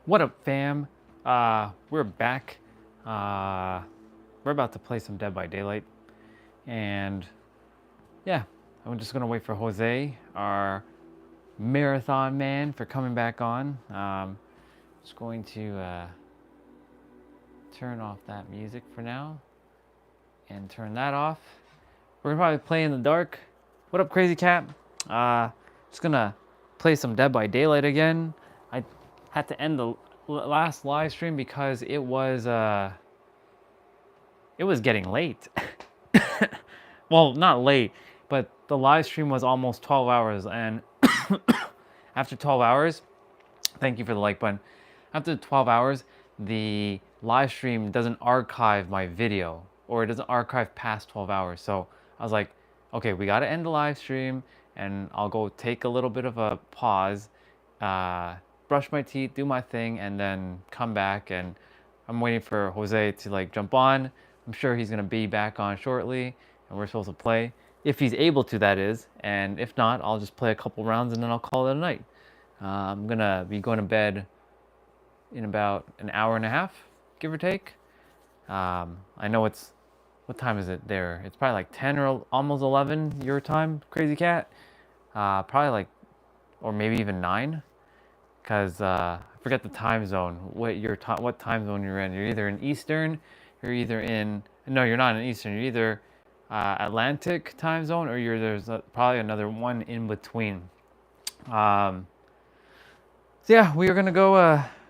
What up, fam? We're back. We're about to play some Dead by Daylight, and yeah, I'm just gonna wait for Jose, our marathon man, for coming back on. Just going to turn off that music for now, and turn that off. We're gonna probably play in the dark. What up, Crazy Cat? Just gonna play some Dead by Daylight again. I had to end the last live stream because it was getting late. Well, not late, but the live stream was almost 12 hours. And after 12 hours, thank you for the like button. After 12 hours, the live stream doesn't archive my video, or it doesn't archive past 12 hours. So I was like, okay, we got to end the live stream, and I'll go take a little bit of a pause, brush my teeth, do my thing, and then come back. And I'm waiting for Jose to like jump on. I'm sure he's gonna be back on shortly, and we're supposed to play if he's able to. That is, and if not, I'll just play a couple rounds and then I'll call it a night. I'm gonna be going to bed in about an hour and a half, give or take. I know it's, what time is it there? It's probably like 10 or almost 11 your time, Crazy Cat. Probably like, or maybe even 9, because I forget the time zone. What time zone you're in? You're either in Eastern, you're either in, no, you're not in Eastern. You're either Atlantic time zone, or there's probably another one in between. So yeah, we are gonna go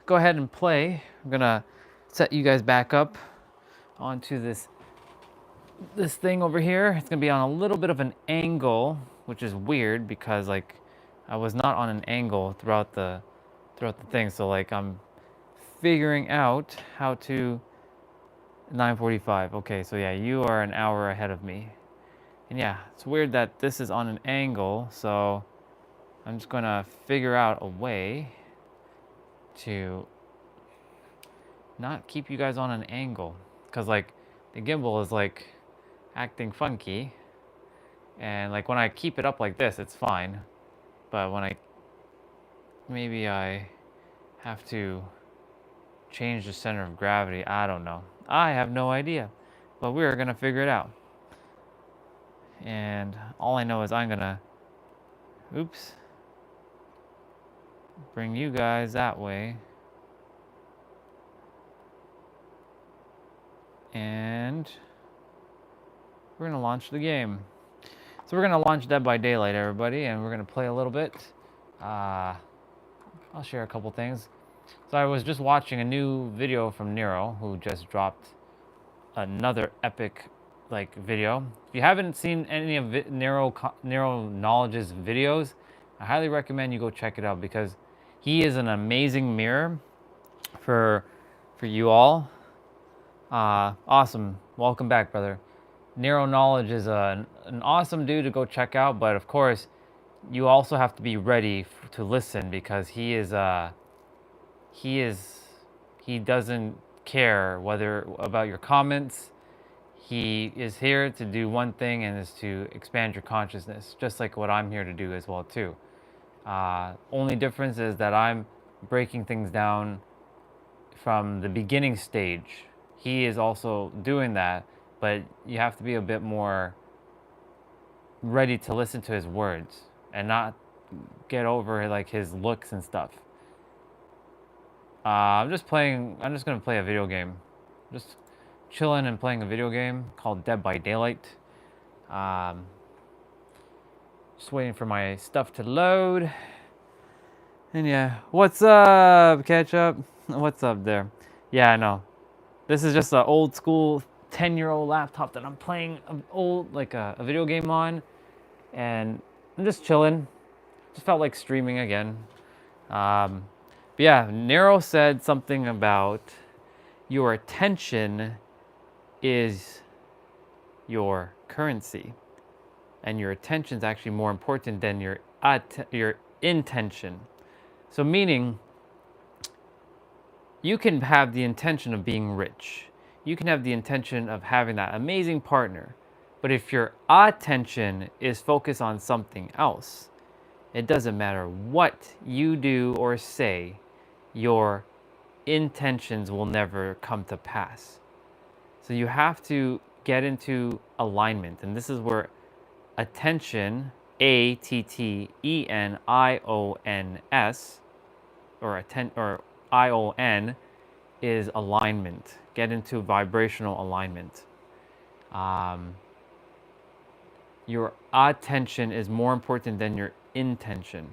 ahead and play. I'm gonna set you guys back up onto this thing over here. It's gonna be on a little bit of an angle, which is weird because like I was not on an angle throughout the thing. So like I'm figuring out how to. 9:45. Okay, so yeah, you are an hour ahead of me. And yeah, it's weird that this is on an angle, so I'm just gonna figure out a way to not keep you guys on an angle, because like the gimbal is like acting funky, and like when I keep it up like this it's fine, but when maybe I have to change the center of gravity. I don't know, I have no idea, but we're gonna figure it out. And all I know is I'm gonna, oops, bring you guys that way. And we're gonna launch the game. So we're gonna launch Dead by Daylight, everybody, and we're gonna play a little bit. I'll share a couple things. So I was just watching a new video from Nero, who just dropped another epic like video. If you haven't seen any of Nero Knowledge's videos, I highly recommend you go check it out, because he is an amazing mirror for you all. Awesome. Welcome back, brother. Nero Knowledge is an awesome dude to go check out, but of course, you also have to be ready to listen, because he doesn't care whether about your comments. He is here to do one thing, and is to expand your consciousness, just like what I'm here to do as well too. Only difference is that I'm breaking things down from the beginning stage. He is also doing that, but you have to be a bit more ready to listen to his words and not get over like his looks and stuff. I'm just gonna play a video game. Just chilling and playing a video game called Dead by Daylight. Just waiting for my stuff to load. And yeah, what's up, Ketchup? What's up there? Yeah, I know. This is just an old school 10-year-old laptop that I'm playing a video game on, and I'm just chilling. Just felt like streaming again. But yeah, Nero said something about your attention is your currency, and your attention is actually more important than your intention. So meaning, you can have the intention of being rich. You can have the intention of having that amazing partner. But if your attention is focused on something else, it doesn't matter what you do or say, your intentions will never come to pass. So you have to get into alignment. And this is where attention, ATTENIONS, or ION, is alignment. Get into vibrational alignment. Your attention is more important than your intention.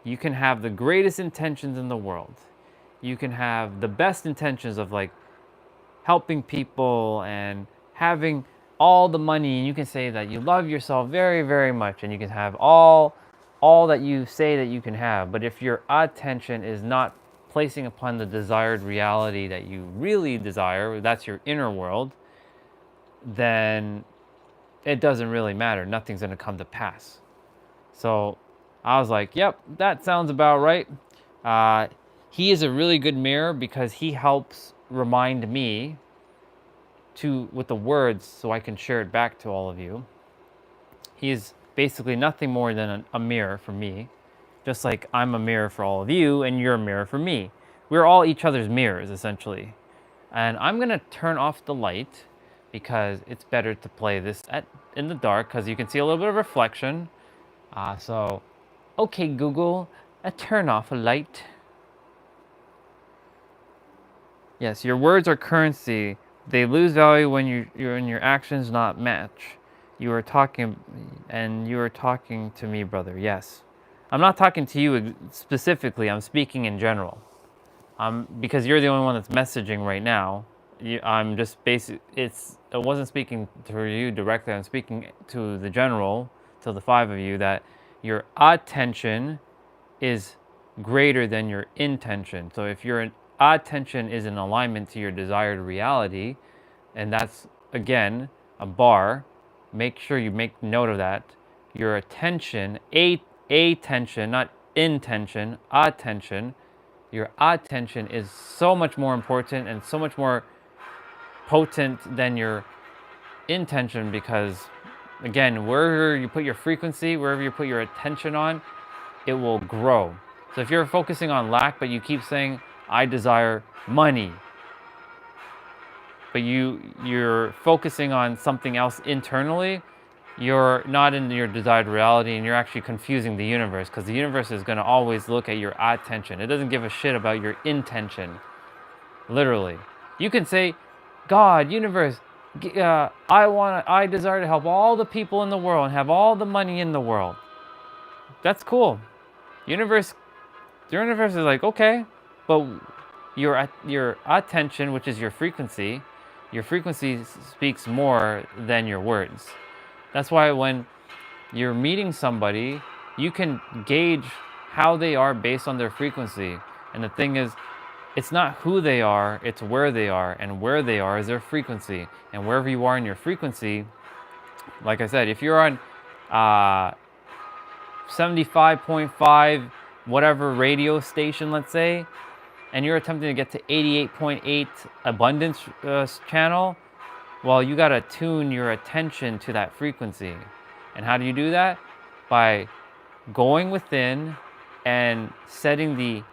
You can have the greatest intentions in the world. You can have the best intentions of like helping people and having all the money, and you can say that you love yourself very, very much, and you can have all that you say that you can have. But if your attention is not placing upon the desired reality that you really desire, that's your inner world, then it doesn't really matter. Nothing's going to come to pass. So I was like, yep, that sounds about right. He is a really good mirror because he helps remind me with the words so I can share it back to all of you. He is basically nothing more than a mirror for me, just like I'm a mirror for all of you and you're a mirror for me. We're all each other's mirrors, essentially. And I'm going to turn off the light because it's better to play this in the dark because you can see a little bit of reflection. So, okay, Google, turn off a light. Yes, your words are currency. They lose value when your actions not match. You are talking to me, brother. Yes. I'm not talking to you specifically. I'm speaking in general. Because you're the only one that's messaging right now. I'm just I wasn't speaking to you directly. I'm speaking to the general, to the 5 of you, that your attention is greater than your intention. So if your attention is in alignment to your desired reality, and that's again a bar, make sure you make note of that. Your attention, attention, not intention, attention. Your attention is so much more important and so much more potent than your intention, because again, wherever you put your frequency, wherever you put your attention on, it will grow. So if you're focusing on lack, but you keep saying, I desire money, but you're focusing on something else internally, you're not in your desired reality, and you're actually confusing the universe, because the universe is going to always look at your attention. It doesn't give a shit about your intention. Literally. You can say, God, universe, I desire to help all the people in the world and have all the money in the world. That's cool. The universe is like, okay, but your attention, which is your frequency speaks more than your words. That's why when you're meeting somebody, you can gauge how they are based on their frequency. And the thing is, it's not who they are, it's where they are, and where they are is their frequency. And wherever you are in your frequency, like I said, if you're on 75.5 whatever radio station, let's say, and you're attempting to get to 88.8 abundance channel, well, you got to tune your attention to that frequency. And how do you do that? By going within and setting the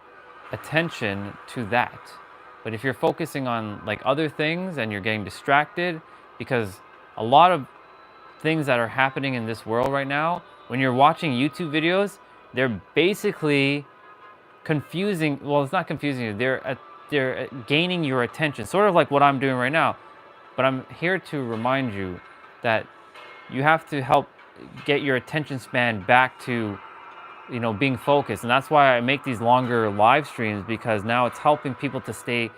attention to that. But if you're focusing on like other things and you're getting distracted, because a lot of things that are happening in this world right now, when you're watching YouTube videos, they're basically confusing. Well, it's not confusing you. They're gaining your attention, sort of like what I'm doing right now. But I'm here to remind you that you have to help get your attention span back to, being focused. And that's why I make these longer live streams, because now it's helping people to stay,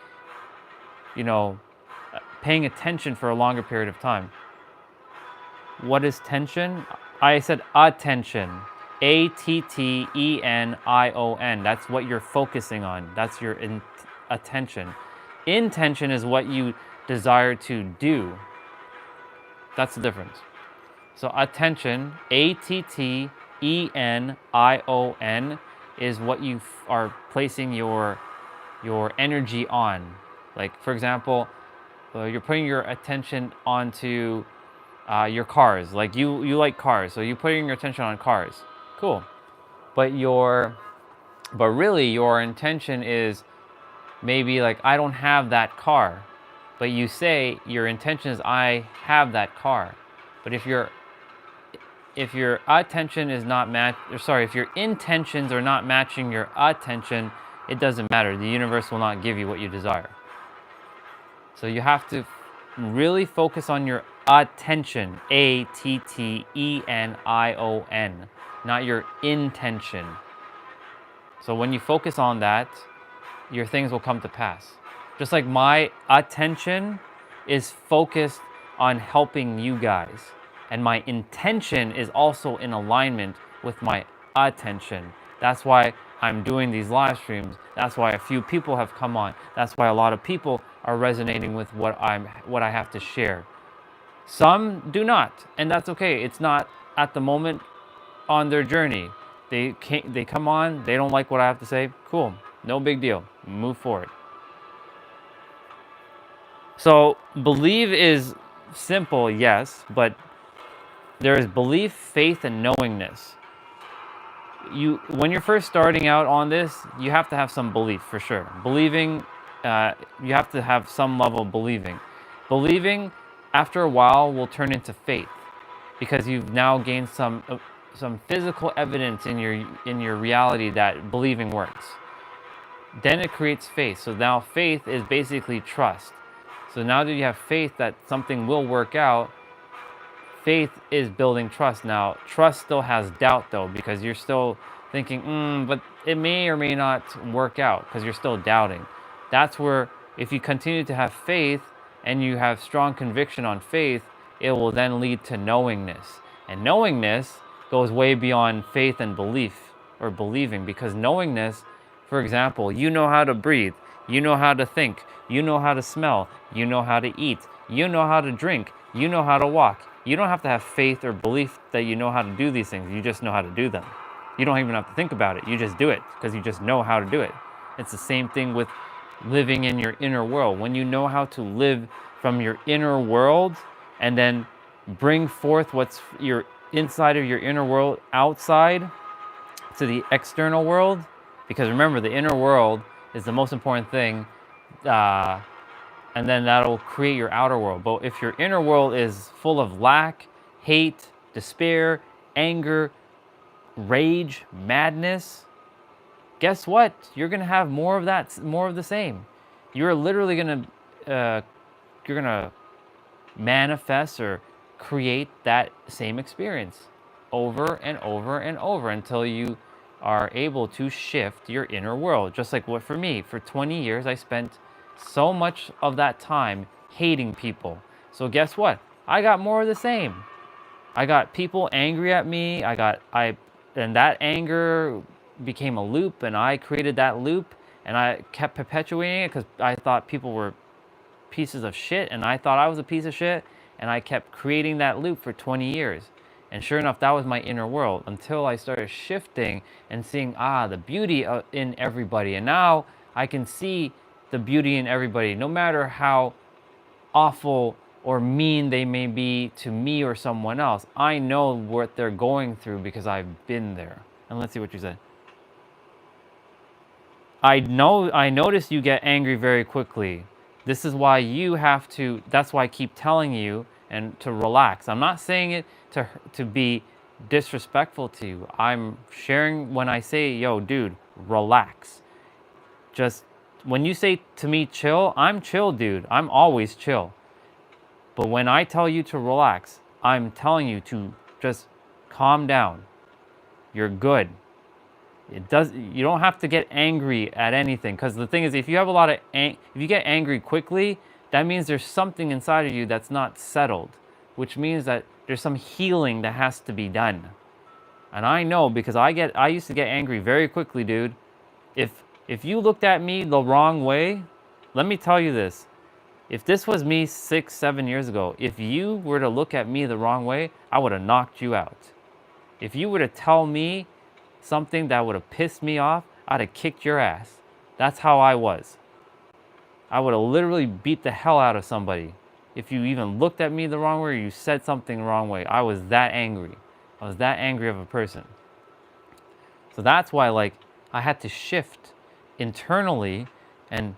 paying attention for a longer period of time. What is tension? I said attention. ATTENION. That's what you're focusing on. That's your attention. Intention is what you desire to do. That's the difference. So attention, ATTENION, is what you are placing your energy on. Like, for example, you're putting your attention onto your cars. Like you like cars, so you're putting your attention on cars. Cool. But really your intention is Maybe like, I don't have that car, but you say your intention is, I have that car. But if your attention is not if your intentions are not matching your attention, it doesn't matter. The universe will not give you what you desire. So you have to really focus on your attention, ATTENION, not your intention. So when you focus on that, your things will come to pass. Just like my attention is focused on helping you guys, and my intention is also in alignment with my attention. That's why I'm doing these live streams. That's why a few people have come on. That's why a lot of people are resonating with what I have to share. Some do not, and that's okay. It's not at the moment on their journey. They come on, they don't like what I have to say. Cool, no big deal. Move forward. So believe is simple, yes, but there is belief, faith, and knowingness. When you're first starting out on this, you have to have some belief for sure. Believing, you have to have some level of believing. Believing, after a while, will turn into faith, because you've now gained some physical evidence in your reality that believing works. Then it creates faith. So now faith is basically trust. So now that you have faith that something will work out, faith is building trust. Now, trust still has doubt though, because you're still thinking, but it may or may not work out, because you're still doubting. That's where, if you continue to have faith and you have strong conviction on faith, it will then lead to knowingness. And knowingness goes way beyond faith and belief or believing, because knowingness, for example, you know how to breathe, you know how to think, you know how to smell, you know how to eat, you know how to drink, you know how to walk. You don't have to have faith or belief that you know how to do these things. You just know how to do them. You don't even have to think about it. You just do it because you just know how to do it. It's the same thing with living in your inner world. When you know how to live from your inner world and then bring forth what's your inside of your inner world outside to the external world, because remember, the inner world is the most important thing, and then that'll create your outer world. But if your inner world is full of lack, hate, despair, anger, rage, madness, guess what? You're gonna have more of that, more of the same. You're literally gonna manifest or create that same experience over and over and over until you are able to shift your inner world. Just like what, for me, for 20 years, I spent so much of that time hating people. So guess what? I got more of the same. I got people angry at me. And that anger became a loop, and I created that loop, and I kept perpetuating it because I thought people were pieces of shit, and I thought I was a piece of shit, and I kept creating that loop for 20 years. And sure enough, that was my inner world, until I started shifting and seeing, the beauty in everybody. And now I can see the beauty in everybody, no matter how awful or mean they may be to me or someone else. I know what they're going through because I've been there. And let's see what you said. I notice you get angry very quickly. This is why you have to, that's why I keep telling you and to relax. I'm not saying it to be disrespectful to you. I'm sharing when I say, yo, dude, relax. Just, when you say to me, chill, I'm chill, dude. I'm always chill. But when I tell you to relax, I'm telling you to just calm down. You're good. You don't have to get angry at anything, because the thing is, if you have a lot of if you get angry quickly, that means there's something inside of you that's not settled, which means that there's some healing that has to be done. And I know, because I used to get angry very quickly, dude. If you looked at me the wrong way, let me tell you this. If this was me 6-7 years ago, if you were to look at me the wrong way, I would have knocked you out. If you were to tell me something that would have pissed me off, I'd have kicked your ass. That's how I was. I would have literally beat the hell out of somebody. If you even looked at me the wrong way or you said something the wrong way, I was that angry. I was that angry of a person. So that's why, I had to shift internally and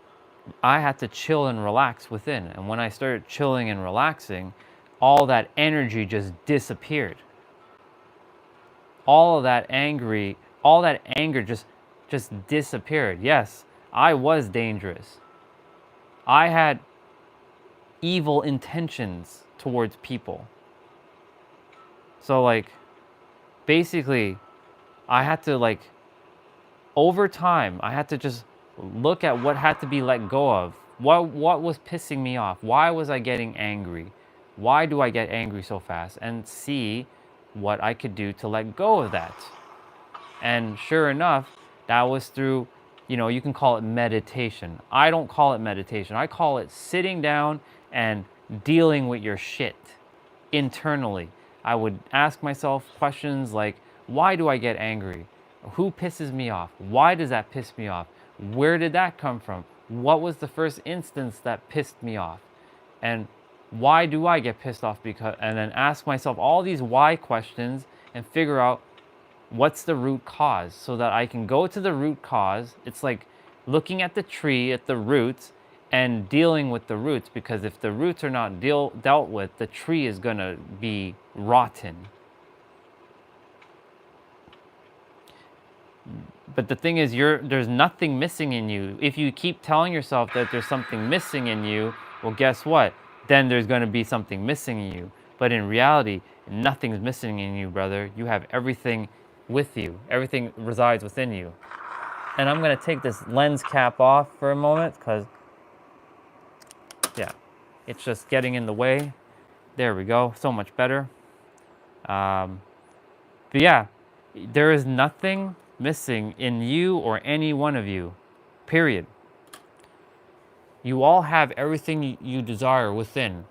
I had to chill and relax within. And when I started chilling and relaxing, all that energy just disappeared. All of that all that anger just disappeared. Yes, I was dangerous. I had evil intentions towards people. So like basically I had to like over time I had to just look at what had to be let go of. What was pissing me off? Why was I getting angry? Why do I get angry so fast? And see what I could do to let go of that. And sure enough, that was through, you can call it meditation. I don't call it meditation. I call it sitting down and dealing with your shit internally. I would ask myself questions like, why do I get angry? Who pisses me off? Why does that piss me off? Where did that come from? What was the first instance that pissed me off? And why do I get pissed off? And then ask myself all these why questions and figure out what's the root cause so that I can go to the root cause. It's like looking at the tree, at the roots, and dealing with the roots, because if the roots are not dealt with, the tree is going to be rotten. But the thing is, there's nothing missing in you. If you keep telling yourself that there's something missing in you, well, guess what? Then there's going to be something missing in you. But in reality, nothing's missing in you, brother. You have everything with you. Everything resides within you. And I'm going to take this lens cap off for a moment because, yeah, it's just getting in the way. There we go. So much better. But yeah, there is nothing missing in you or any one of you, period. You all have everything you desire within.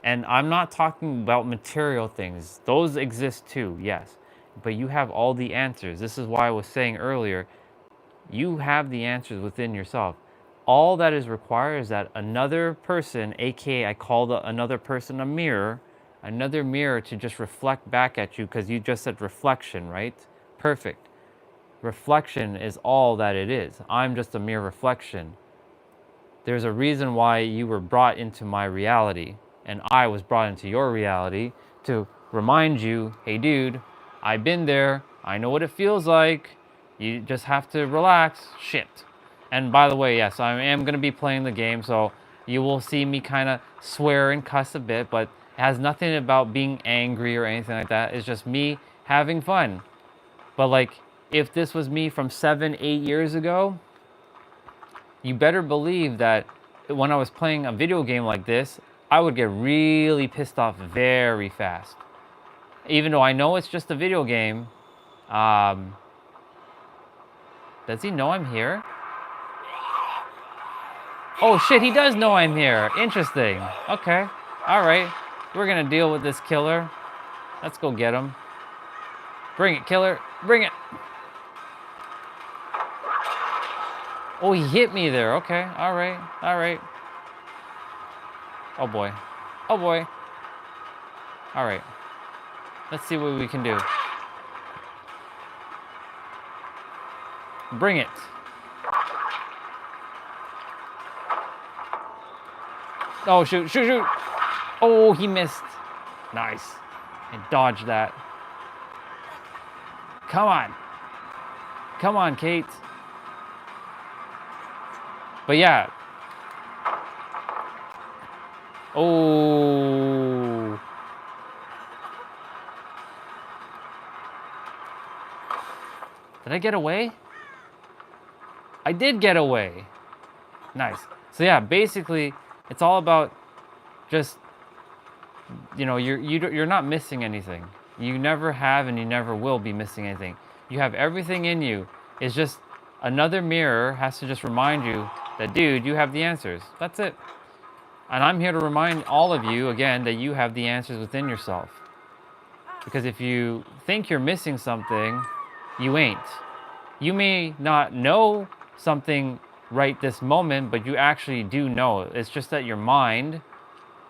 And I'm not talking about material things. Those exist too, yes. But you have all the answers. This is why I was saying earlier, you have the answers within yourself. All that is required is that another person, aka I call another person a mirror, another mirror to just reflect back at you, because you just said reflection, right? Perfect. Reflection is all that it is. I'm just a mere reflection. There's a reason why you were brought into my reality, and I was brought into your reality to remind you, hey dude, I've been there. I know what it feels like. You just have to relax. Shit. And by the way, yes, I am going to be playing the game, so you will see me kind of swear and cuss a bit, but it has nothing about being angry or anything like that. It's just me having fun. But like, if this was me from 7-8 years ago, you better believe that when I was playing a video game like this, I would get really pissed off very fast. Even though I know it's just a video game. Does he know I'm here? Oh shit, he does know I'm here. Interesting. Okay. Alright. We're gonna deal with this killer. Let's go get him. Bring it, killer. Bring it. Oh, he hit me there. Okay. Alright. Alright. Oh boy. Oh boy. Alright. Let's see what we can do. Bring it. Oh, shoot, shoot, shoot. Oh, he missed. Nice. And dodged that. Come on. Come on, Kate. But yeah. Oh. Did I get away? I did get away. Nice. So yeah, basically, it's all about just, you're not missing anything. You never have and you never will be missing anything. You have everything in you. It's just another mirror has to just remind you that, dude, you have the answers. That's it. And I'm here to remind all of you, again, that you have the answers within yourself. Because if you think you're missing something, you ain't. You may not know something right this moment, but you actually do know. It's just that your mind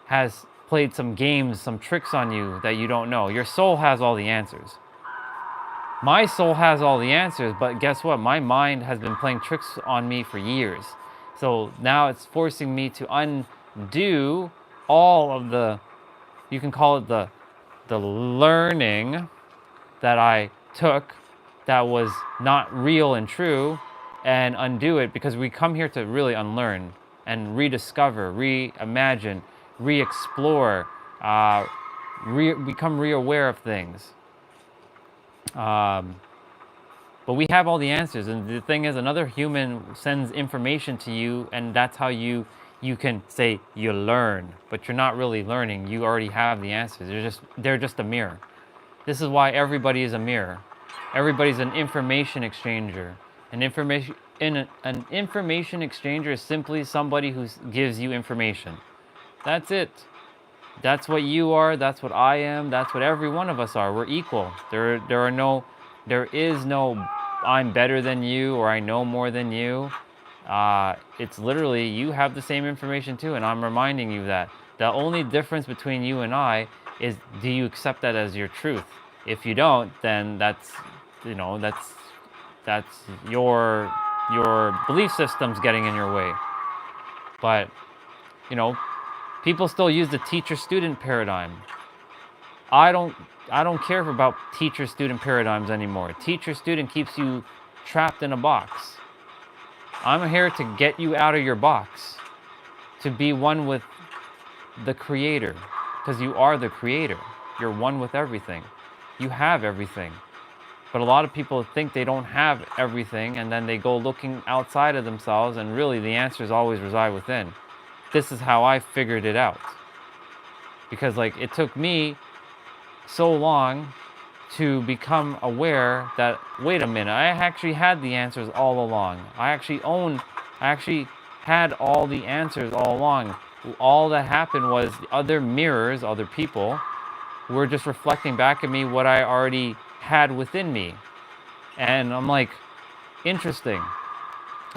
has played some games, some tricks on you that you don't know. Your soul has all the answers. My soul has all the answers, but guess what? My mind has been playing tricks on me for years. So now it's forcing me to undo all of the, you can call it the learning that I took that was not real and true, and undo it, because we come here to really unlearn and rediscover, reimagine, re-explore, become re-aware of things. But we have all the answers, and the thing is, another human sends information to you, and that's how you can say you learn, but you're not really learning. You already have the answers. They're just a mirror. This is why everybody is a mirror. Everybody's an information exchanger. An information exchanger is simply somebody who gives you information. That's it. That's what you are. That's what I am. That's what every one of us are. We're equal. There is no I'm better than you or I know more than you. It's literally you have the same information too, and I'm reminding you that the only difference between you and I is, do you accept that as your truth? If you don't, then that's your belief system's getting in your way. But people still use the teacher-student paradigm. I don't care about teacher-student paradigms anymore. Teacher-student keeps you trapped in a box. I'm here to get you out of your box, to be one with the creator, because you are the creator. You're one with everything. You have everything. But a lot of people think they don't have everything, and then they go looking outside of themselves, and really the answers always reside within. This is how I figured it out. Because it took me so long to become aware that, wait a minute, I actually had the answers all along. I actually had all the answers all along. All that happened was other mirrors, other people, were just reflecting back at me what I already had within me. And I'm like, interesting.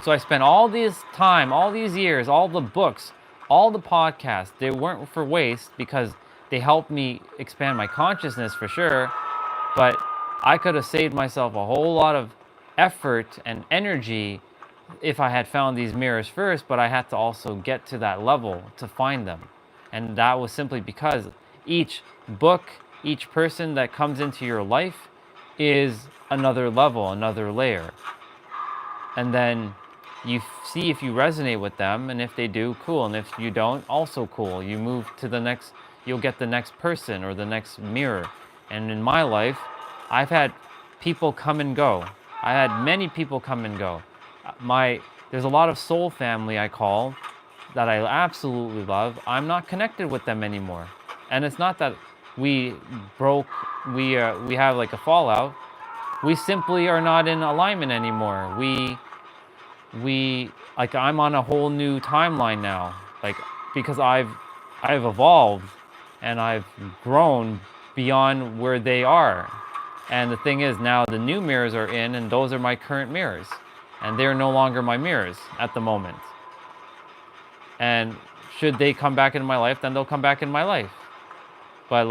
So I spent all this time, all these years, all the books, all the podcasts, they weren't for waste, because they helped me expand my consciousness for sure, but I could have saved myself a whole lot of effort and energy if I had found these mirrors first, but I had to also get to that level to find them. And that was simply because each book, each person that comes into your life is another level, another layer. And then you see if you resonate with them, and if they do, cool. And if you don't, also cool. You move to the next, you'll get the next person or the next mirror. And in my life, I've had people come and go. I had many people come and go. There's a lot of soul family I call that I absolutely love. I'm not connected with them anymore. And it's not that we have a fallout. We simply are not in alignment anymore. I'm on a whole new timeline now, because I've evolved and I've grown beyond where they are. And the thing is, now the new mirrors are in, and those are my current mirrors, and they're no longer my mirrors at the moment. And should they come back into my life, then they'll come back in my life. But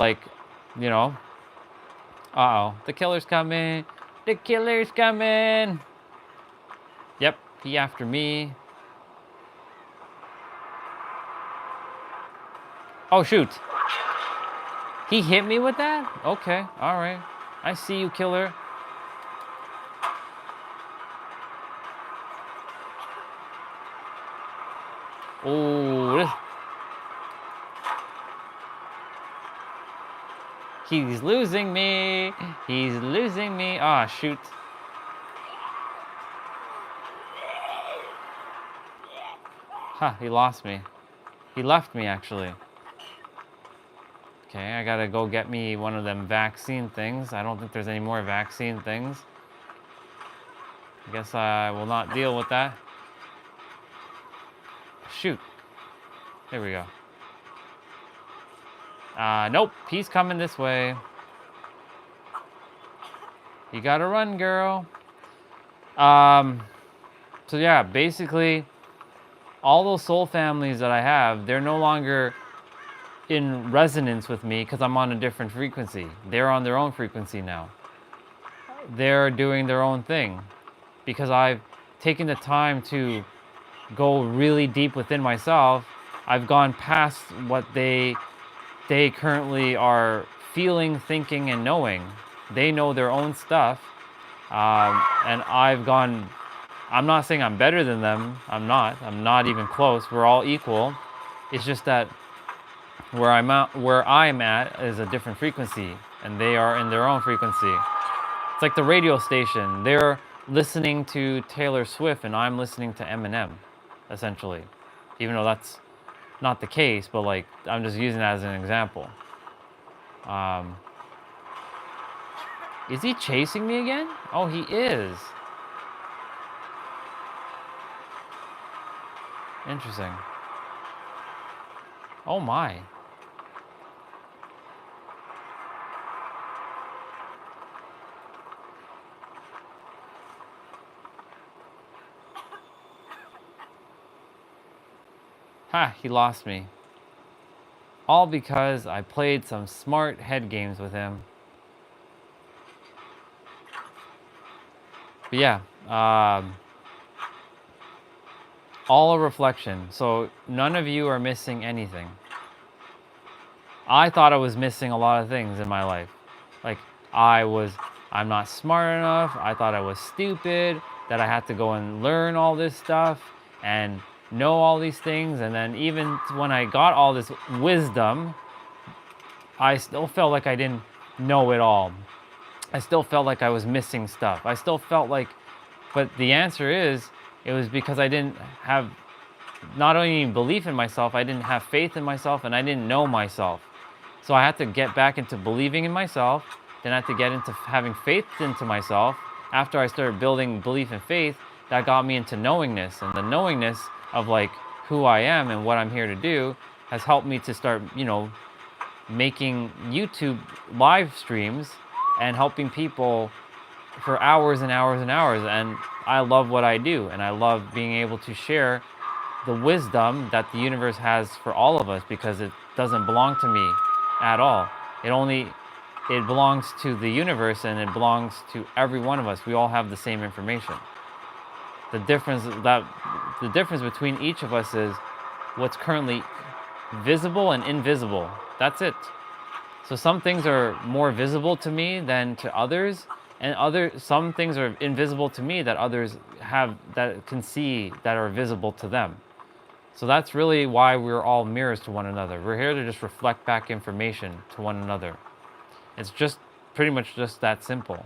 the killer's coming. The killer's coming. Yep, he after me. Oh, shoot. He hit me with that? Okay, all right. I see you, killer. Oh, he's losing me. He's losing me. Ah, shoot. Huh, he lost me. He left me, actually. Okay, I gotta go get me one of them vaccine things. I don't think there's any more vaccine things. I guess I will not deal with that. Shoot. There we go. Nope, he's coming this way. You gotta run, girl. So yeah, basically, all those soul families that I have, they're no longer in resonance with me because I'm on a different frequency. They're on their own frequency now. They're doing their own thing because I've taken the time to go really deep within myself, I've gone past what they currently are feeling, thinking, and knowing. They know their own stuff, and I've gone. I'm not saying I'm better than them. I'm not. I'm not even close. We're all equal. It's just that where I'm at is a different frequency, and they are in their own frequency. It's like the radio station. They're listening to Taylor Swift, and I'm listening to Eminem, essentially. Even though that's not the case, but like I'm just using that as an example. Um, is he chasing me again? Oh, he is. Interesting. Oh my. Ha, he lost me. All because I played some smart head games with him. But yeah, all a reflection. So none of you are missing anything. I thought I was missing a lot of things in my life. Like I'm not smart enough. I thought I was stupid, that I had to go and learn all this stuff and know all these things. And then even when I got all this wisdom, I still felt like I didn't know it all. I still felt like I was missing stuff. I still felt like, but the answer is, it was because I didn't have not only belief in myself, I didn't have faith in myself, and I didn't know myself. So I had to get back into believing in myself, then I had to get into having faith into myself. After I started building belief and faith, that got me into knowingness, and the knowingness of like who I am and what I'm here to do has helped me to start, making YouTube live streams and helping people for hours and hours and hours. And I love what I do, and I love being able to share the wisdom that the universe has for all of us, because it doesn't belong to me at all. It belongs to the universe, and it belongs to every one of us. We all have the same information. The difference between each of us is what's currently visible and invisible. That's it. So some things are more visible to me than to others, and some things are invisible to me that others have, that can see, that are visible to them. So that's really why we're all mirrors to one another. We're here to just reflect back information to one another. It's just pretty much just that simple.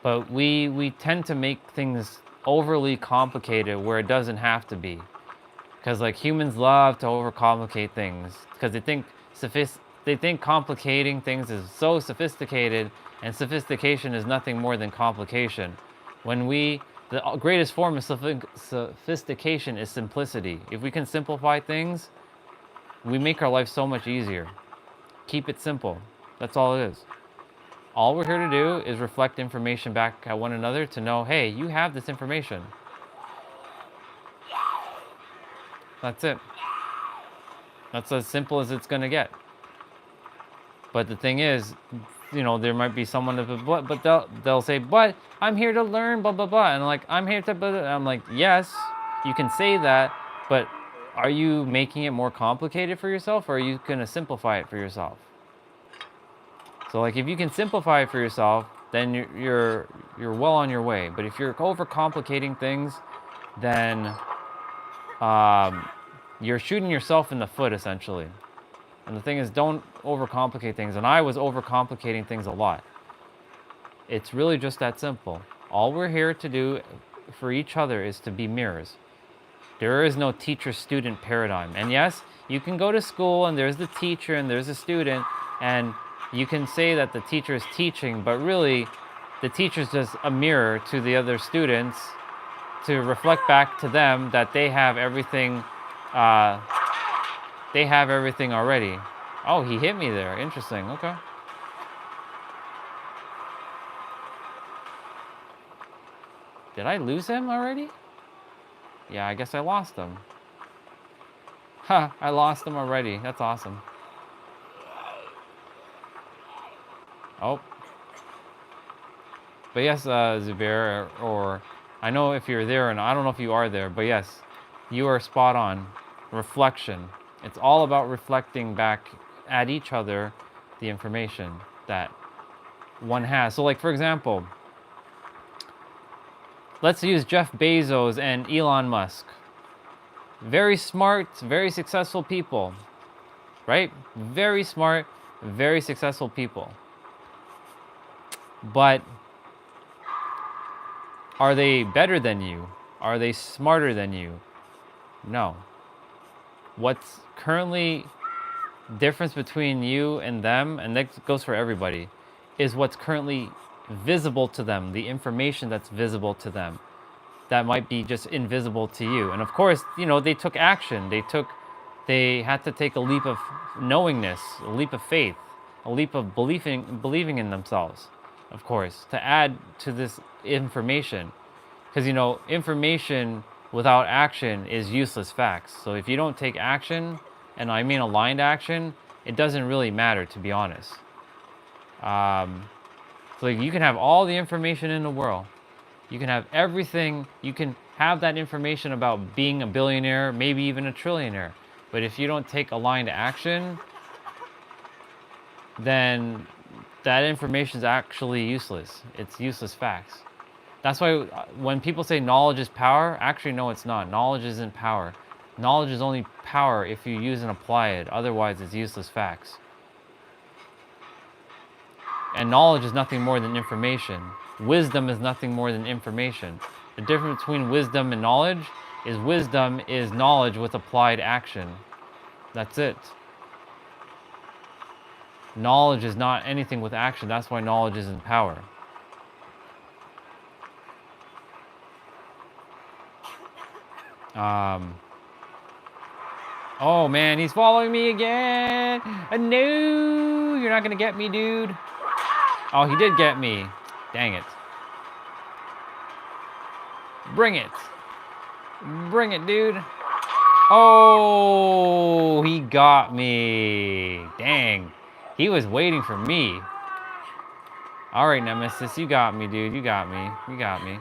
But we tend to make things overly complicated where it doesn't have to be. Because like humans love to overcomplicate things because they think complicating things is so sophisticated, and sophistication is nothing more than complication. When the greatest form of sophistication is simplicity. If we can simplify things, we make our life so much easier. Keep it simple. That's all it is. All we're here to do is reflect information back at one another to know, hey, you have this information. That's it. That's as simple as it's going to get. But the thing is, there might be someone but they'll say, but I'm here to learn, blah, blah, blah. And I'm like, I'm here to, blah, blah. I'm like, yes, you can say that, but are you making it more complicated for yourself, or are you going to simplify it for yourself? So like, if you can simplify it for yourself, then you're well on your way. But if you're overcomplicating things, then you're shooting yourself in the foot, essentially. And the thing is, don't overcomplicate things. And I was overcomplicating things a lot. It's really just that simple. All we're here to do for each other is to be mirrors. There is no teacher-student paradigm. And yes, you can go to school and there's the teacher and there's the student, and you can say that the teacher is teaching, but really the teacher is just a mirror to the other students to reflect back to them that they have everything already. Oh, he hit me there. Interesting. Okay. Did I lose him already? Yeah, I guess I lost him. Ha, I lost him already. That's awesome. Oh. But yes, Zubair, or I know if you're there, and I don't know if you are there, but yes, You are spot on. Reflection. It's all about reflecting back at each other the information that one has. So, like, for example, let's use Jeff Bezos and Elon Musk. Very smart, very successful people, right? Very smart, very successful people. But are they better than you? Are they smarter than you? No. What's currently difference between you and them, and that goes for everybody, is what's currently visible to them, the information that's visible to them that might be just invisible to you. And of course, they took action. They had to take a leap of knowingness, a leap of faith, a leap of believing in themselves, of course, to add to this information. Because, information without action is useless facts. So if you don't take action, and I mean aligned action, it doesn't really matter, to be honest. So you can have all the information in the world. You can have everything. You can have that information about being a billionaire, maybe even a trillionaire. But if you don't take aligned action, then that information is actually useless. It's useless facts. That's why when people say knowledge is power, actually, no, it's not. Knowledge isn't power. Knowledge is only power if you use and apply it. Otherwise, it's useless facts. And knowledge is nothing more than information. Wisdom is nothing more than information. The difference between wisdom and knowledge is wisdom is knowledge with applied action. That's it. Knowledge is not anything with action. That's why knowledge isn't power. Oh man, he's following me again. No, you're not gonna get me, dude. Oh, he did get me. Dang it. Bring it. Bring it, dude. Oh, he got me. Dang. He was waiting for me. All right, Nemesis, you got me, dude. You got me. You got me.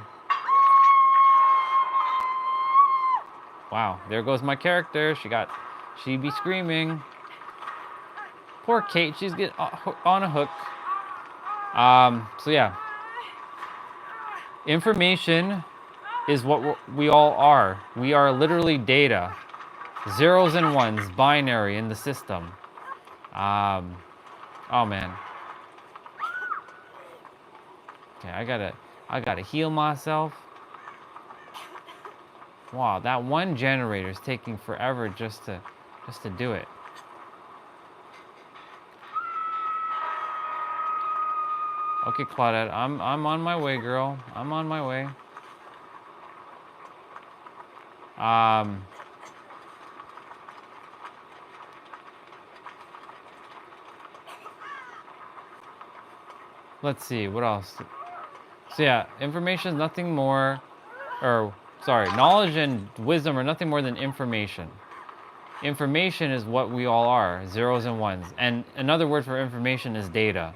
Wow, there goes my character. She be screaming. Poor Kate, she's getting on a hook. So yeah. Information is what we all are. We are literally data. Zeros and ones, binary in the system. Oh man. Okay, I gotta heal myself. Wow, that one generator is taking forever just to do it. Okay, Claudette, I'm on my way, girl. I'm on my way. Let's see, what else? So yeah, information is nothing more, knowledge and wisdom are nothing more than information. Information is what we all are, zeros and ones. And another word for information is data.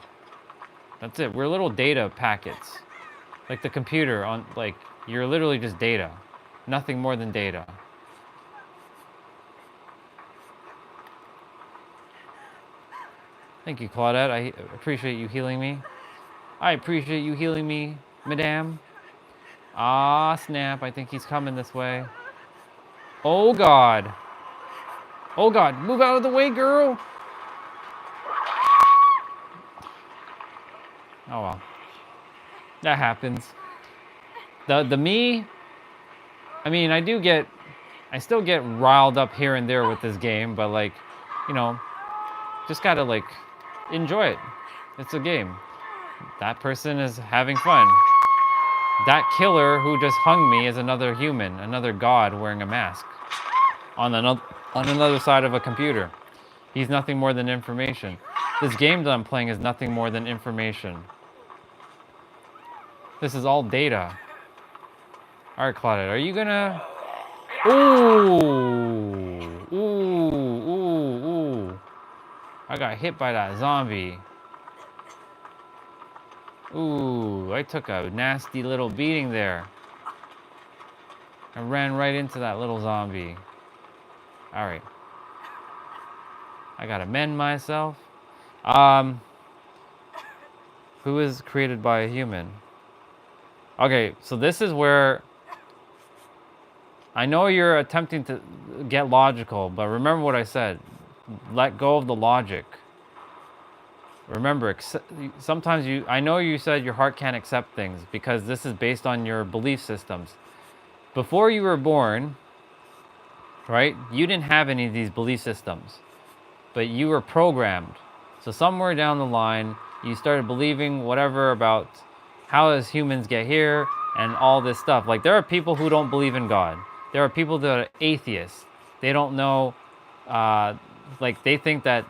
That's it. We're little data packets. Like the computer you're literally just data. Nothing more than data. Thank you, Claudette. I appreciate you healing me. I appreciate you healing me, madame. Ah, snap. I think he's coming this way. Oh, God. Oh, God. Move out of the way, girl. Oh, well. That happens. The me, I mean, I still get riled up here and there with this game, but just gotta enjoy it. It's a game. That person is having fun. That killer who just hung me is another human, another god wearing a mask on another side of a computer. He's nothing more than information. This game that I'm playing is nothing more than information. This is all data. All right, Claudette, are you gonna... Ooh, ooh, ooh, ooh. I got hit by that zombie. Ooh, I took a nasty little beating there. I ran right into that little zombie. All right. I gotta mend myself. Who is created by a human? Okay, so this is where I know you're attempting to get logical, but remember what I said. Let go of the logic. Remember, sometimes I know you said your heart can't accept things because this is based on your belief systems. Before you were born, right, you didn't have any of these belief systems, but you were programmed. So somewhere down the line, you started believing whatever about how does humans get here and all this stuff. Like there are people who don't believe in God. There are people that are atheists. They don't know, like they think that,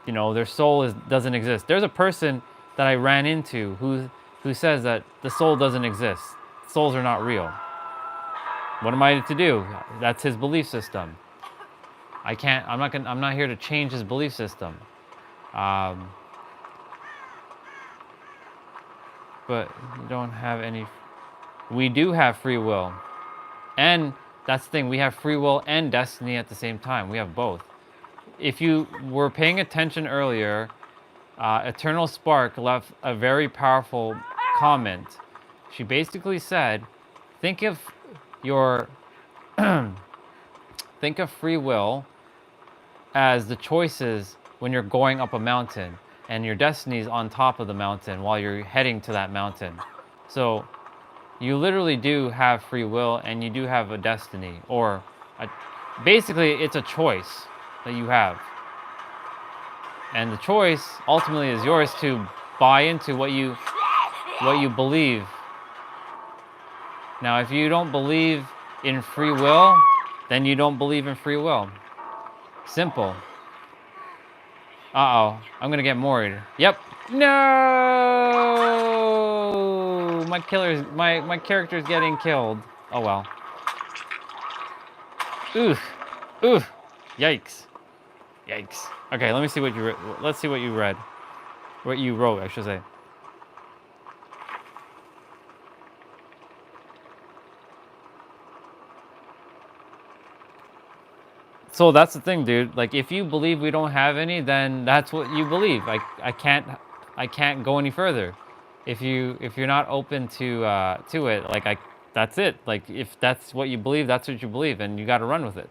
you know, their soul doesn't exist. There's a person that I ran into who says that the soul doesn't exist. Souls are not real. What am I to do? That's his belief system. I'm not here to change his belief system. But you don't have any. We do have free will, and that's the thing. We have free will and destiny at the same time. We have both. If you were paying attention earlier, Eternal Spark left a very powerful comment. She basically said, think of your think of free will as the choices when you're going up a mountain and your destiny is on top of the mountain while you're heading to that mountain. So you literally do have free will and you do have a destiny, or basically it's a choice that you have. And the choice ultimately is yours to buy into what you believe. Now, if you don't believe in free will, then you don't believe in free will. Simple. Uh-oh, I'm gonna get moored. Yep. No! My character's getting killed. Oh well. Oof. Oof. Yikes. Yikes. Okay, let me see what you let's see what you read. What you wrote, I should say. So that's the thing, dude. Like, if you believe we don't have any, then that's what you believe. I can't go any further. If you're not open to it, like that's it. Like, if that's what you believe, that's what you believe, and you got to run with it.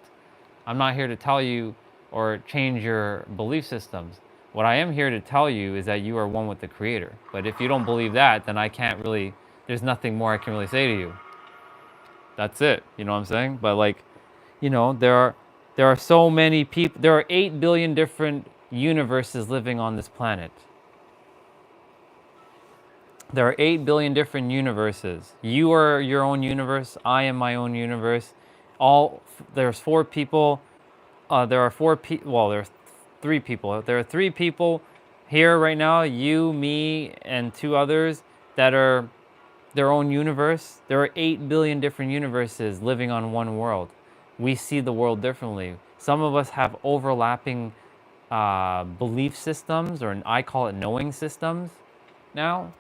I'm not here to tell you or change your belief systems. What I am here to tell you is that you are one with the Creator. But if you don't believe that, then I can't really. There's nothing more I can really say to you. That's it. You know what I'm saying? But like, you know, there are so many people. There are 8 billion different universes living on this planet. There are 8 billion different universes. You are your own universe. I am my own universe. There's 4 people. There are 4 people. Well, there's 3 people. There are 3 people here right now. You, me, and 2 others that are their own universe. There are 8 billion different universes living on one world. We see the world differently. Some of us have overlapping belief systems, or I call it knowing systems now,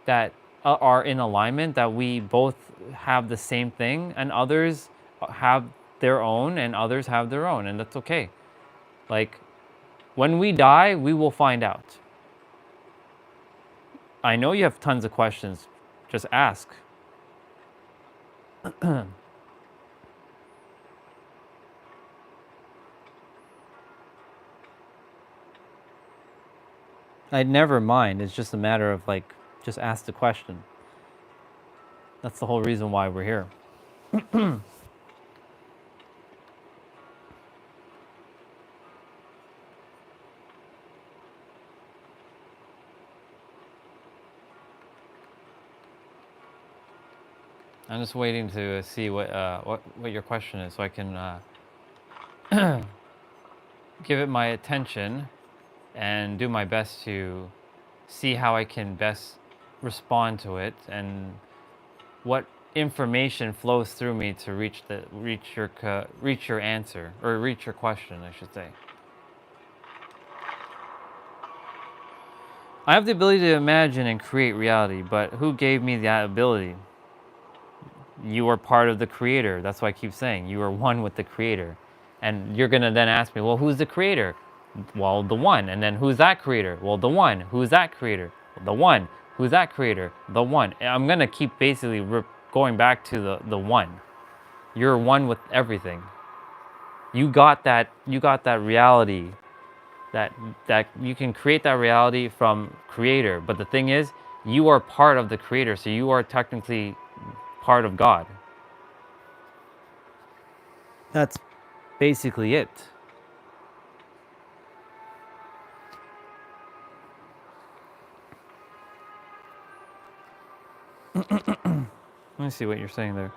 that are in alignment, that we both have the same thing, and others have their own, and others have their own, and that's okay. Like, when we die, we will find out. I know you have tons of questions. Just ask. I'd never mind. It's just a matter of like, just ask the question. That's the whole reason why we're here. I'm just waiting to see what your question is, so I can give it my attention and do my best to see how I can best respond to it, and what information flows through me to reach your answer, or reach your question, I should say. I have the ability to imagine and create reality, but who gave me that ability? You are part of the creator. That's why I keep saying you are one with the creator. And you're going to then ask me, well, who's the creator? Well, the one. And then who's that creator? Well, the one. Who's that creator? The one. Who's that creator? The one. And I'm going to keep basically going back to the one. You're one with everything. You got that reality, that you can create that reality from creator. But the thing is, you are part of the creator, so you are technically part of God. That's basically it. Let me see what you're saying there.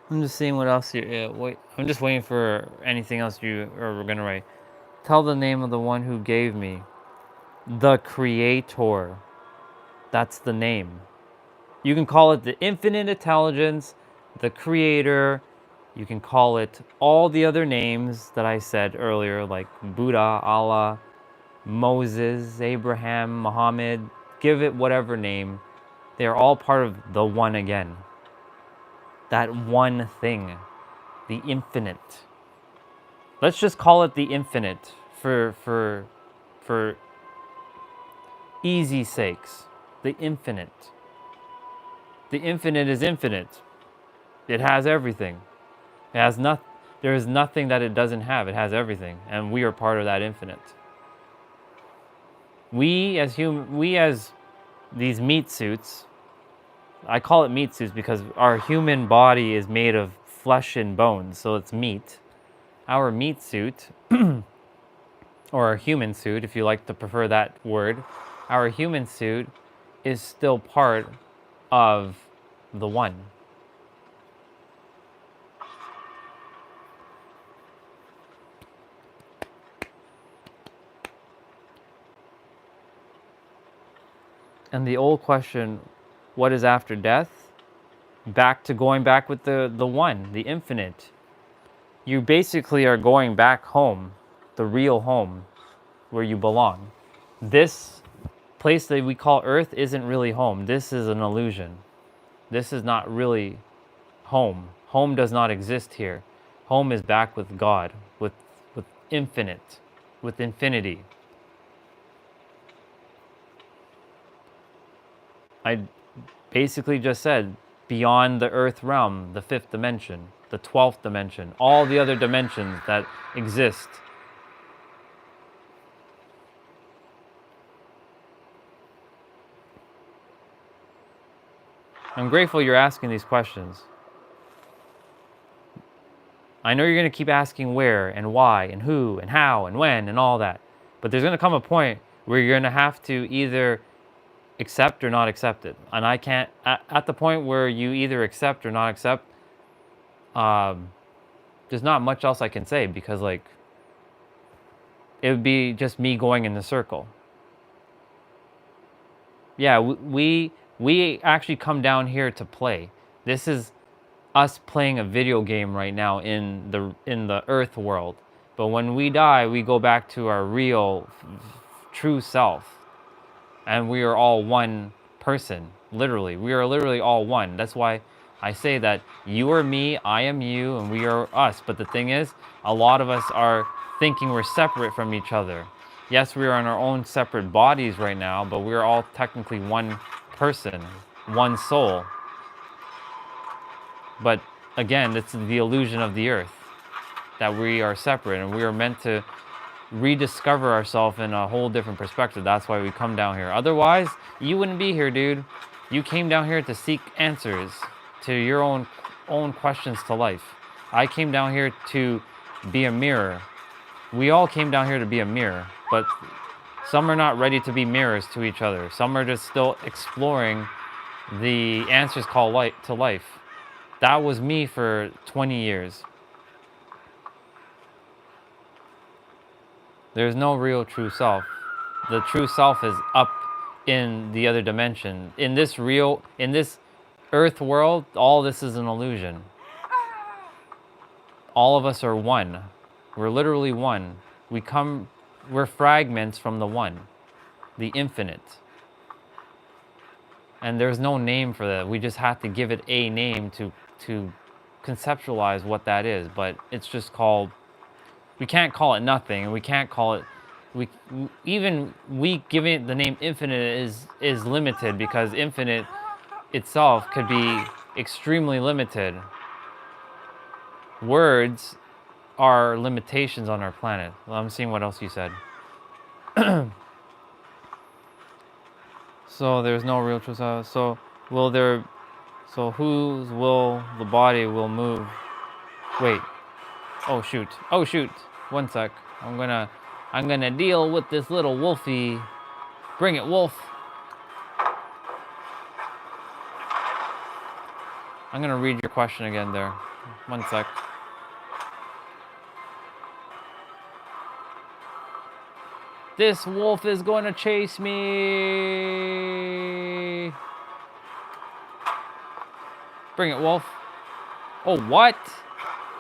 I'm just seeing what else you. Wait, I'm just waiting for anything else you are gonna write. Tell the name of the one who gave me. The Creator. That's the name. You can call it the infinite intelligence, the Creator. You can call it all the other names that I said earlier, like Buddha, Allah, Moses, Abraham, Muhammad. Give it whatever name. They are all part of the one again. That one thing. The infinite. Let's just call it the infinite for easy sakes. The infinite. The infinite is infinite. It has everything. It has there is nothing that it doesn't have. It has everything, and we are part of that infinite. We as these meat suits, I call it meat suits because our human body is made of flesh and bones, so it's meat. Our meat suit, or our human suit, if you like to prefer that word, our human suit is still part of the one. And the old question, what is after death? Going back with the one, the infinite. You basically are going back home, the real home, where you belong. This place that we call Earth isn't really home. This is an illusion. This is not really home. Home does not exist here. Home is back with God, with infinite, with infinity. I basically just said beyond the earth realm, the fifth dimension, the 12th dimension, all the other dimensions that exist. I'm grateful you're asking these questions. I know you're going to keep asking where and why and who and how and when and all that. But there's going to come a point where you're going to have to either accept or not accept it. And I can't, at the point where you either accept or not accept, there's not much else I can say because, like, it would be just me going in the circle. Yeah, we actually come down here to play. This is us playing a video game right now in the earth world. But when we die, we go back to our real, true self. And we are all one person, literally. We are literally all one. That's why I say that you are me, I am you, and we are us. But the thing is, a lot of us are thinking we're separate from each other. Yes, we are in our own separate bodies right now, but we are all technically one person, one soul. But again, it's the illusion of the earth, that we are separate, and we are meant to rediscover ourselves in a whole different perspective. That's why we come down here. Otherwise, you wouldn't be here, dude. You came down here to seek answers to your own questions to life. I came down here to be a mirror. We all came down here to be a mirror, but some are not ready to be mirrors to each other. Some are just still exploring the answers called light to life. That was me for 20 years. There's no real true self. The true self is up in the other dimension. In this earth world, all this is an illusion. all of us are one. We're literally one. We're fragments from the one, the infinite. And there's no name for that. We just have to give it a name to conceptualize what that is. But it's just called, we can't call it nothing, and we can't call it, we giving it the name infinite is limited, because infinite itself could be extremely limited. Words are limitations on our planet. Well, I'm seeing what else you said. So there's no real truth. So whose will the body will move? Wait. Oh shoot. Oh shoot. One sec. I'm gonna deal with this little wolfie. Bring it, wolf. I'm gonna read your question again there. One sec. This wolf is going to chase me. Bring it, wolf. Oh, what?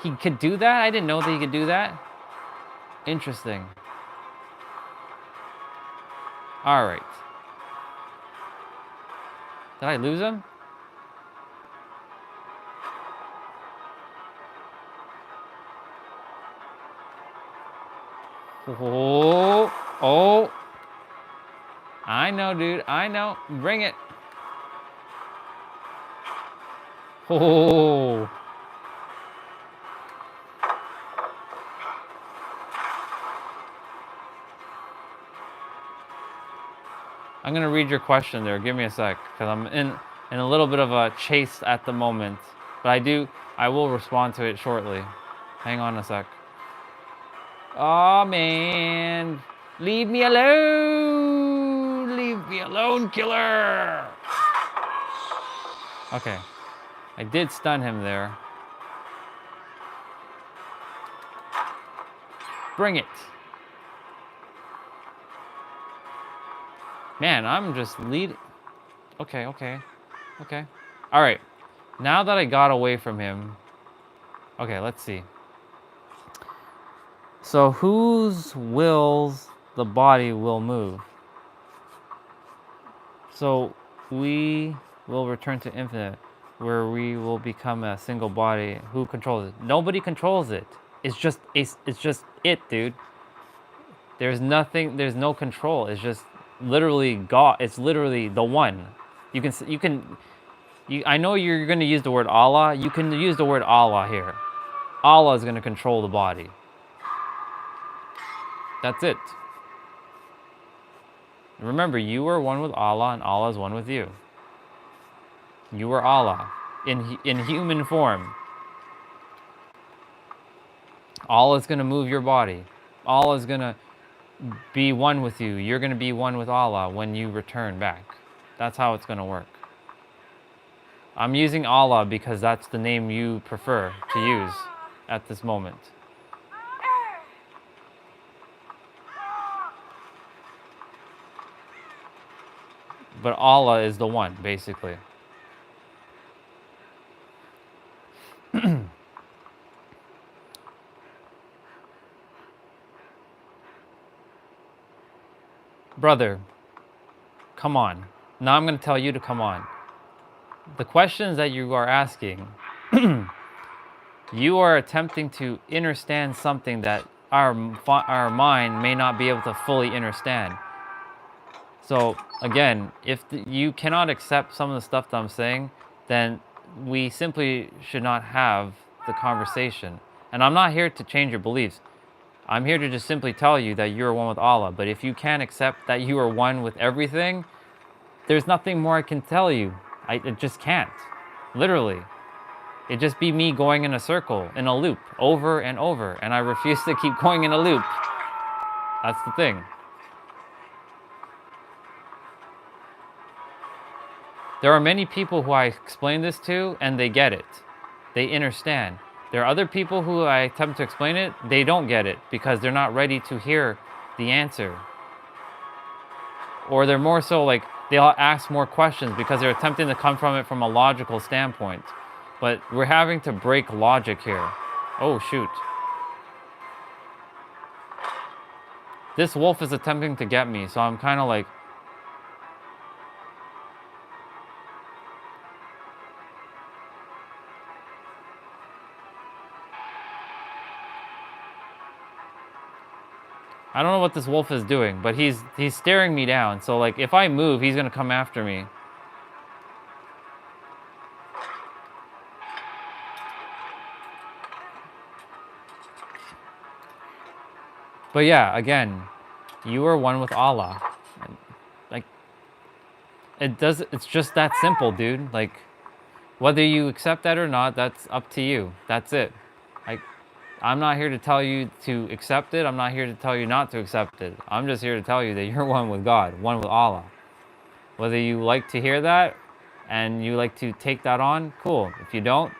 He could do that? I didn't know that he could do that. Interesting. All right. Did I lose him? Oh, oh. I know, dude. I know. Bring it. Oh. I'm going to read your question there. Give me a sec, because I'm in a little bit of a chase at the moment. But I will respond to it shortly. Hang on a sec. Oh man, leave me alone! Leave me alone, killer! Okay, I did stun him there. Bring it! Man, I'm just Okay. Alright, now that I got away from him, okay, let's see. So whose wills the body will move? So we will return to infinite, where we will become a single body. Who controls it? Nobody controls it. It's just it, dude. There's no control. It's just literally God. It's literally the one. I know you're going to use the word Allah. You can use the word Allah here. Allah is going to control the body. That's it. Remember, you are one with Allah, and Allah is one with you. You are Allah in human form. Allah is going to move your body. Allah is going to be one with you. You're going to be one with Allah when you return back. That's how it's going to work. I'm using Allah because that's the name you prefer to use at this moment. But Allah is the one, basically. Brother, come on. Now I'm going to tell you to come on. The questions that you are asking, you are attempting to understand something that our mind may not be able to fully understand. So again, if you cannot accept some of the stuff that I'm saying, then we simply should not have the conversation. And I'm not here to change your beliefs. I'm here to just simply tell you that you are one with Allah. But if you can't accept that you are one with everything, there's nothing more I can tell you. I just can't. Literally. It'd just be me going in a circle, in a loop, over and over. And I refuse to keep going in a loop. That's the thing. There are many people who I explain this to, and they get it. They understand. There are other people who I attempt to explain it, they don't get it because they're not ready to hear the answer. Or they're more so like, they'll ask more questions because they're attempting to come from it from a logical standpoint. But we're having to break logic here. Oh, shoot. This wolf is attempting to get me, so I'm kind of like... I don't know what this wolf is doing, but he's staring me down. So like if I move, he's gonna come after me. But yeah, again, you are one with Allah. Like it's just that simple, dude. Like whether you accept that or not, that's up to you. That's it. Like I'm not here to tell you to accept it. I'm not here to tell you not to accept it. I'm just here to tell you that you're one with God, one with Allah. Whether you like to hear that and you like to take that on, cool. If you don't,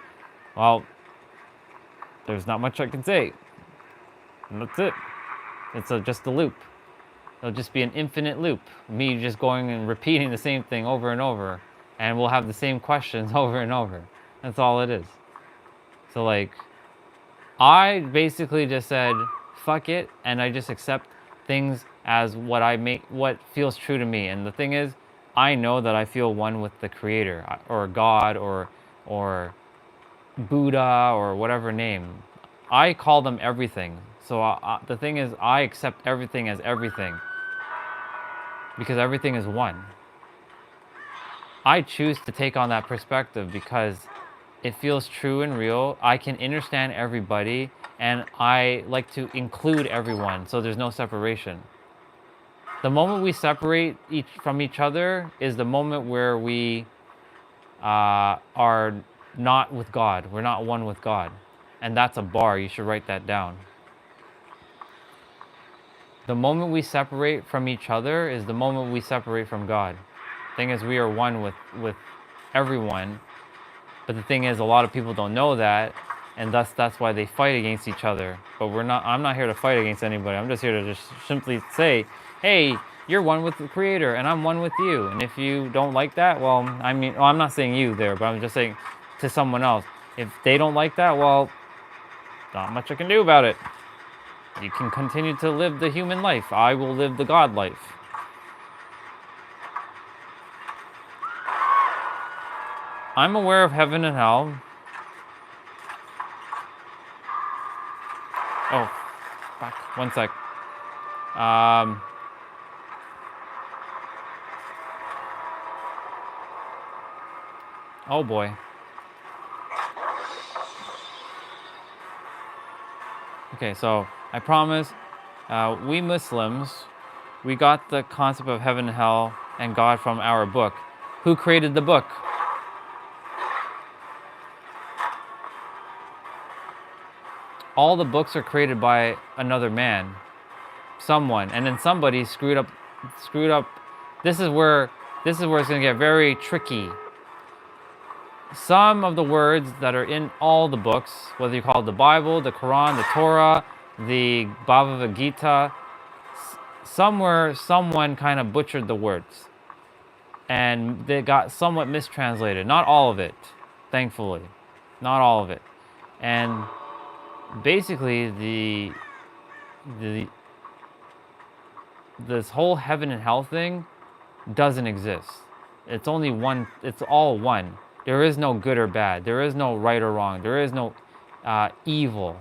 well, there's not much I can say. And that's it. It's just a loop. It'll just be an infinite loop. Me just going and repeating the same thing over and over. And we'll have the same questions over and over. That's all it is. So like, I basically just said, fuck it, and I just accept things as what feels true to me. And the thing is, I know that I feel one with the Creator, or God, or Buddha, or whatever name. I call them everything. So the thing is, I accept everything as everything, because everything is one. I choose to take on that perspective because it feels true and real. I can understand everybody, and I like to include everyone, so there's no separation. The moment we separate from each other is the moment where we are not with God. We're not one with God. And that's a bar. You should write that down. The moment we separate from each other is the moment we separate from God. Thing is, we are one with everyone. But the thing is, a lot of people don't know that, and thus that's why they fight against each other. But I'm not here to fight against anybody. I'm just here to just simply say, hey, you're one with the Creator, and I'm one with you. And if you don't like that, well, I'm not saying you there, but I'm just saying to someone else. If they don't like that, well, not much I can do about it. You can continue to live the human life. I will live the God life. I'm aware of heaven and hell. Oh, fuck. 1 sec. Oh boy. Okay, so I promise, we Muslims, we got the concept of heaven and hell and God from our book. Who created the book? All the books are created by another man, someone, and then somebody screwed up. This is where it's going to get very tricky. Some of the words that are in all the books, whether you call it the Bible, the Quran, the Torah, the Bhagavad Gita, somewhere someone kind of butchered the words, and they got somewhat mistranslated. Not all of it, thankfully, not all of it, and basically this whole heaven and hell thing doesn't exist. It's only one. It's all one. There is no good or bad. There is no right or wrong. There is no evil.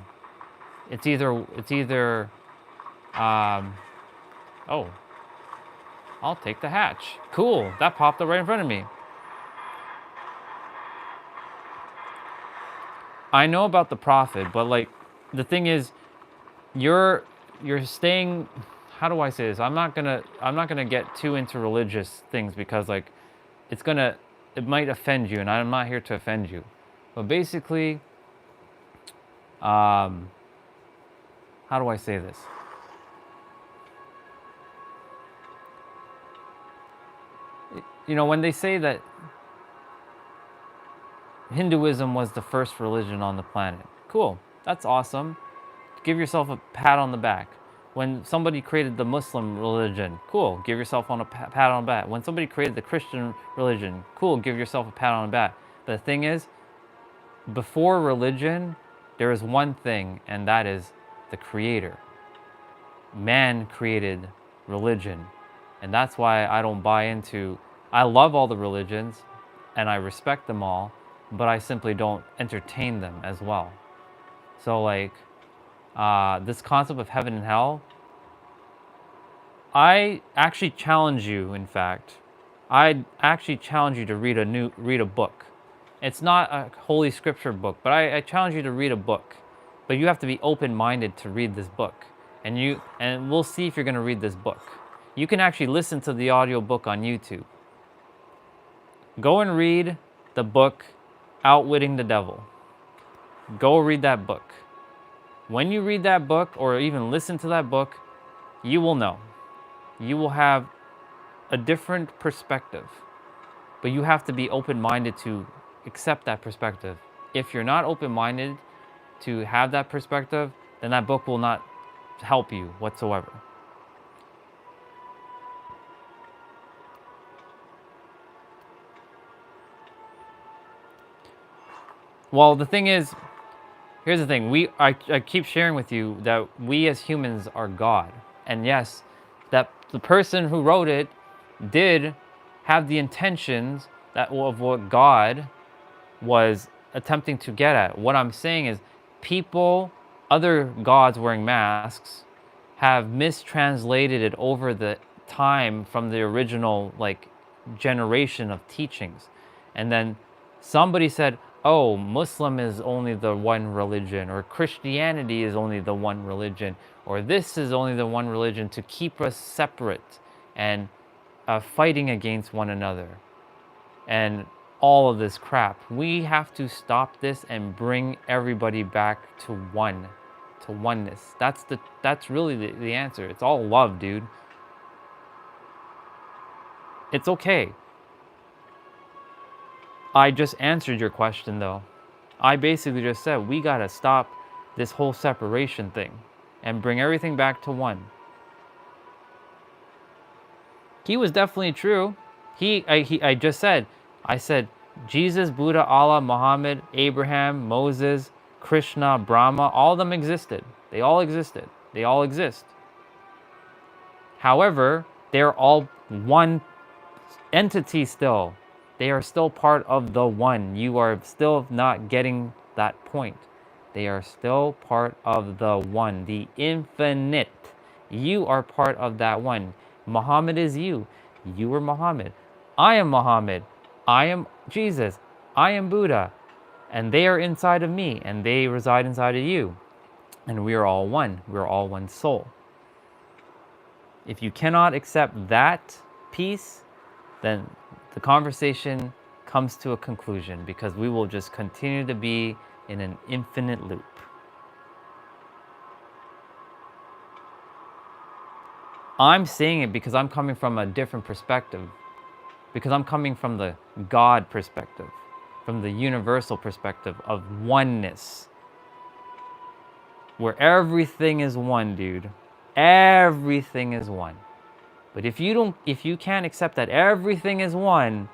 It's either. Oh, I'll take the hatch. Cool. That popped up right in front of me. I know about the prophet, but like the thing is, you're staying. How do I say this? I'm not gonna get too into religious things because like it might offend you, and I'm not here to offend you. But basically, how do I say this? You know, when they say that Hinduism was the first religion on the planet, cool, that's awesome. Give yourself a pat on the back. When somebody created the Muslim religion, cool, give yourself a pat on the back. When somebody created the Christian religion, cool, give yourself a pat on the back. But the thing is, before religion, There is one thing, and that is the Creator. Man created religion, and that's why I don't buy into. I love all the religions, and I respect them all, but I simply don't entertain them as well. So like, this concept of heaven and hell, I actually challenge you. In fact, I actually challenge you to read a book. It's not a holy scripture book, but I challenge you to read a book. But you have to be open-minded to read this book, and we'll see if you're going to read this book. You can actually listen to the audio book on YouTube. Go and read the book, Outwitting the Devil. Go read that book. When you read that book, or even listen to that book, you will know. You will have a different perspective. But you have to be open-minded to accept that perspective. If you're not open-minded to have that perspective, then that book will not help you whatsoever. Well, the thing is, here's the thing. I keep sharing with you that we as humans are God. And yes, that the person who wrote it did have the intentions of what God was attempting to get at. What I'm saying is people, other gods wearing masks, have mistranslated it over the time from the original generation of teachings. And then somebody said, oh, Muslim is only the one religion, or Christianity is only the one religion, or this is only the one religion, to keep us separate and fighting against one another. And all of this crap. We have to stop this and bring everybody back to oneness. That's really the answer. It's all love, dude. It's okay. I just answered your question though. I basically just said we gotta stop this whole separation thing and bring everything back to one. He was definitely true. I just said, I said Jesus, Buddha, Allah, Muhammad, Abraham, Moses, Krishna, Brahma, all of them existed. They all existed. They all exist. However, they're all one entity still. They are still part of the one. You are still not getting that point. They are still part of the one, the infinite. You are part of that one. Muhammad is you. You are Muhammad. I am Muhammad. I am Jesus. I am Buddha. And they are inside of me, and they reside inside of you. And we are all one. We are all one soul. If you cannot accept that piece, then the conversation comes to a conclusion, because we will just continue to be in an infinite loop. I'm saying it because I'm coming from a different perspective, because I'm coming from the God perspective, from the universal perspective of oneness, where everything is one, dude. Everything is one. But if you can't accept that everything is one,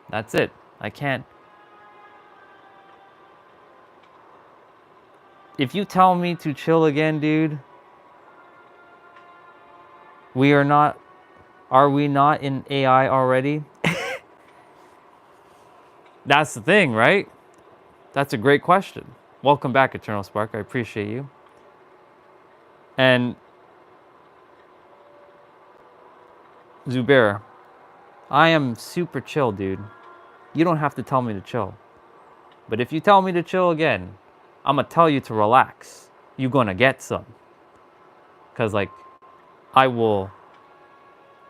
that's it. I can't. If you tell me to chill again, dude, are we not in AI already? That's the thing, right? That's a great question. Welcome back, Eternal Spark. I appreciate you. And Zubair, I am super chill, dude. You don't have to tell me to chill. But if you tell me to chill again, I'm going to tell you to relax. You're going to get some. Because, I will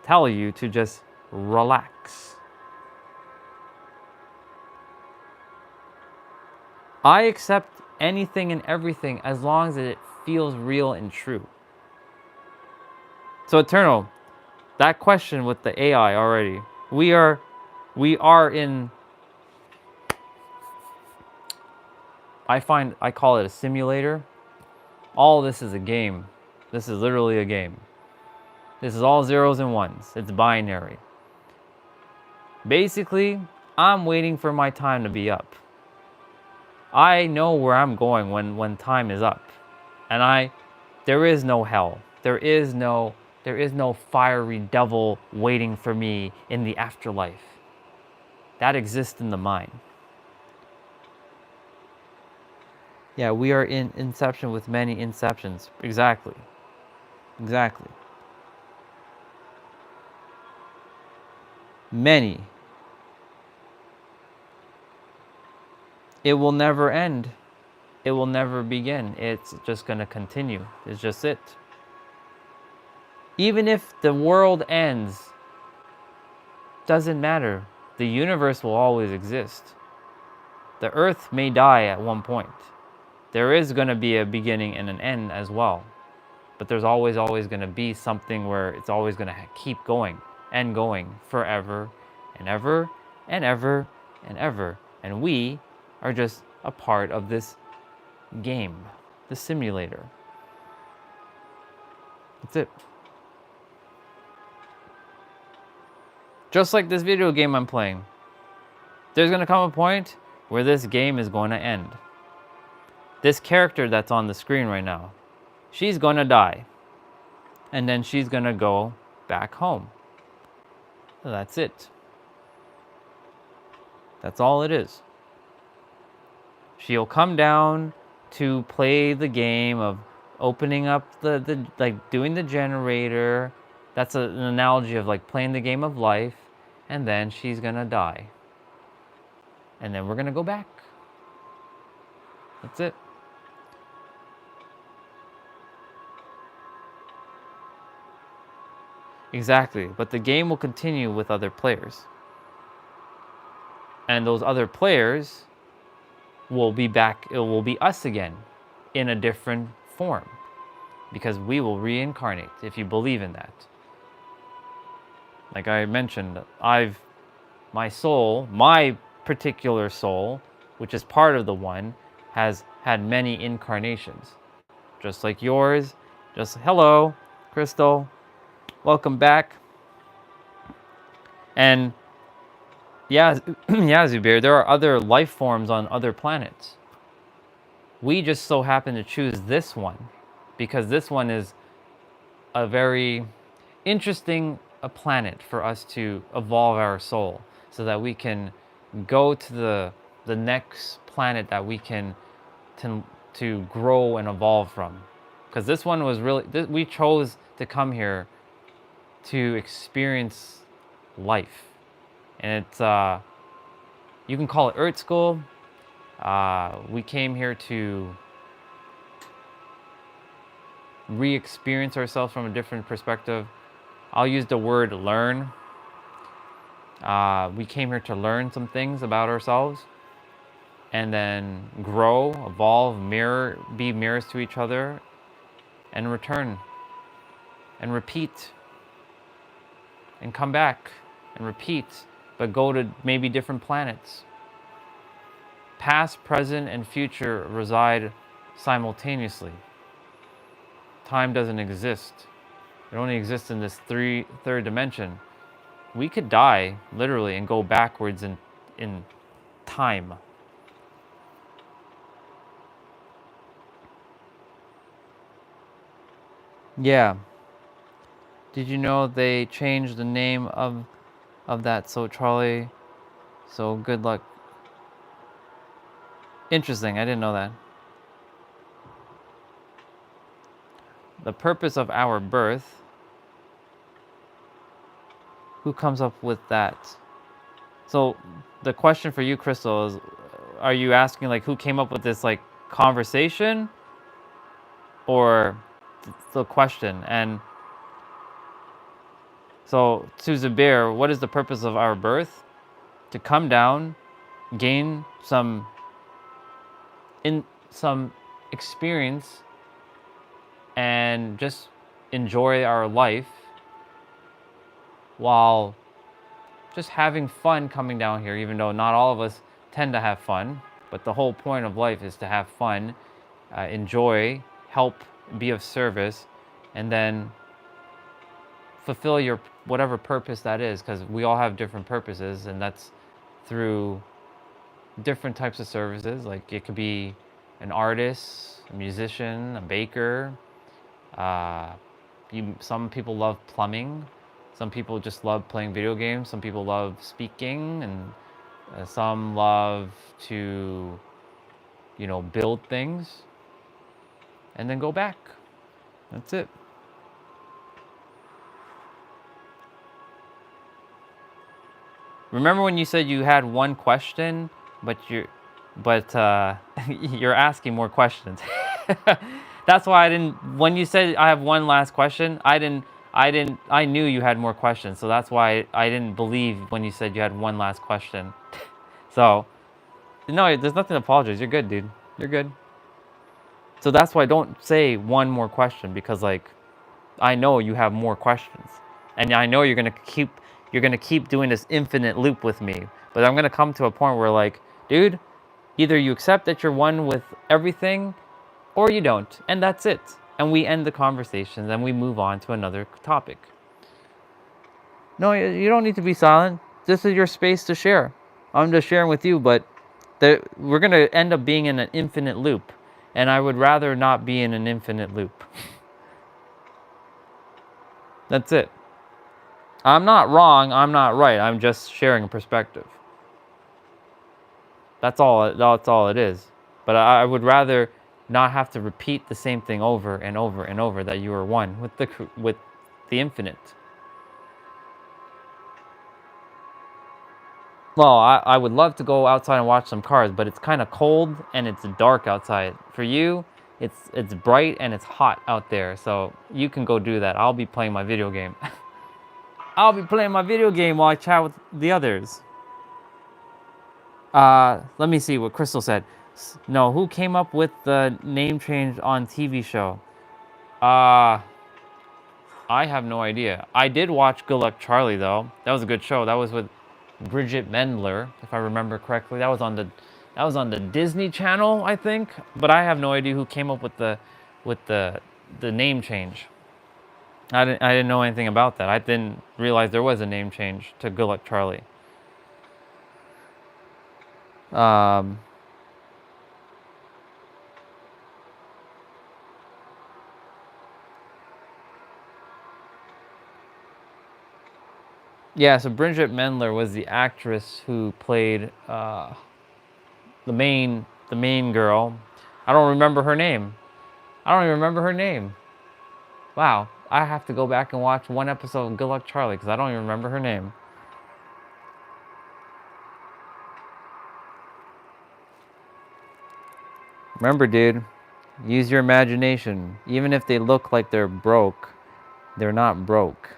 tell you to just relax. I accept anything and everything as long as it feels real and true. So, Eternal, that question with the AI already, we are in, I call it a simulator. All this is a game. This is literally a game. This is all zeros and ones. It's binary. Basically, I'm waiting for my time to be up. I know where I'm going when time is up. And there is no hell. There is no fiery devil waiting for me in the afterlife. That exists in the mind. Yeah, we are in inception with many inceptions. Exactly. Exactly. Many. It will never end. It will never begin. It's just going to continue. It's just it. Even if the world ends, doesn't matter. The universe will always exist. The earth may die at one point. There is going to be a beginning and an end as well. But there's always going to be something where it's always going to keep going and going forever and ever and ever and ever. And we are just a part of this game, the simulator. That's it. Just like this video game I'm playing, there's going to come a point where this game is going to end. This character that's on the screen right now, she's going to die. And then she's going to go back home. So that's it. That's all it is. She'll come down to play the game of opening up the like doing the generator. That's an analogy of like playing the game of life. And then she's going to die. And then we're going to go back. That's it. Exactly. But the game will continue with other players. And those other players will be back. It will be us again in a different form. Because we will reincarnate if you believe in that. Like I mentioned, my soul, my particular soul, which is part of the one, has had many incarnations. Just like yours. Just hello, Crystal. Welcome back. And yeah, yeah, Zubair, there are other life forms on other planets. We just so happen to choose this one because this one is a very interesting planet for us to evolve our soul so that we can go to the next planet that we can to grow and evolve from. Because this one was really, we chose to come here to experience life. And it's, you can call it Earth School. We came here to re-experience ourselves from a different perspective. I'll use the word learn. We came here to learn some things about ourselves and then grow, evolve, be mirrors to each other, and return and repeat and come back and repeat, but go to maybe different planets. Past, present, and future reside simultaneously. Time doesn't exist. It only exists in this third dimension. We could die, literally, and go backwards in time. Yeah. Did you know they changed the name of that? So Charlie, so good luck. Interesting, I didn't know that. The purpose of our birth. Who comes up with that? So the question for you, Crystal, is are you asking like who came up with this like conversation or the question? And so to Zubair, what is the purpose of our birth? To come down, gain some experience and just enjoy our life while just having fun coming down here, even though not all of us tend to have fun. But the whole point of life is to have fun, enjoy, help, be of service, and then fulfill your whatever purpose that is, because we all have different purposes, and that's through different types of services. Like it could be an artist, a musician, a baker. Uh, some people love plumbing. Some people just love playing video games. Some people love speaking, and some love to, build things and then go back. That's it. Remember when you said you had one question, but you're asking more questions. That's why I didn't. When you said I have one last question, I knew you had more questions, so that's why I didn't believe when you said you had one last question. So, no, there's nothing to apologize. You're good, dude. You're good. So that's why don't say one more question, because like I know you have more questions, and I know you're gonna keep doing this infinite loop with me. But I'm gonna come to a point where like, dude, either you accept that you're one with everything, or you don't, and that's it. And we end the conversation, and we move on to another topic. No, you don't need to be silent. This is your space to share. I'm just sharing with you, but we're gonna end up being in an infinite loop, and I would rather not be in an infinite loop. That's it. I'm not wrong, I'm not right. I'm just sharing a perspective. That's all it is. But I would rather not have to repeat the same thing over and over and over, that you are one with the infinite. Well, I would love to go outside and watch some cars, but it's kind of cold and it's dark outside. For you, it's bright and it's hot out there, so you can go do that. I'll be playing my video game. I'll be playing my video game while I chat with the others. Let me see what Crystal said. No, who came up with the name change on TV show? Uh, I have no idea. I did watch Good Luck Charlie though. That was a good show. That was with Bridget Mendler, if I remember correctly. That was on the Disney Channel, I think. But I have no idea who came up with the name change. I didn't know anything about that. I didn't realize there was a name change to Good Luck Charlie. Yeah, so Bridget Mendler was the actress who played the main girl. I don't remember her name. I don't even remember her name. Wow, I have to go back and watch one episode of Good Luck Charlie because I don't even remember her name. Remember, dude, use your imagination. Even if they look like they're broke, they're not broke.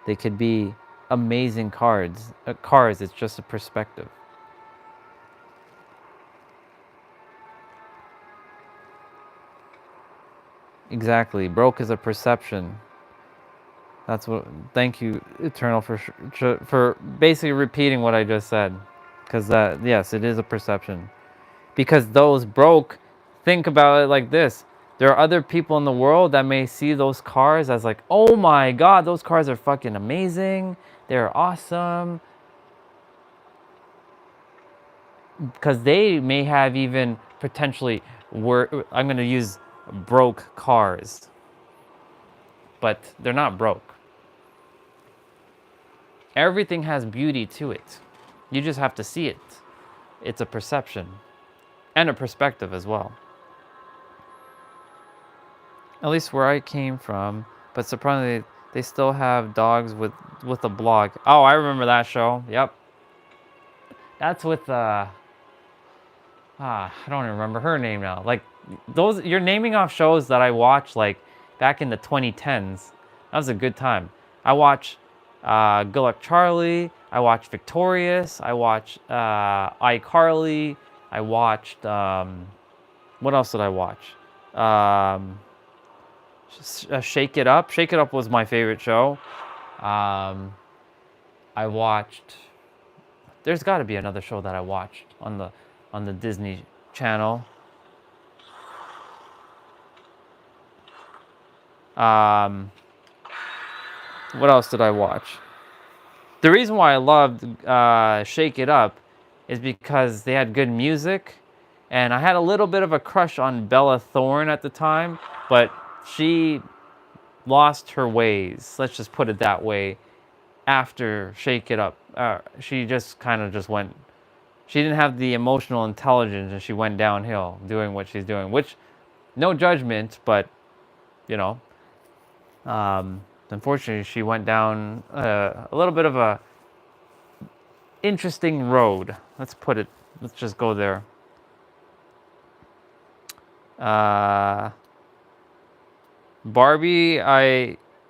They could be amazing cars, it's just a perspective. Exactly. Broke is a perception. That's what. Thank you, Eternal, for basically repeating what I just said, because yes, it is a perception. Because those broke, think about it like this: there are other people in the world that may see those cars as like, oh my God, those cars are fucking amazing. They're awesome. Because they may have even potentially I'm going to use broke cars, but they're not broke. Everything has beauty to it. You just have to see it. It's a perception and a perspective as well. At least where I came from, but surprisingly, they still have dogs with a blog. Oh, I remember that show. Yep. That's with I don't even remember her name now. Like those, you're naming off shows that I watched like back in the 2010s. That was a good time. I watched Good Luck Charlie. I watched Victorious. I watched iCarly. I watched what else did I watch? Shake It Up. Shake It Up was my favorite show. I watched. There's got to be another show that I watched on the Disney Channel. What else did I watch? The reason why I loved Shake It Up is because they had good music, and I had a little bit of a crush on Bella Thorne at the time, but she lost her ways. Let's just put it that way. After Shake It Up, she just kind of just went. She didn't have the emotional intelligence, and she went downhill doing what she's doing. Which, no judgment, but you know, unfortunately, she went down a little bit of a interesting road. Let's put it. Let's just go there. Barbie,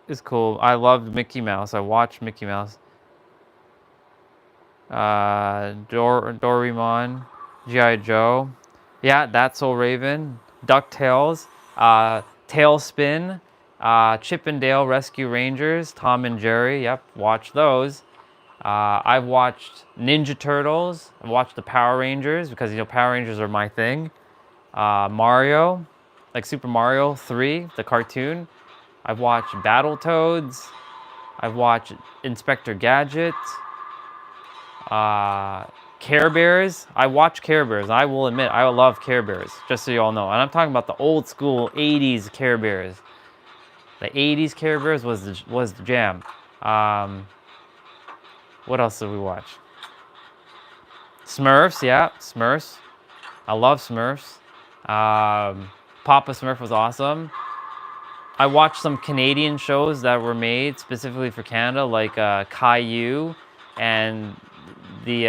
is cool. I loved Mickey Mouse. I watched Mickey Mouse. Doraemon, G.I. Joe. Yeah, That's So Raven. DuckTales. Tailspin. Chip and Dale Rescue Rangers. Tom and Jerry. Yep, watch those. I've watched Ninja Turtles. I've watched the Power Rangers because, you know, Power Rangers are my thing. Mario, like Super Mario 3, the cartoon. I've watched Battletoads. I've watched Inspector Gadget. Care Bears. I watch Care Bears. I will admit, I love Care Bears, just so you all know. And I'm talking about the old school 80s Care Bears. The 80s Care Bears was the jam. What else did we watch? Smurfs, yeah, Smurfs. I love Smurfs. Papa Smurf was awesome. I watched some Canadian shows that were made specifically for Canada, like Caillou and the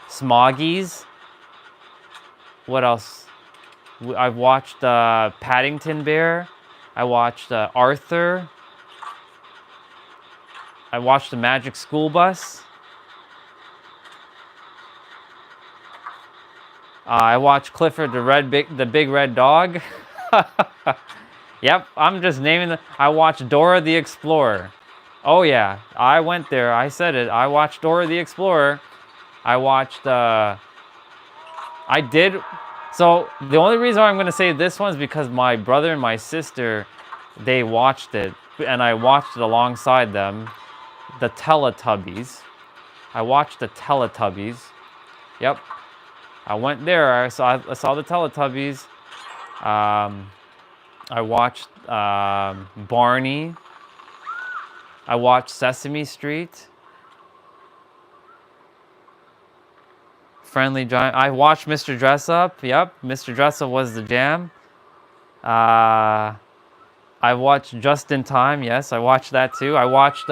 Smoggies. What else? I've watched Paddington Bear. I watched Arthur. I watched The Magic School Bus. I watched Clifford the Big Red Dog. Yep, I'm just naming I watched Dora the Explorer. Oh yeah, I went there. I said it. I watched Dora the Explorer. I watched. I did. So the only reason I'm going to say this one is because my brother and my sister, they watched it, and I watched it alongside them. The Teletubbies. I watched the Teletubbies. Yep. I went there. I saw the Teletubbies. I watched Barney. I watched Sesame Street. Friendly Giant. I watched Mr. Dress Up. Yep, Mr. Dress Up was the jam. I watched Just in Time. Yes, I watched that too. I watched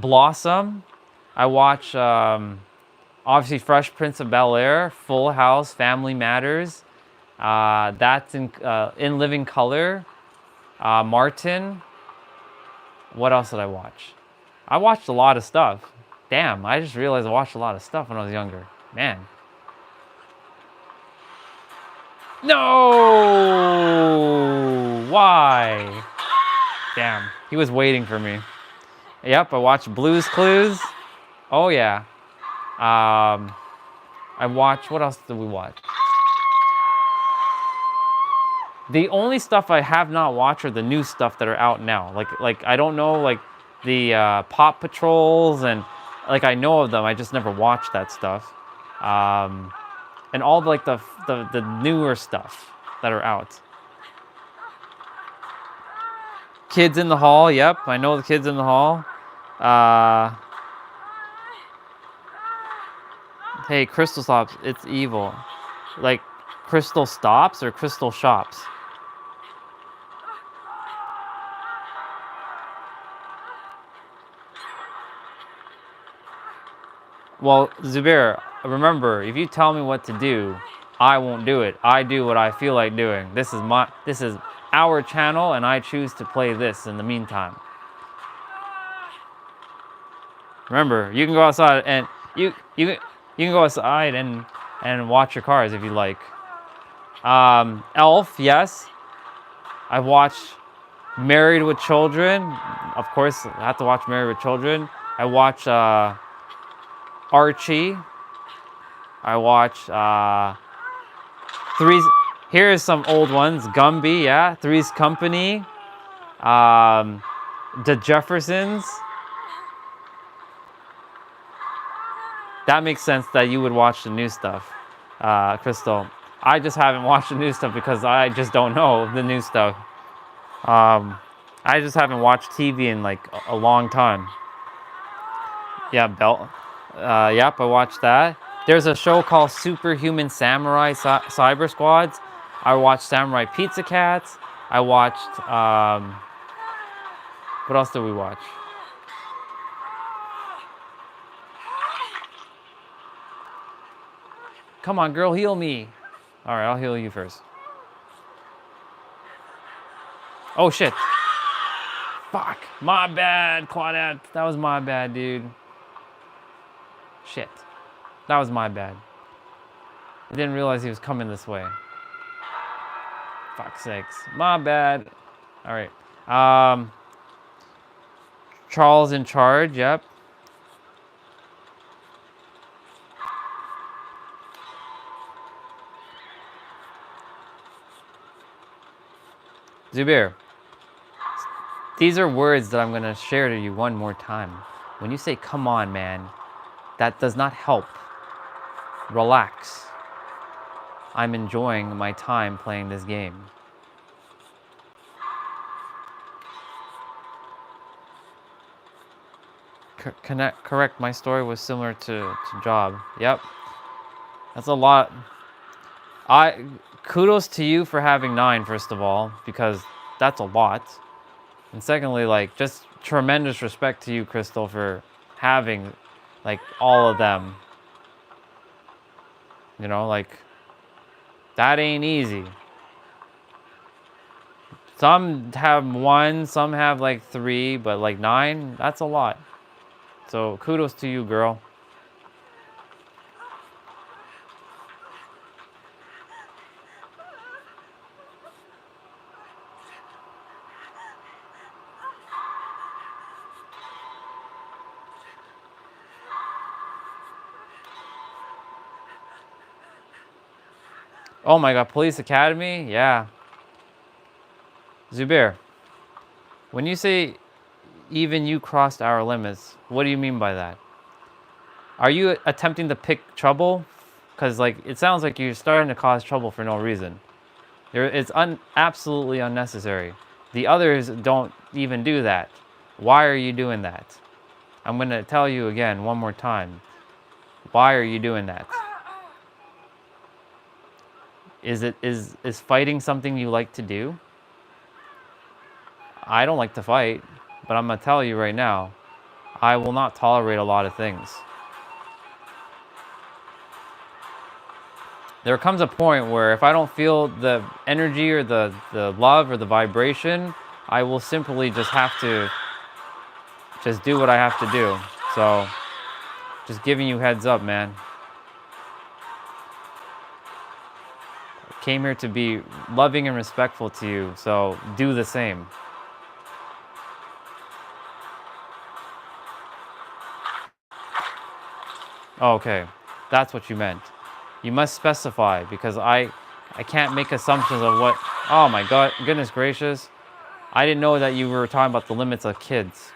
Blossom. I watched obviously Fresh Prince of Bel-Air, Full House, Family Matters. That's in Living Color. Martin. What else did I watch? I watched a lot of stuff. Damn, I just realized I watched a lot of stuff when I was younger. Man. No! Why? Damn, he was waiting for me. Yep, I watched Blue's Clues. Oh yeah. I watched, what else did we watch? The only stuff I have not watched are the new stuff that are out now. Like I don't know, like the Paw Patrols, and like I know of them, I just never watched that stuff. And all like the newer stuff that are out. Kids in the Hall, yep, I know the Kids in the Hall. Hey, Crystal Stops, it's evil. Like Crystal Stops or Crystal Shops? Well, Zubair, remember, if you tell me what to do, I won't do it. I do what I feel like doing. This is our channel, and I choose to play this in the meantime. Remember, you can go outside and you can go outside and watch your cars if you like. Elf, yes. I watched Married with Children. Of course, I have to watch Married with Children. I watch Archie. I watch here's some old ones. Gumby, yeah. Three's Company. The Jeffersons. that makes sense that you would watch the new stuff, Crystal. I just haven't watched the new stuff because I just don't know the new stuff. I just haven't watched TV in like a long time. Yeah, Belt. Yep, I watched that. There's a show called Superhuman Samurai Cyber Squads. I watched Samurai Pizza Cats. I watched. What else did we watch? Come on, girl, heal me. All right, I'll heal you first. Oh shit. Fuck. My bad, Claudette. That was my bad, dude. Shit. That was my bad. I didn't realize he was coming this way. Fuck's sakes. My bad. All right. Charles in charge. Yep. Zubair. These are words that I'm going to share to you one more time. When you say, come on, man, that does not help. Relax. I'm enjoying my time playing this game. Correct, my story was similar to Job. Yep. That's a lot. Kudos to you for having 9, first of all, because that's a lot. And secondly, like, just tremendous respect to you, Crystal, for having, like, all of them. You know, like, that ain't easy. Some have 1, some have, like, 3, but, like, 9, that's a lot. So, kudos to you, girl. Oh my god, Police Academy? Yeah. Zubair, when you say even you crossed our limits, what do you mean by that? Are you attempting to pick trouble? Because, like, it sounds like you're starting to cause trouble for no reason. It's absolutely unnecessary. The others don't even do that. Why are you doing that? I'm going to tell you again one more time. Why are you doing that? Is fighting something you like to do? I don't like to fight, but I'm going to tell you right now, I will not tolerate a lot of things. There comes a point where if I don't feel the energy or the love or the vibration, I will simply just have to just do what I have to do. So, just giving you heads up, man. Came here to be loving and respectful to you, so do the same. Oh, okay, that's what you meant. You must specify, because I can't make assumptions of what. Oh my god, goodness gracious. I didn't know that you were talking about the limits of kids.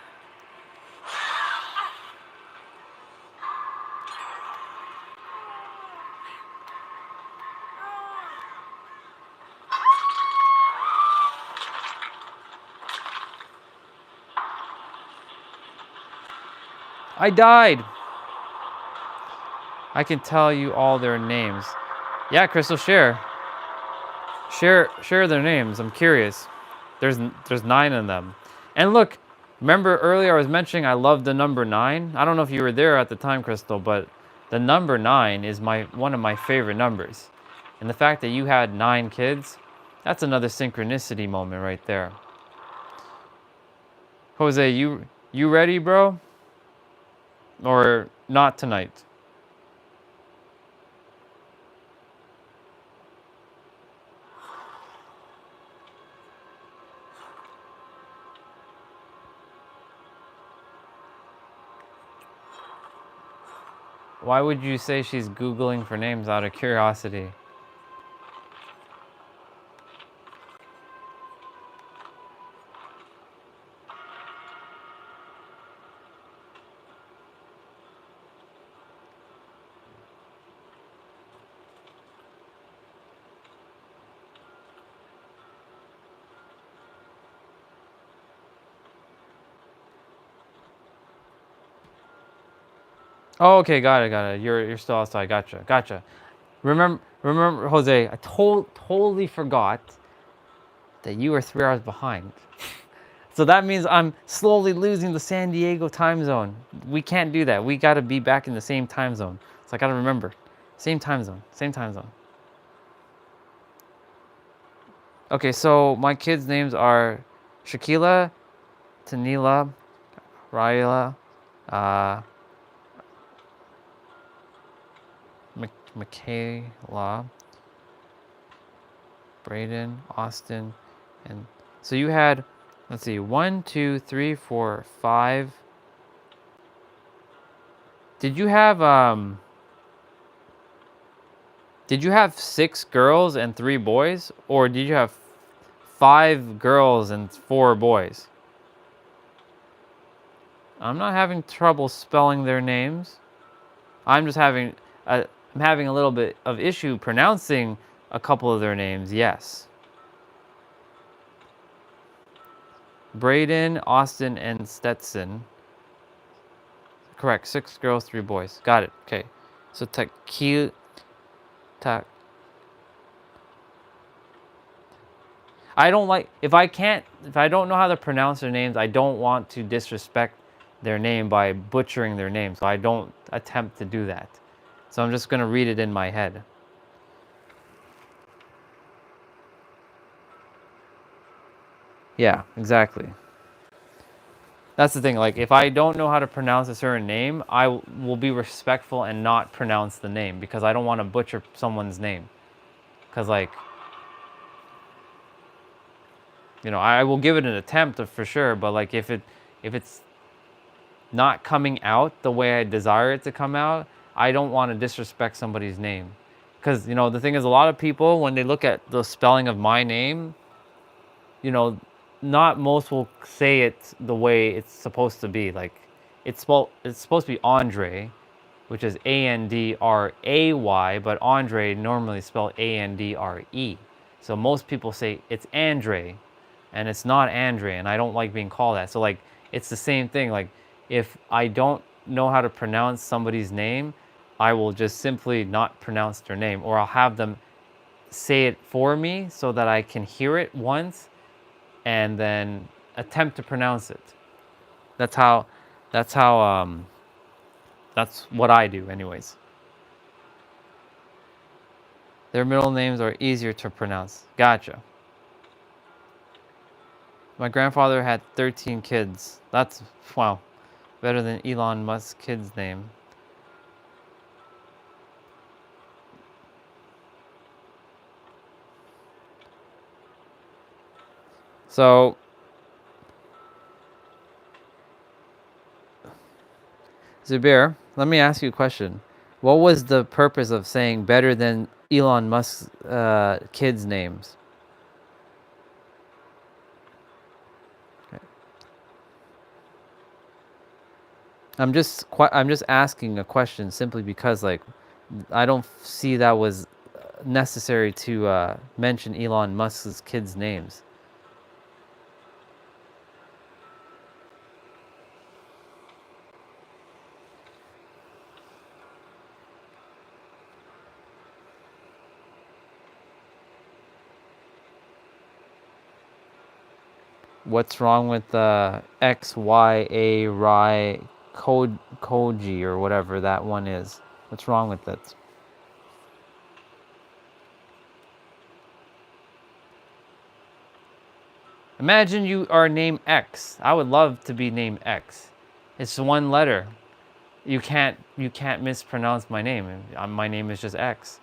I died. I can tell you all their names. Yeah, Crystal, share their names. I'm curious. There's 9 of them. And look, remember earlier I was mentioning I love the number 9. I don't know if you were there at the time, Crystal, but the number 9 is one of my favorite numbers. And the fact that you had 9 kids, that's another synchronicity moment right there. Jose, you ready, bro? Or not tonight? Why would you say she's Googling for names out of curiosity? Oh, okay, got it, got it. You're still outside. Gotcha, gotcha. Remember, Jose. I totally forgot that you are 3 hours behind. So that means I'm slowly losing the San Diego time zone. We can't do that. We got to be back in the same time zone. So I got to remember, same time zone, same time zone. Okay, so my kids' names are Shakila, Tanila, Raila, uh, Michaela, Braden, Austin, and so you had, let's see, 1, 2, 3, 4, 5. Did you have did you have 6 girls and 3 boys, or did you have 5 girls and 4 boys? I'm not having trouble spelling their names. I'm just having I'm having a little bit of issue pronouncing a couple of their names. Yes. Braden, Austin, and Stetson. Correct. 6 girls, 3 boys. Got it. Okay. So ta. I don't like if I don't know how to pronounce their names, I don't want to disrespect their name by butchering their name. So I don't attempt to do that. So I'm just going to read it in my head. Yeah, exactly. That's the thing. Like, if I don't know how to pronounce a certain name, I will be respectful and not pronounce the name because I don't want to butcher someone's name. Because, like, I will give it an attempt for sure. But like, if it's not coming out the way I desire it to come out, I don't want to disrespect somebody's name. Because the thing is, a lot of people when they look at the spelling of my name, you know, not most will say it the way it's supposed to be. Like, it's supposed to be Andre, which is Andray, but Andre normally spelled Andre. So most people say it's Andre, and it's not Andre, and I don't like being called that. So like, it's the same thing. Like, if I don't know how to pronounce somebody's name, I will just simply not pronounce their name, or I'll have them say it for me so that I can hear it once and then attempt to pronounce it. That's how that's how that's what I do anyways. Their middle names are easier to pronounce. Gotcha. My grandfather had 13 kids. That's, wow, better than Elon Musk's kid's name. So, Zubair, let me ask you a question. What was the purpose of saying better than Elon Musk's kids' names? I'm just asking a question simply because, like, I don't see that was necessary to mention Elon Musk's kids' names. What's wrong with XYA Rai Koji or whatever that one is? What's wrong with it? Imagine you are named X. I would love to be named X. It's one letter. You can't mispronounce my name. My name is just X.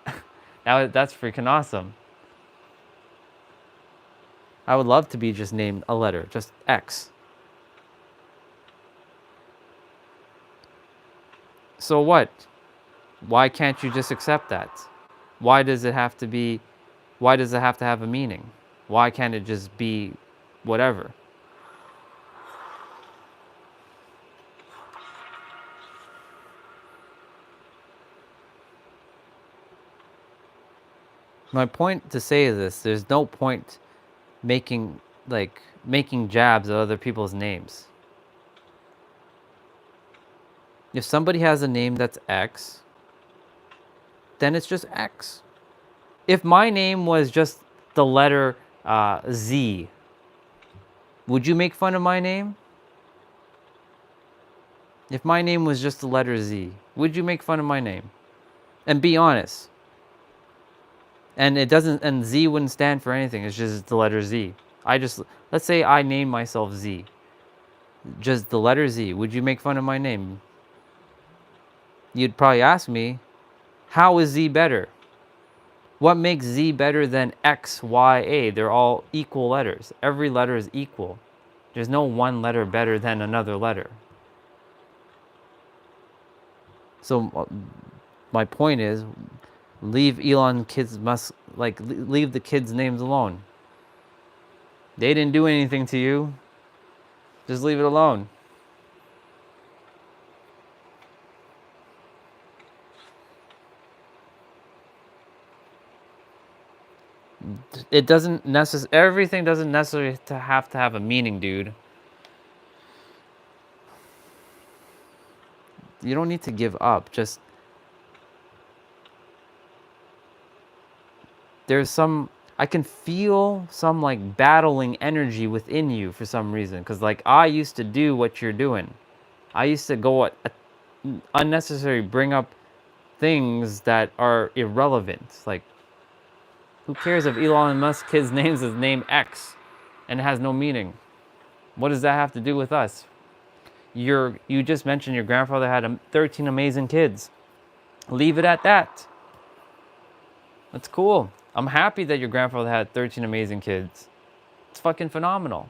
That's freaking awesome. I would love to be just named a letter, just X. So what? Why can't you just accept that? Why does it have to be, why does it have to have a meaning? Why can't it just be whatever? My point to say is this, there's no point making making jabs at other people's names. If somebody has a name that's X, then it's just X. If my name was just the letter Z, would you make fun of my name? If my name was just the letter Z, would you make fun of my name? And be honest. And it doesn't, and Z wouldn't stand for anything. It's just the letter Z. Let's say I name myself Z. Just the letter Z. Would you make fun of my name? You'd probably ask me, how is Z better? What makes Z better than X, Y, A? They're all equal letters. Every letter is equal. There's no one letter better than another letter. So my point is, leave leave the kids' names alone. They didn't do anything to you. Just leave it alone. It doesn't everything doesn't necessarily have to have a meaning, dude. You don't need to give up. Just I can feel some like battling energy within you for some reason. Because like I used to do what you're doing. I used to go unnecessary bring up things that are irrelevant. Like, who cares if Elon Musk's kid's name is name X and it has no meaning? What does that have to do with us? You just mentioned your grandfather had 13 amazing kids. Leave it at that. That's cool. I'm happy that your grandfather had 13 amazing kids. It's fucking phenomenal.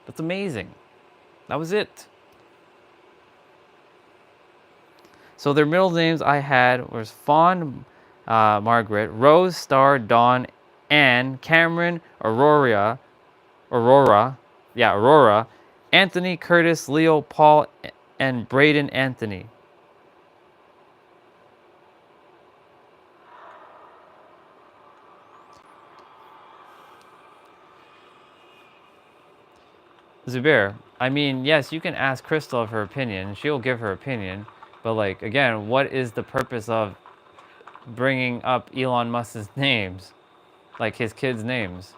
That's amazing. That was it. So their middle names I had was Fawn, Margaret, Rose, Star, Dawn, Anne, Cameron, Aurora, Anthony, Curtis, Leo, Paul, and Braden Anthony. Zubair, I mean, yes, you can ask Crystal of her opinion. She'll give her opinion. But, like, again, what is the purpose of bringing up Elon Musk's names? Like, his kids' names?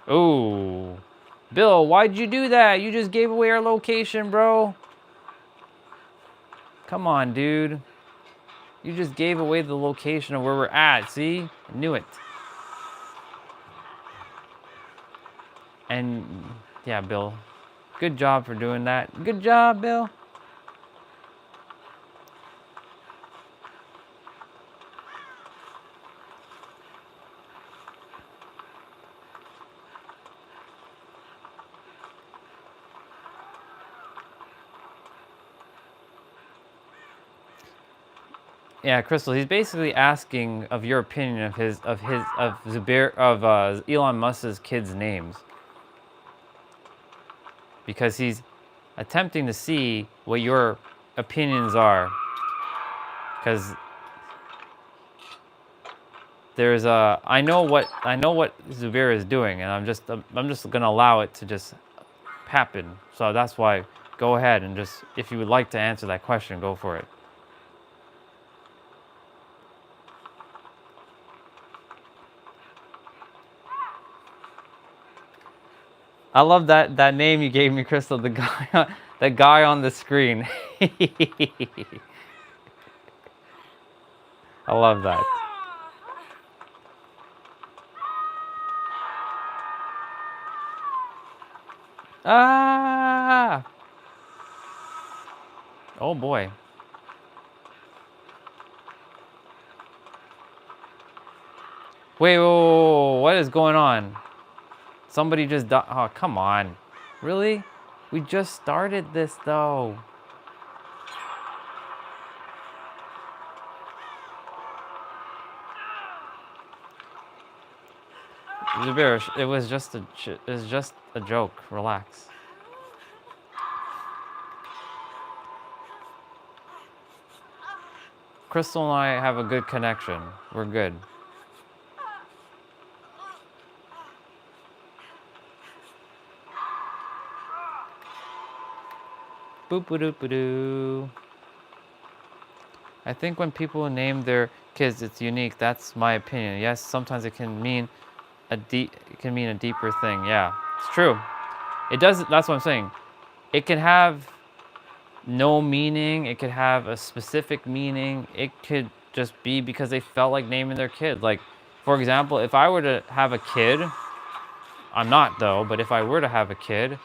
Ooh. Bill, why'd you do that? You just gave away our location, bro. Come on, dude. You just gave away the location of where we're at, see? I knew it. And, yeah, Bill. Good job for doing that. Good job, Bill. Yeah, Crystal. He's basically asking of your opinion of Elon Musk's kids' names, because he's attempting to see what your opinions are. Because there's I know what Zubair is doing, and I'm just gonna allow it to just happen. So that's why, go ahead and just, if you would like to answer that question, go for it. I love that name you gave me, Crystal. The guy on the screen. I love that. Ah! Oh boy. Wait, whoa, what is going on? Somebody just died. Oh, come on. Really? We just started this though. Zubair, it was just a joke. Relax. Crystal and I have a good connection. We're good. Boop boop doop boop doo. I think when people name their kids, it's unique. That's my opinion. Yes, sometimes it can mean it can mean a deeper thing. Yeah, it's true. It does. That's what I'm saying. It can have no meaning. It could have a specific meaning. It could just be because they felt like naming their kid. Like, for example, if I were to have a kid, I'm not though, but if I were to have a kid,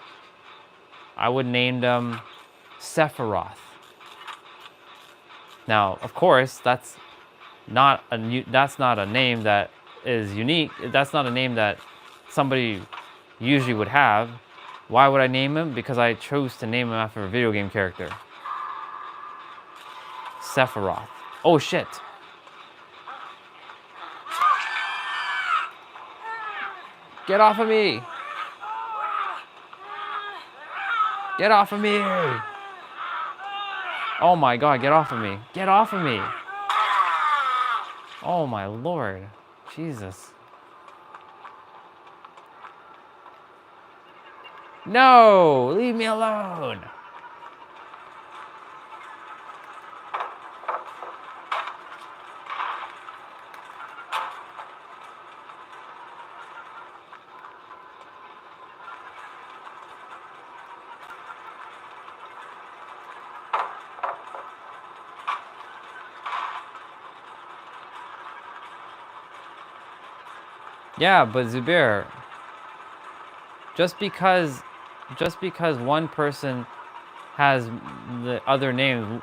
I would name them Sephiroth. Now, of course, that's not a name that is unique. That's not a name that somebody usually would have. Why would I name him? Because I chose to name him after a video game character. Sephiroth. Oh shit. Get off of me. Get off of me. Oh my god, get off of me. Get off of me. Oh my lord. Jesus. No, leave me alone. Yeah, but Zubair, just because one person has the other name,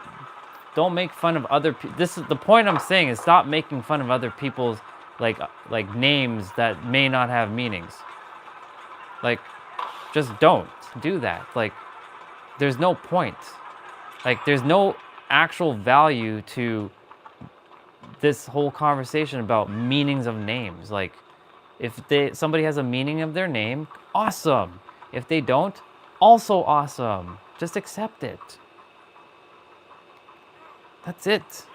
don't make fun of other people. This is the point I'm saying, is stop making fun of other people's like names that may not have meanings. Like, just don't do that. Like, there's no point. Like, there's no actual value to this whole conversation about meanings of names. Like, if somebody has a meaning of their name, awesome. If they don't, also awesome. Just accept it. That's it.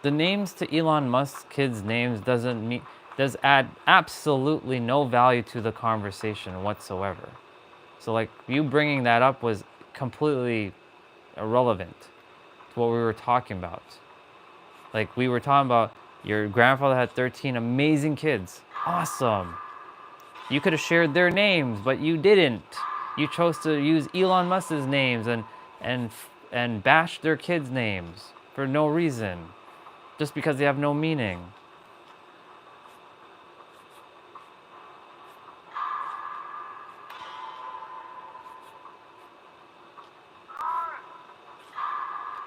The names to Elon Musk's kids' names does add absolutely no value to the conversation whatsoever. So like, you bringing that up was completely irrelevant to what we were talking about. Like, we were talking about your grandfather had 13 amazing kids. Awesome. You could have shared their names, but you didn't. You chose to use Elon Musk's names and bash their kids' names for no reason, just because they have no meaning.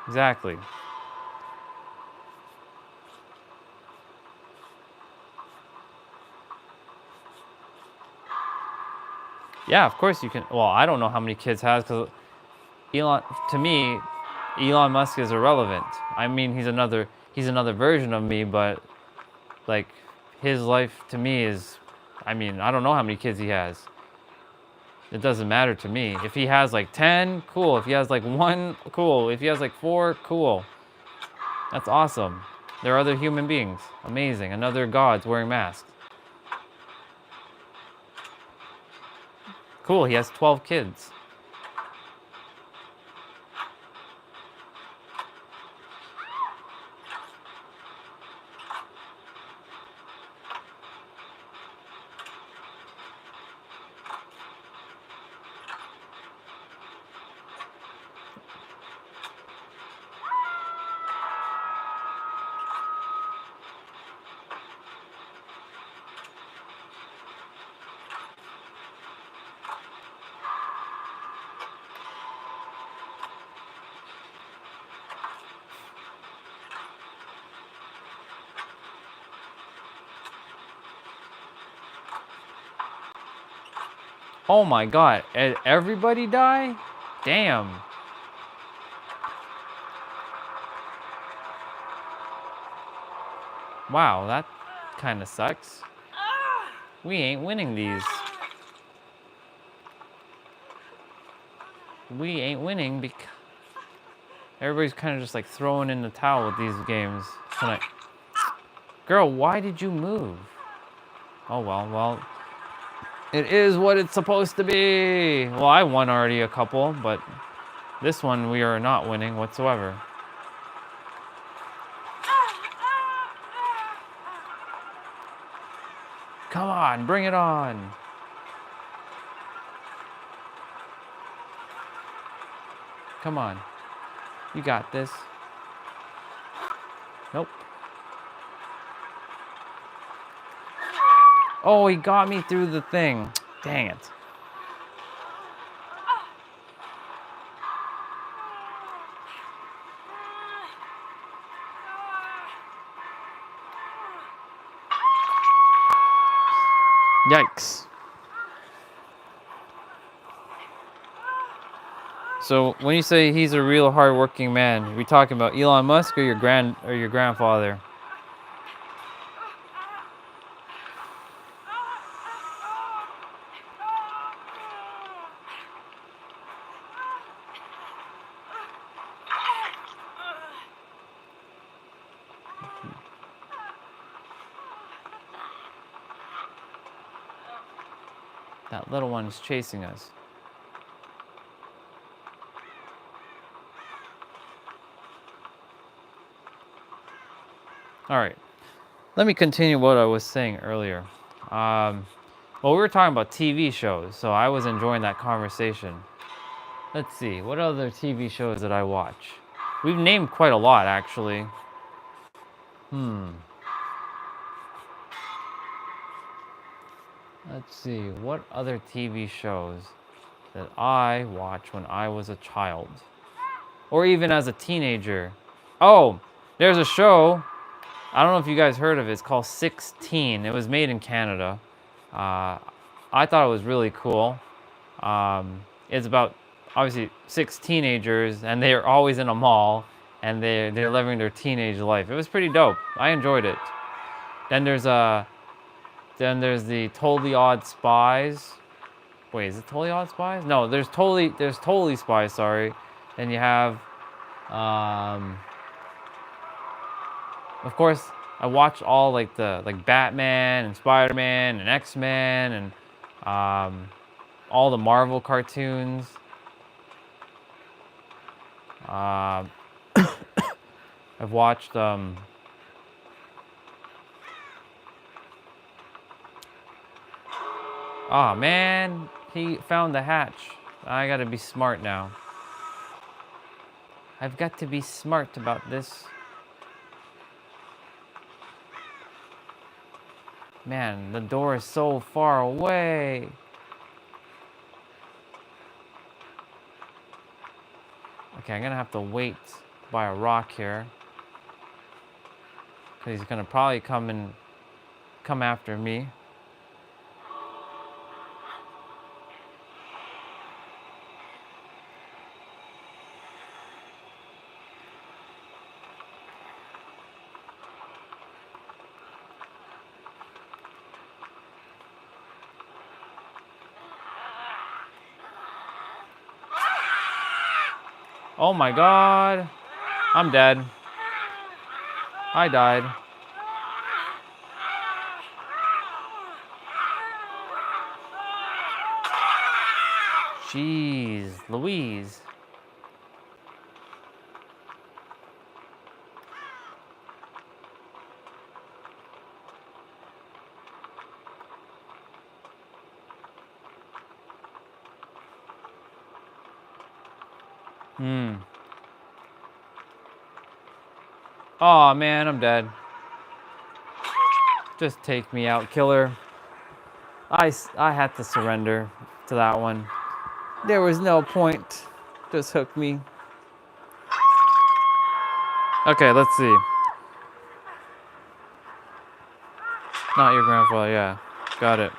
Exactly. Yeah, of course you can. Well, I don't know how many kids has, because to me, Elon Musk is irrelevant. I mean, he's another version of me, but like, his life to me is, I mean, I don't know how many kids he has. It doesn't matter to me. If he has like 10, cool. If he has like 1, cool. If he has like 4, cool. That's awesome. There are other human beings. Amazing. Another gods wearing masks. Cool, he has 12 kids. Oh my god, everybody die? Damn. Wow, that kind of sucks. We ain't winning these. We ain't winning because... Everybody's kind of just like throwing in the towel with these games tonight. Girl, why did you move? Oh, well, it is what it's supposed to be. Well, I won already a couple, but this one we are not winning whatsoever. Come on, bring it on. Come on. You got this. Nope. Oh, he got me through the thing. Dang it. Yikes. So when you say he's a real hardworking man, are we talking about Elon Musk or your grandfather? That little one is chasing us. All right, let me continue what I was saying earlier. Well, we were talking about TV shows, so I was enjoying that conversation. Let's see, what other TV shows did I watch? We've named quite a lot, actually. Let's see, what other TV shows that I watched when I was a child? Or even as a teenager? Oh, there's a show. I don't know if you guys heard of it. It's called 16. It was made in Canada. I thought it was really cool. It's about obviously 6 teenagers, and they're always in a mall, and they're living their teenage life. It was pretty dope. I enjoyed it. Then there's the Totally Odd Spies. Wait, is it Totally Odd Spies? No, there's Totally Spies. Sorry. Then you have. Of course, I watched all like Batman and Spider-Man and X-Men and all the Marvel cartoons. I've watched oh man, he found the hatch. I gotta be smart now. I've got to be smart about this. Man, the door is so far away. Okay, I'm gonna have to wait by a rock here. Cause he's gonna probably come after me. Oh my god. I'm dead. I died. Jeez, Louise. Oh man, I'm dead. Just take me out, killer. I had to surrender to that one. There was no point. Just hook me. Okay, let's see. Not your grandfather, yeah. Got it.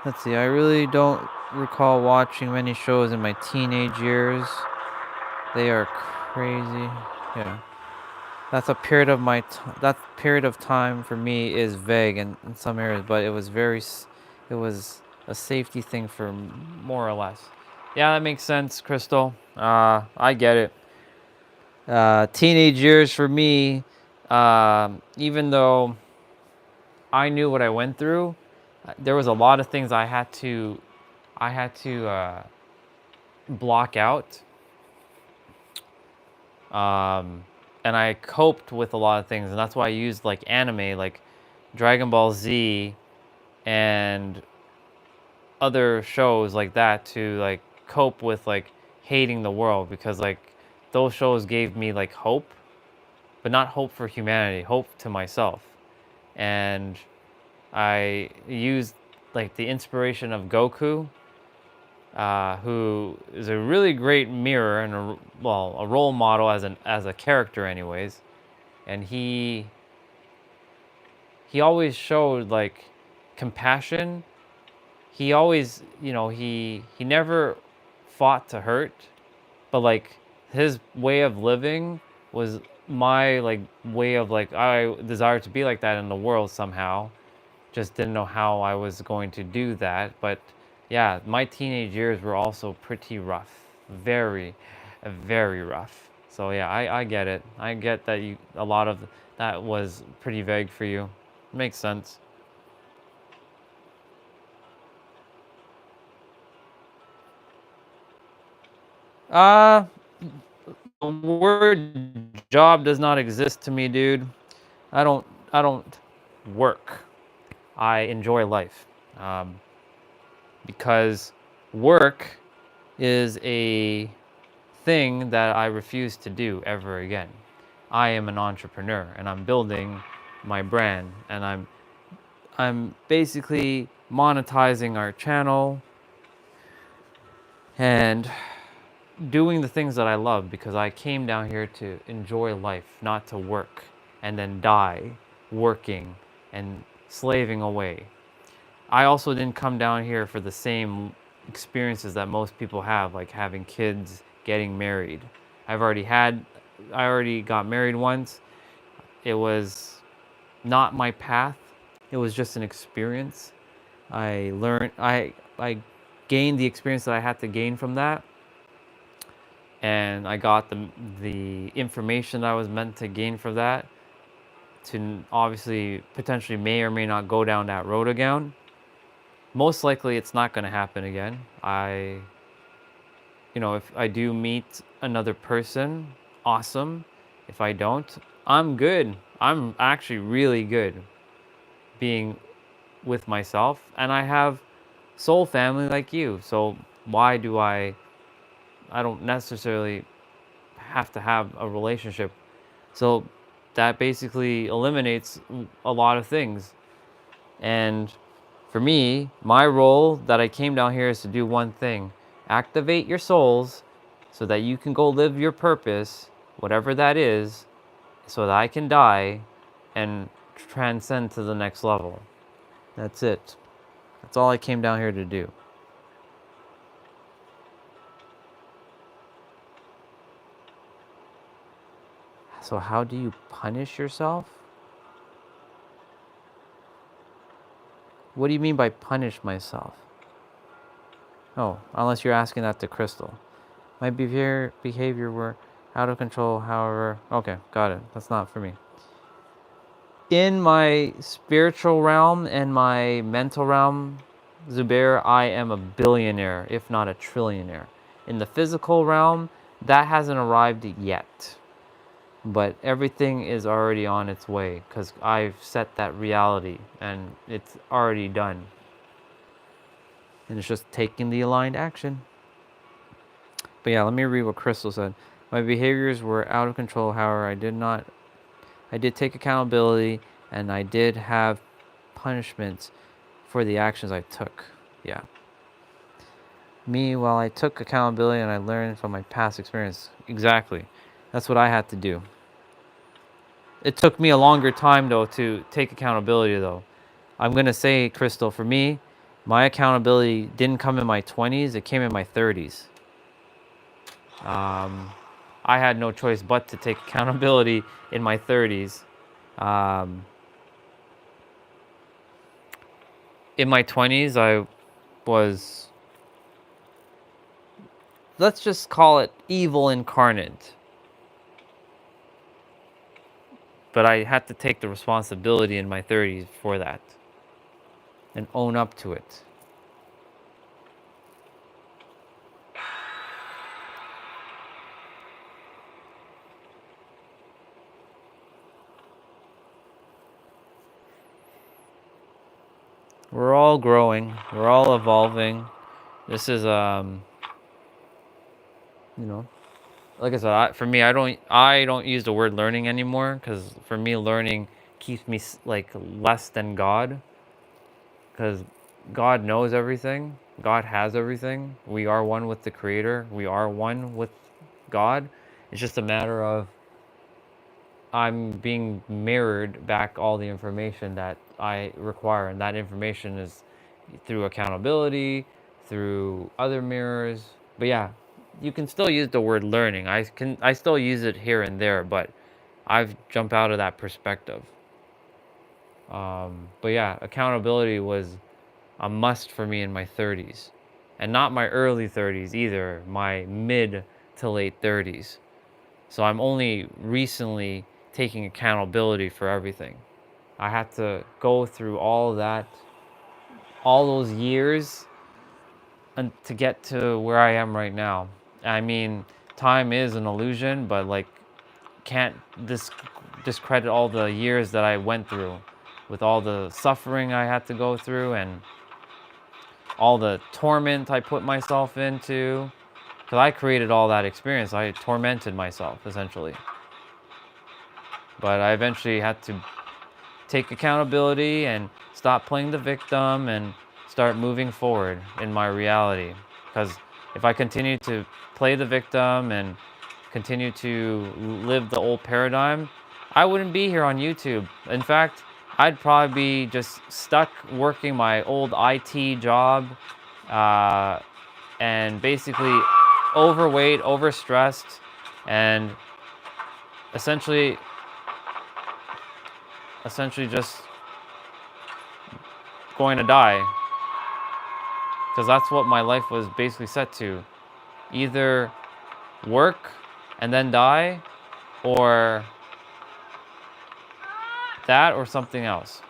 Let's see, I really don't recall watching many shows in my teenage years. They are crazy. Yeah. That's a period of that period of time for me is vague in some areas, but it was it was a safety thing for more or less. Yeah, that makes sense, Crystal. I get it. Teenage years for me, even though I knew what I went through, there was a lot of things I had to block out, and I coped with a lot of things, and that's why I used like anime, like Dragon Ball Z, and other shows like that to like cope with like hating the world, because like those shows gave me like hope, but not hope for humanity, hope to myself. And I used like the inspiration of Goku, who is a really great mirror and a role model as a character, anyways. And he always showed like compassion. He always, he never fought to hurt, but like his way of living was my like way of like, I desire to be like that in the world somehow. Just didn't know how I was going to do that. But yeah, my teenage years were also pretty rough, very, very rough. So yeah, I get it. I get that a lot of that was pretty vague for you. Makes sense. Uh, the word job does not exist to me, dude. I don't work. I enjoy life. Um, because work is a thing that I refuse to do ever again. I am an entrepreneur and I'm building my brand, and I'm basically monetizing our channel and doing the things that I love, because I came down here to enjoy life, not to work and then die working and slaving away. I also didn't come down here for the same experiences that most people have, like having kids, getting married. I've already had, I already got married once. It was not my path. It was just an experience. I gained the experience that I had to gain from that, and I got the information that I was meant to gain from that, to obviously potentially may or may not go down that road again. Most likely it's not going to happen again. If I do meet another person, awesome. If I don't, I'm good. I'm actually really good being with myself, and I have soul family like you. So why do I don't necessarily have to have a relationship. So that basically eliminates a lot of things. And for me, my role that I came down here is to do one thing: activate your souls so that you can go live your purpose, whatever that is, so that I can die and transcend to the next level. That's it. That's all I came down here to do. So, how do you punish yourself? What do you mean by punish myself? Oh, unless you're asking that to Crystal. My behavior were out of control, however. Okay, got it. That's not for me. In my spiritual realm and my mental realm, Zubair, I am a billionaire, if not a trillionaire. In the physical realm, that hasn't arrived yet. But everything is already on its way, because I've set that reality and it's already done. And it's just taking the aligned action. But yeah, let me read what Crystal said. My behaviors were out of control, however, I did take accountability, and I did have punishments for the actions I took. Yeah. Me, while I took accountability and I learned from my past experience. Exactly. That's what I had to do. It took me a longer time, though, to take accountability, though. I'm going to say, Crystal, for me, my accountability didn't come in my 20s, it came in my 30s. I had no choice but to take accountability in my 30s. Um, in my 20s, I was, let's just call it evil incarnate. But I had to take the responsibility in my 30s for that and own up to it. We're all growing. We're all evolving. This is, you know, like I said, for me, I don't use the word learning anymore, because for me, learning keeps me like less than God, because God knows everything. God has everything. We are one with the Creator. We are one with God. It's just a matter of I'm being mirrored back all the information that I require, and that information is through accountability, through other mirrors. But yeah, you can still use the word learning. I still use it here and there, but I've jumped out of that perspective. But yeah, accountability was a must for me in my 30s, and not my early 30s either, my mid to late 30s. So I'm only recently taking accountability for everything. I had to go through all that, all those years, and to get to where I am right now. I mean, time is an illusion, but like, can't discredit all the years that I went through, with all the suffering I had to go through and all the torment I put myself into. Because I created all that experience. I tormented myself, essentially. But I eventually had to take accountability and stop playing the victim and start moving forward in my reality. Because if I continue to play the victim and continue to live the old paradigm, I wouldn't be here on YouTube. In fact, I'd probably be just stuck working my old IT job, uh, and basically overweight, overstressed, and essentially just going to die, because that's what my life was basically set to: either work and then die, or that, or something else.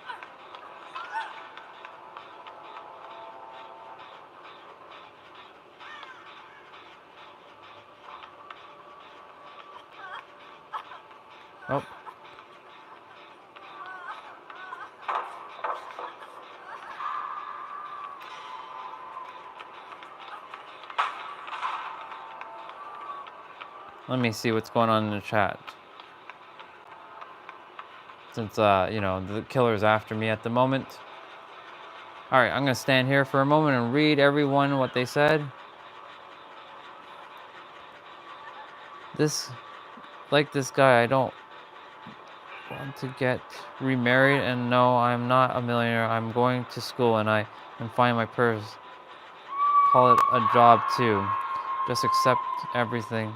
Oh, let me see what's going on in the chat, since the killer's after me at the moment. All right, I'm gonna stand here for a moment and read everyone what they said. This this guy, I don't want to get remarried, and no, I'm not a millionaire. I'm going to school and I can find my purse. Call it a job too. Just accept everything.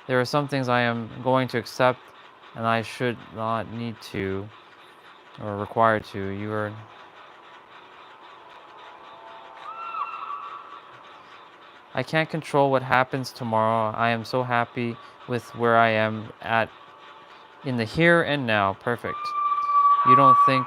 There are some things I am going to accept, and I should not need to or required to. You are. I can't control what happens tomorrow. I am so happy with where I am at in the here and now. Perfect. You don't think.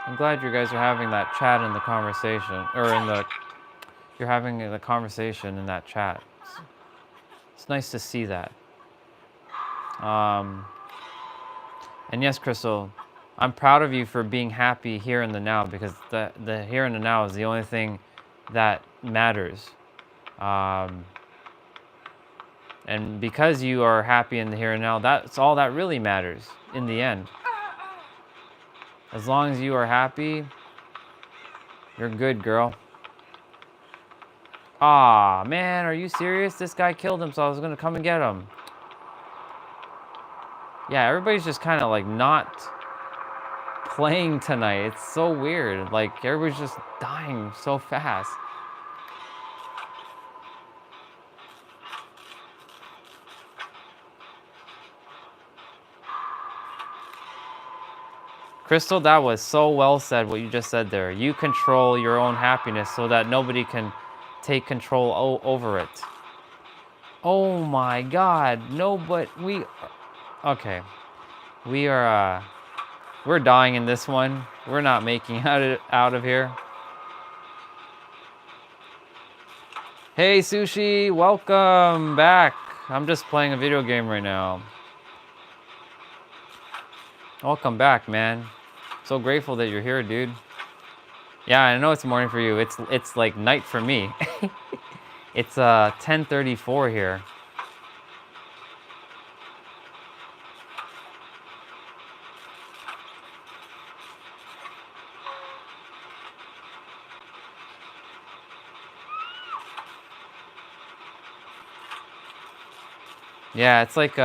I'm glad you guys are having that chat in the conversation, or you're having the conversation in that chat. It's nice to see that. And yes, Crystal, I'm proud of you for being happy here in the now, because the here and the now is the only thing that matters. And because you are happy in the here and now, that's all that really matters in the end. As long as you are happy, you're good, girl. Ah, man, are you serious? This guy killed him, so I was gonna come and get him. Yeah, everybody's just kind of like not playing tonight. It's so weird. Like, everybody's just dying so fast. Crystal, that was so well said what you just said there. You control your own happiness so that nobody can take control over it. Oh my god. No, but we... Okay. We are, we're dying in this one. We're not making out of here. Hey, Sushi. Welcome back. I'm just playing a video game right now. Welcome back, man. So grateful that you're here, dude. Yeah, I know it's morning for you. It's like night for me. It's 10:34 here. Yeah, it's like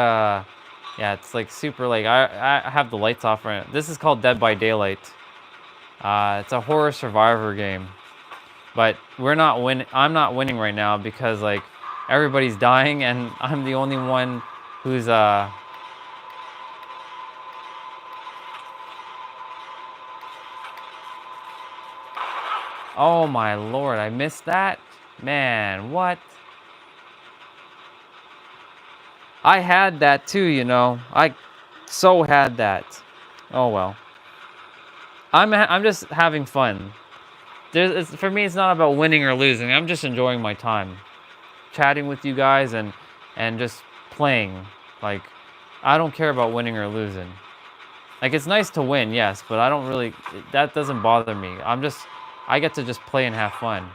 yeah, it's like super like I have the lights off right now. This is called Dead by Daylight. It's a horror survivor game. But I'm not winning right now because like everybody's dying and I'm the only one who's oh my lord, I missed that? Man, what? I had that too, you know. I so had that. Oh well. I'm just having fun. For me, it's not about winning or losing. I'm just enjoying my time, chatting with you guys and just playing. Like, I don't care about winning or losing. Like, it's nice to win, yes, but I don't really. That doesn't bother me. I get to just play and have fun.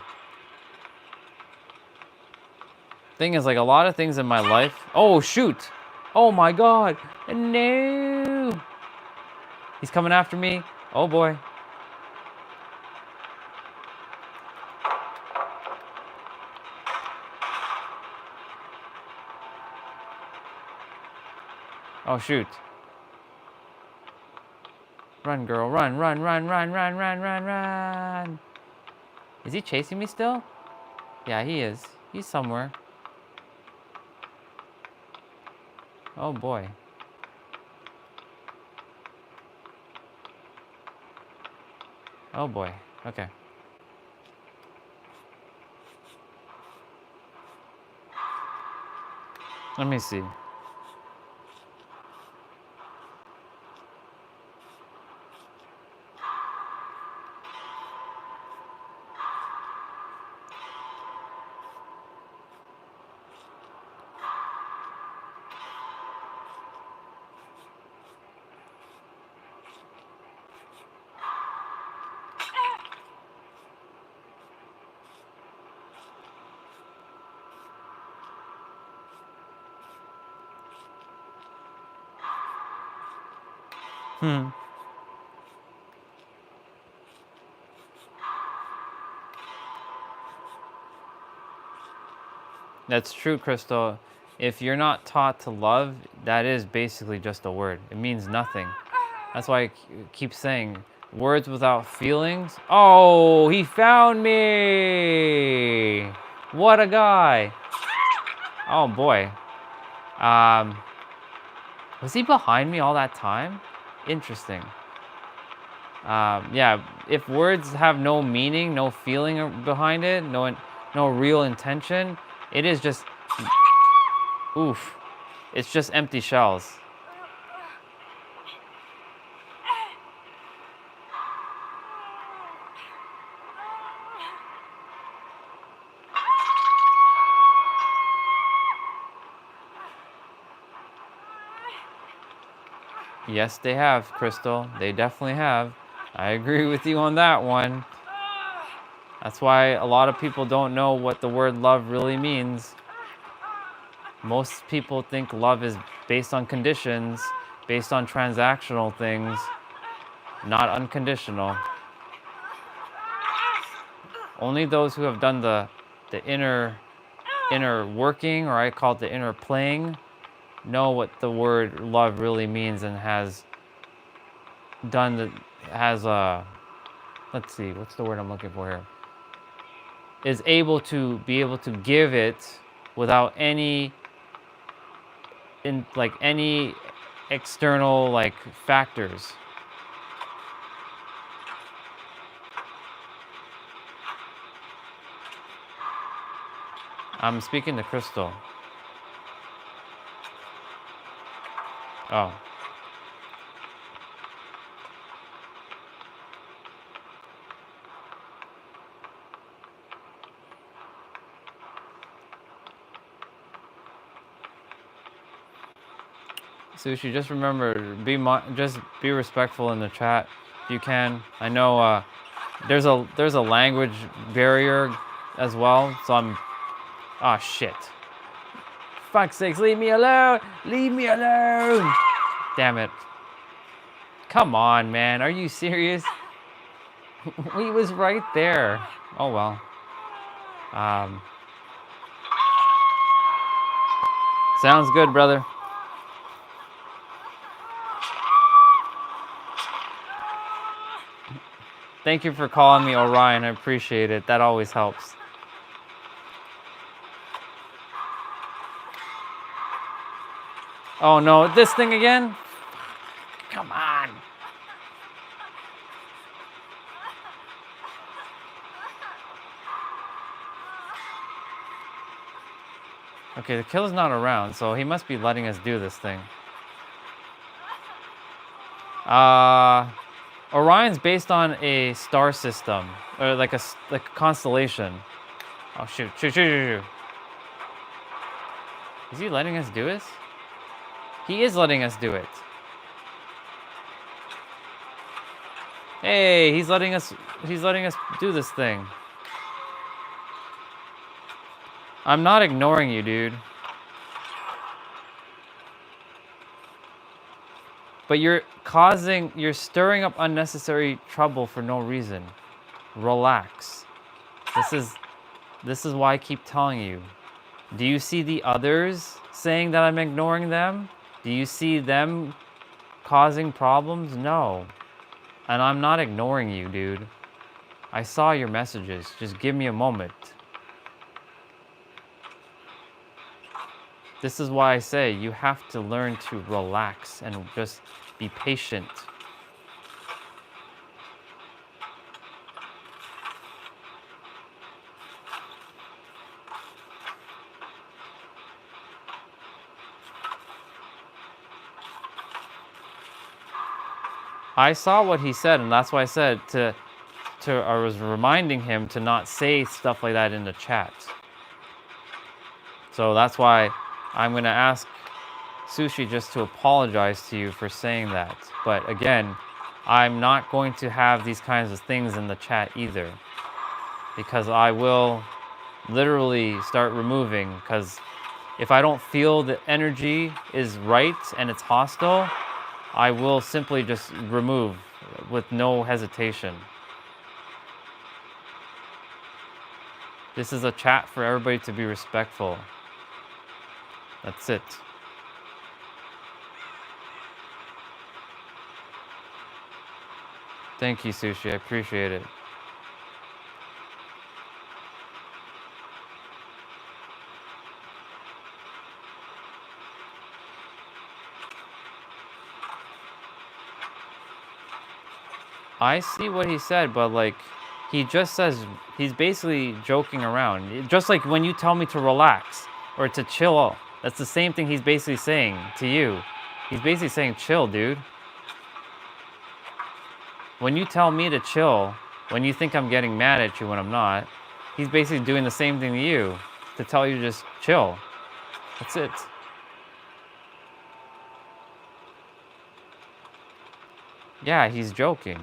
Thing is, like a lot of things in my life. Oh shoot! Oh my god! No! He's coming after me. Oh boy. Oh shoot. Run, girl, run, run, run, run, run, run, run, run. Is he chasing me still? Yeah, he is. He's somewhere. Oh boy. Oh boy. Okay. Let me see. Hmm. That's true, Crystal. If you're not taught to love, that is basically just a word. It means nothing. That's why I keep saying words without feelings. Oh, he found me! What a guy! Oh boy. Was he behind me all that time? Interesting. Yeah, if words have no meaning, no feeling behind it, no real intention, it is just oof. It's just empty shells. Yes, they have, Crystal. They definitely have. I agree with you on that one. That's why a lot of people don't know what the word love really means. Most people think love is based on conditions, based on transactional things, not unconditional. Only those who have done the the inner working, or I call it the inner playing, know what the word love really means and has done the let's see, what's the word I'm looking for here? Is able to give it without any any external like factors. I'm speaking to Crystal. Oh. Sushi, just remember, just be respectful in the chat if you can. I know there's a language barrier as well, so I'm. Oh shit! Fuck's sakes, leave me alone! Leave me alone! Damn it! Come on, man, are you serious? He was right there. Oh well. Sounds good, brother. Thank you for calling me Orion. I appreciate it. That always helps. Oh no, this thing again? Come on. Okay, the killer's not around, so he must be letting us do this thing. Orion's based on a star system, or like a constellation. Oh shoot, shoot, shoot, shoot, shoot. Is he letting us do this? He is letting us do it. Hey, he's letting us do this thing. I'm not ignoring you, dude. But you're stirring up unnecessary trouble for no reason. Relax. This is why I keep telling you. Do you see the others saying that I'm ignoring them? Do you see them causing problems? No. And I'm not ignoring you, dude. I saw your messages. Just give me a moment. This is why I say you have to learn to relax and just be patient. I saw what he said, and that's why I said I was reminding him to not say stuff like that in the chat. So that's why I'm going to ask Sushi just to apologize to you for saying that. But again, I'm not going to have these kinds of things in the chat either, because I will literally start removing, because if I don't feel the energy is right and it's hostile, I will simply just remove with no hesitation. This is a chat for everybody to be respectful. That's it. Thank you, Sushi. I appreciate it. I see what he said, but like, he just says, he's basically joking around. Just like when you tell me to relax or to chill, that's the same thing he's basically saying to you. He's basically saying, chill, dude. When you tell me to chill, when you think I'm getting mad at you when I'm not, he's basically doing the same thing to you, to tell you to just chill. That's it. Yeah, he's joking.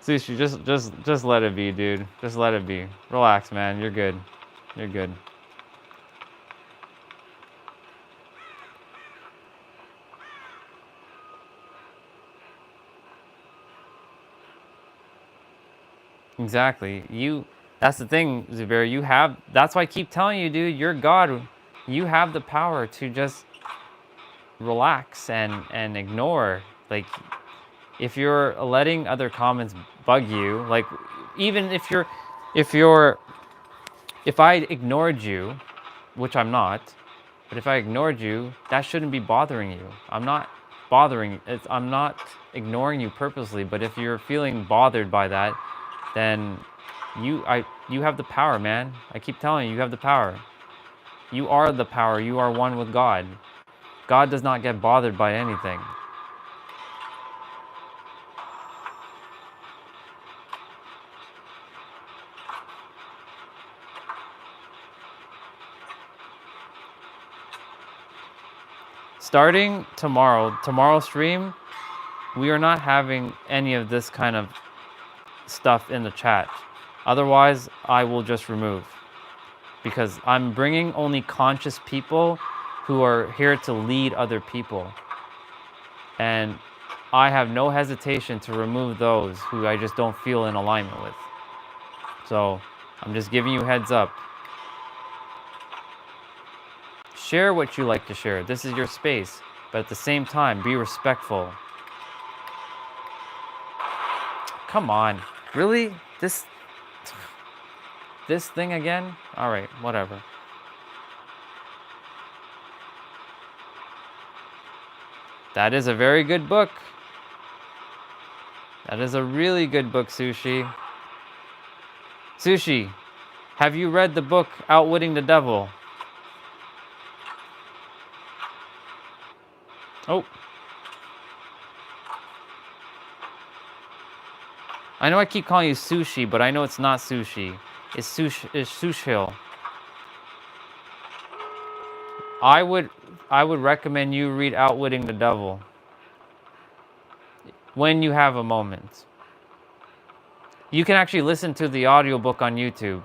Sushi, just let it be, dude. Just let it be. Relax, man. You're good. You're good. Exactly. That's the thing, Zubair. That's why I keep telling you, dude, you're God. You have the power to just relax and ignore. Like, if you're letting other comments bug you, like, even if you're, if I ignored you, which I'm not, but if I ignored you, that shouldn't be bothering you. I'm not ignoring you purposely, but if you're feeling bothered by that, then you have the power, man. I keep telling you, you have the power. You are the power. You are one with God. God does not get bothered by anything. Starting tomorrow's stream, we are not having any of this kind of stuff in the chat. Otherwise, I will just remove. Because I'm bringing only conscious people who are here to lead other people. And I have no hesitation to remove those who I just don't feel in alignment with. So I'm just giving you a heads up. Share what you like to share. This is your space. But at the same time, be respectful. Come on. Really? This thing again? All right, whatever. That is a very good book. That is a really good book, Sushi. Sushi, have you read the book Outwitting the Devil? Oh. I know I keep calling you Sushi, but I know it's not Sushi. It's Sushil. I would recommend you read Outwitting the Devil when you have a moment. You can actually listen to the audiobook on YouTube.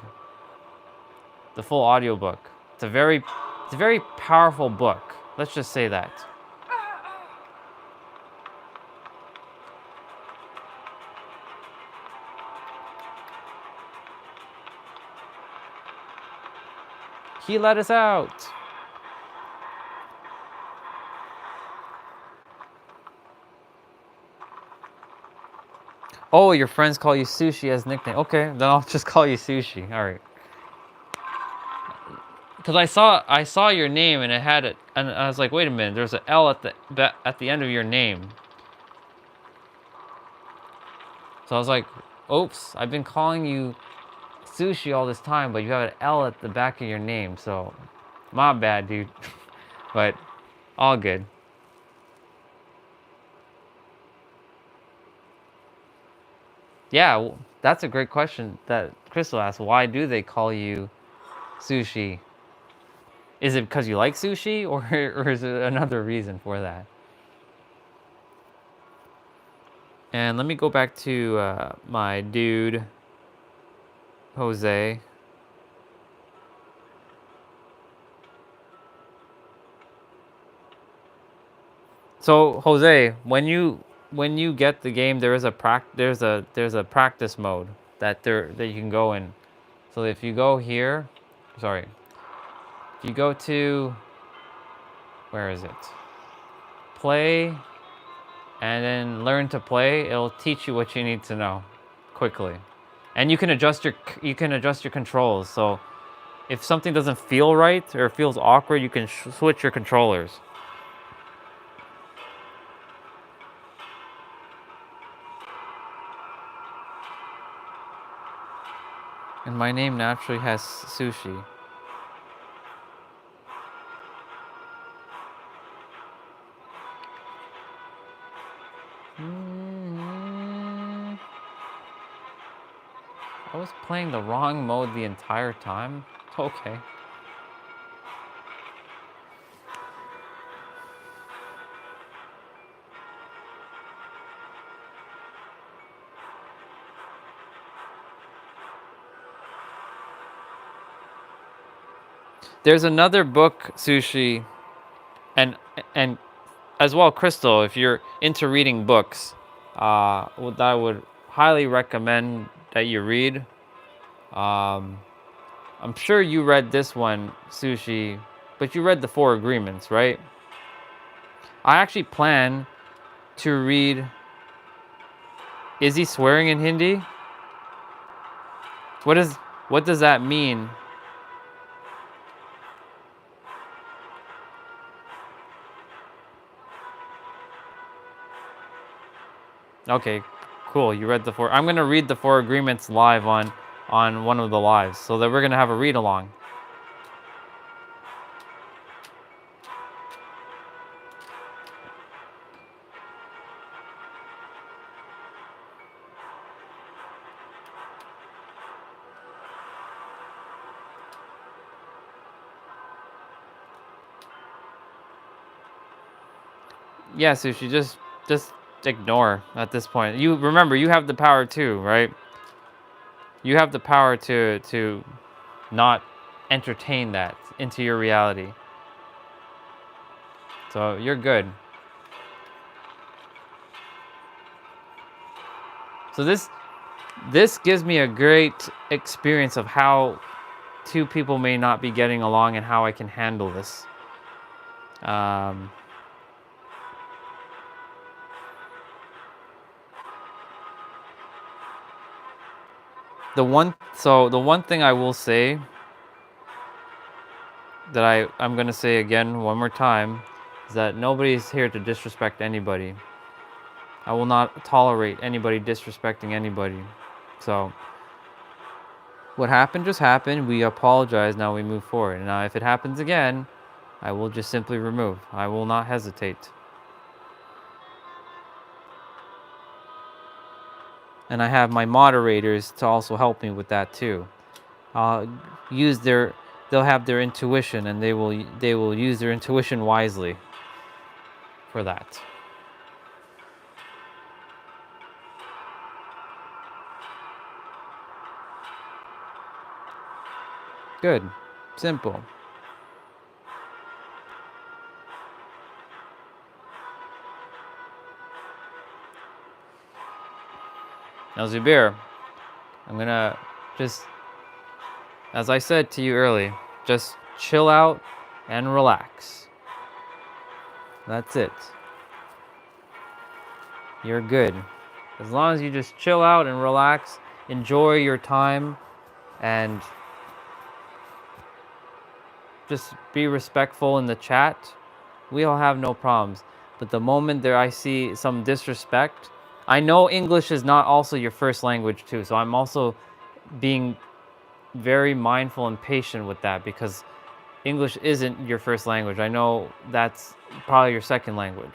The full audiobook. It's a very powerful book. Let's just say that. He let us out. Oh, your friends call you Sushi as nickname. Okay, then I'll just call you Sushi. All right. Because I saw your name and it had it, and I was like, wait a minute, there's an L at the end of your name. So I was like, oops, I've been calling you Sushi all this time, but you have an L at the back of your name. So my bad, dude. But all good. Yeah, that's a great question that Crystal asked. Why do they call you Sushi? Is it because you like sushi, or is it another reason for that? And let me go back to my dude, Jose. So Jose, when you get the game, there's a practice mode that you can go in. So if you go here, sorry, if you go to, where is it? Play, and then learn to play. It'll teach you what you need to know quickly, and you can adjust your controls. So if something doesn't feel right or feels awkward, you can switch your controllers. And my name naturally has sushi. I was playing the wrong mode the entire time. Okay. There's another book, Sushi, and as well, Crystal. If you're into reading books, I would highly recommend that you read. I'm sure you read this one, Sushi, but you read the Four Agreements, right? I actually plan to read. Is he swearing in Hindi? What does that mean? Okay, cool. You read the four. I'm gonna read the Four Agreements live on one of the lives, so that we're gonna have a read along. Yeah, Sushi, just ignore at this point. You remember you have the power too, right? You have the power to not entertain that into your reality. So you're good. So this gives me a great experience of how two people may not be getting along and how I can handle this. The one thing I will say that I'm gonna say again one more time is that nobody's here to disrespect anybody. I will not tolerate anybody disrespecting anybody. So what happened just happened. We apologize. Now we move forward. And now if it happens again, I will just simply remove. I will not hesitate. And I have my moderators to also help me with that too. They'll have their intuition, and they will use their intuition wisely for that. Good. Simple. Now, Zubir, I'm gonna just, as I said to you earlier, just chill out and relax. That's it. You're good. As long as you just chill out and relax, enjoy your time, and just be respectful in the chat, we'll have no problems. But the moment there I see some disrespect, I know English is not also your first language too, so I'm also being very mindful and patient with that, because English isn't your first language. I know that's probably your second language.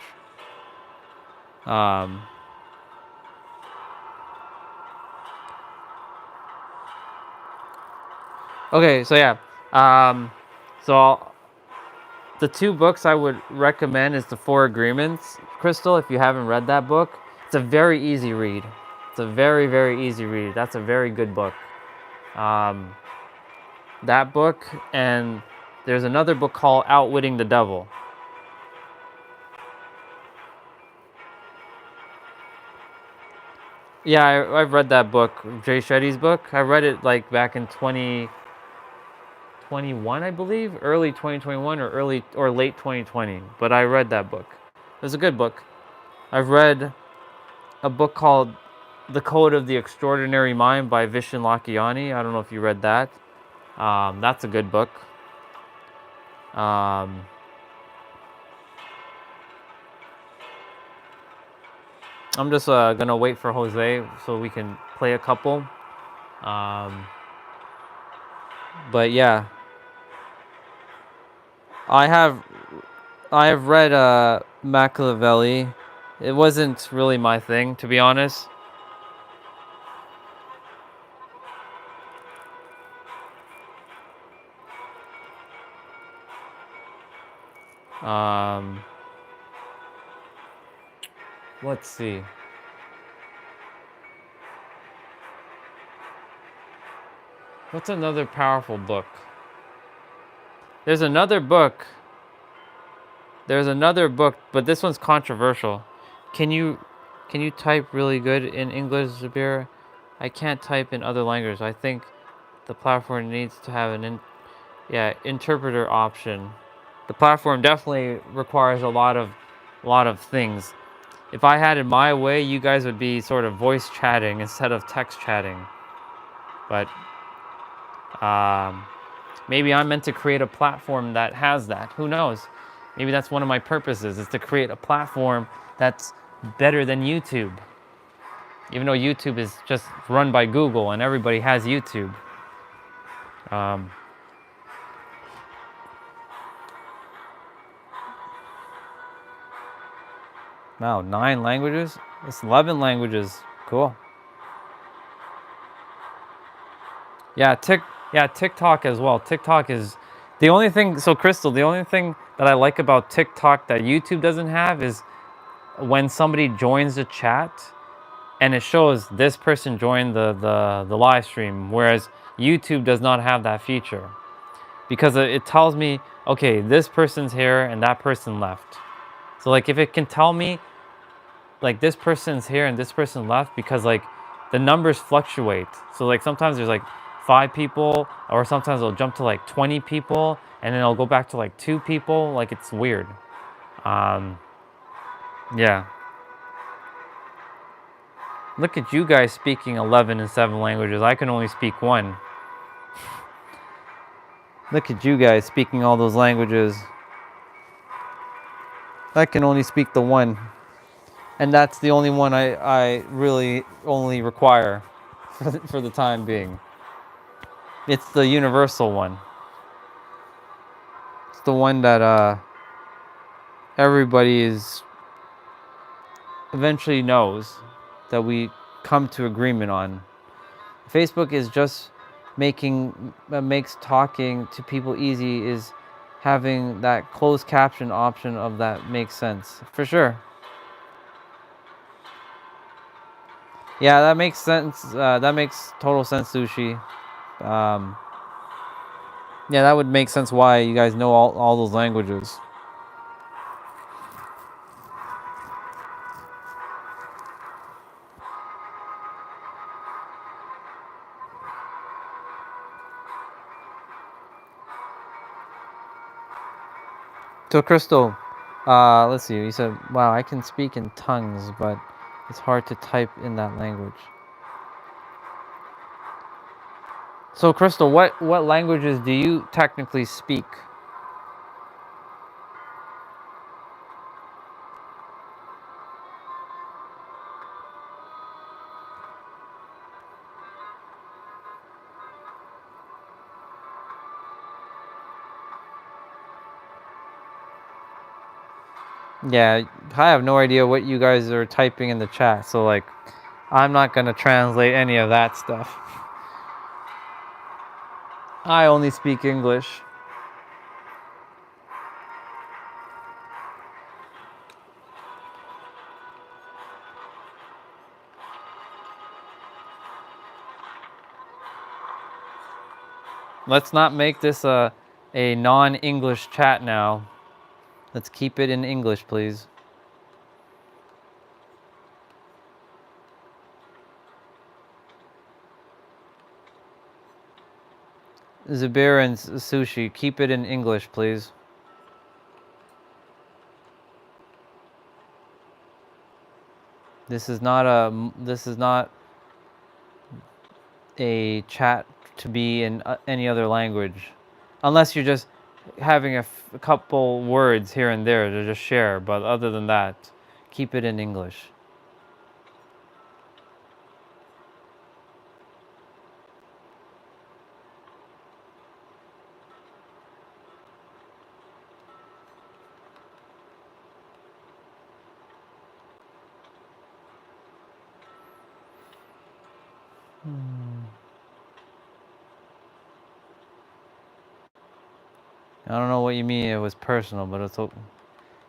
Okay, so yeah. So the two books I would recommend is the Four Agreements, Crystal, if you haven't read that book. It's a very easy read. It's a very, very easy read. That's a very good book. That book, and there's another book called Outwitting the Devil. Yeah, I've read that book, Jay Shetty's book. I read it like back in 2021, I believe, early 2021 or late 2020. But I read that book. It was a good book. I've read a book called The Code of the Extraordinary Mind by Vishen Lakhiani. I don't know if you read that. That's a good book. I'm just gonna wait for Jose so we can play a couple. But yeah, I have read Machiavelli. It wasn't really my thing, to be honest. Let's see. What's another powerful book? There's another book, but this one's controversial. Can you type really good in English, Zabir? I can't type in other languages. I think the platform needs to have an interpreter option. The platform definitely requires a lot of things. If I had it my way, you guys would be sort of voice chatting instead of text chatting. But maybe I'm meant to create a platform that has that. Who knows? Maybe that's one of my purposes, is to create a platform that's better than YouTube. Even though YouTube is just run by Google and everybody has YouTube. Wow, 9 languages? It's 11 languages. Cool. Yeah, TikTok as well. TikTok is the only thing. So, Crystal, the only thing that I like about TikTok that YouTube doesn't have is when somebody joins the chat and it shows this person joined the live stream, whereas YouTube does not have that feature, because it tells me, okay, this person's here and that person left. So like if it can tell me like this person's here and this person left, because like the numbers fluctuate. So like sometimes there's like 5 people, or sometimes it'll jump to like 20 people and then it'll go back to like 2 people. Like it's weird. Yeah. Look at you guys speaking 11 and 7 languages. I can only speak 1. Look at you guys speaking all those languages. I can only speak the 1. And that's the only one I really only require for the time being. It's the universal one. It's the one that everybody is eventually knows, that we come to agreement on. Facebook is just makes talking to people easy, is having that closed caption option of that makes sense. For sure. Yeah, that makes sense. That makes total sense, Sushi. Yeah, that would make sense why you guys know all those languages. So, Crystal, let's see. You said, wow, I can speak in tongues, but it's hard to type in that language. So, Crystal, what languages do you technically speak? Yeah, I have no idea what you guys are typing in the chat, so like, I'm not gonna translate any of that stuff. I only speak English. Let's not make this a non-English chat now. Let's keep it in English, please. Zabir and Sushi, keep it in English, please. This is not a chat to be in any other language, unless you're just having a couple words here and there to just share. But other than that, keep it in English. I don't know what you mean it was personal, but it's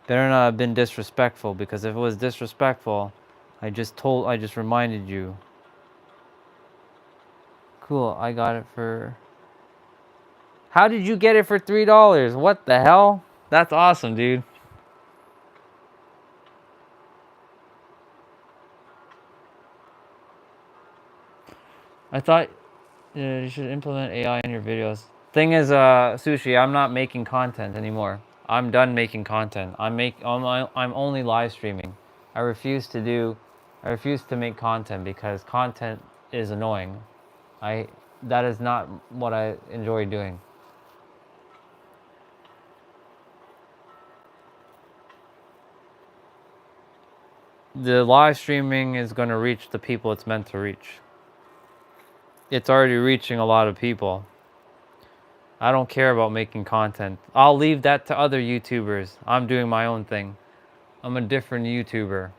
better not have been disrespectful, because if it was disrespectful, I just reminded you. Cool, I got it for... How did you get it for $3? What the hell? That's awesome, dude. I thought you should implement AI in your videos. Thing is, Sushi, I'm not making content anymore. I'm done making content. I'm only live streaming. I refuse to do, I refuse to make content because content is annoying. I that is not what I enjoy doing. The live streaming is going to reach the people it's meant to reach. It's already reaching a lot of people. I don't care about making content. I'll leave that to other YouTubers. I'm doing my own thing. I'm a different YouTuber.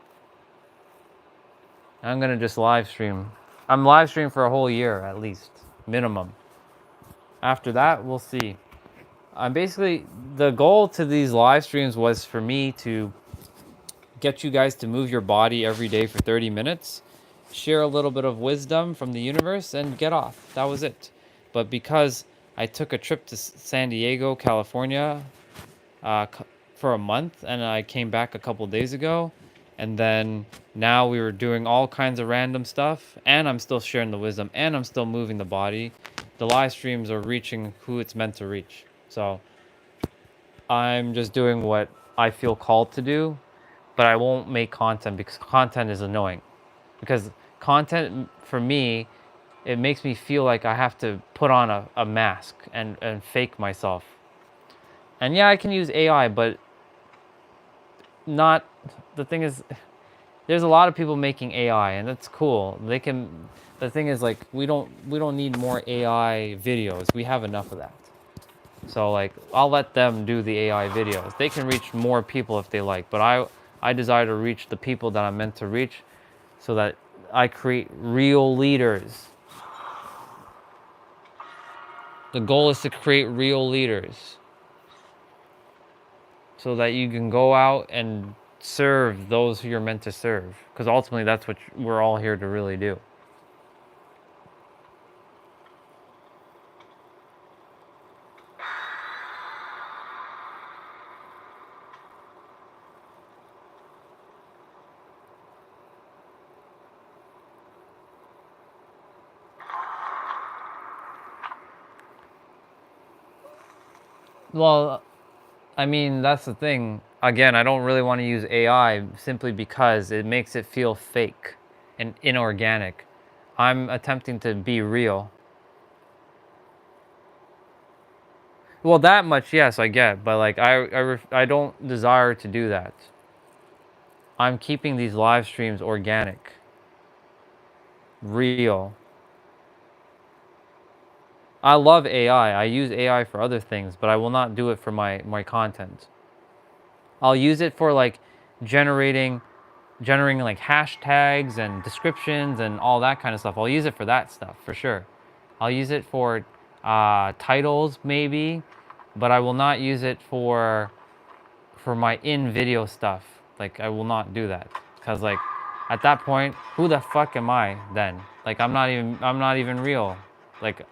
I'm gonna just live stream. I'm live streaming for a whole year at least, minimum. After that, we'll see. I'm basically, the goal to these live streams was for me to get you guys to move your body every day for 30 minutes, share a little bit of wisdom from the universe, and get off. That was it. But because I took a trip to San Diego, California, uh, for a month, and I came back a couple days ago, and then now we were doing all kinds of random stuff, and I'm still sharing the wisdom, and I'm still moving the body. The live streams are reaching who it's meant to reach. So I'm just doing what I feel called to do, but I won't make content because content is annoying. Because content for me, it makes me feel like I have to put on a mask and fake myself. And yeah, I can use AI, but not, the thing is, there's a lot of people making AI and that's cool. They can, the thing is, like, we don't need more AI videos. We have enough of that. So like, I'll let them do the AI videos. They can reach more people if they like, but I desire to reach the people that I'm meant to reach so that I create real leaders. The goal is to create real leaders so that you can go out and serve those who you're meant to serve. Because ultimately, that's what we're all here to really do. Well, I mean, that's the thing. Again, I don't really want to use AI simply because it makes it feel fake and inorganic. I'm attempting to be real. Well, that much, yes, I get, but like I don't desire to do that. I'm keeping these live streams organic, real. I love AI. I use AI for other things, but I will not do it for my content. I'll use it for like generating generating like hashtags and descriptions and all that kind of stuff. I'll use it for that stuff for sure. I'll use it for titles maybe, but I will not use it for my in video stuff. Like, I will not do that because like at that point, who the fuck am I then? Like, I'm not even real. Like,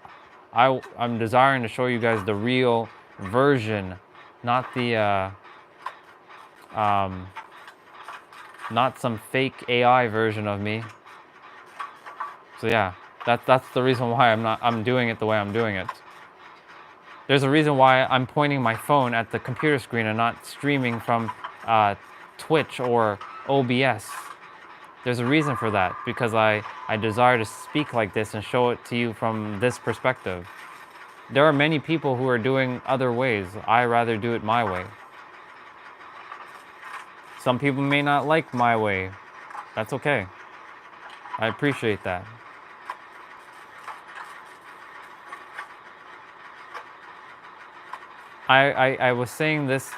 I'm desiring to show you guys the real version, not the um not some fake AI version of me. So yeah, that's the reason why I'm doing it the way I'm doing it. There's a reason why I'm pointing my phone at the computer screen and not streaming from Twitch or OBS. There's a reason for that, because I desire to speak like this and show it to you from this perspective. There are many people who are doing other ways. I rather do it my way. Some people may not like my way. That's okay. I appreciate that. I was saying this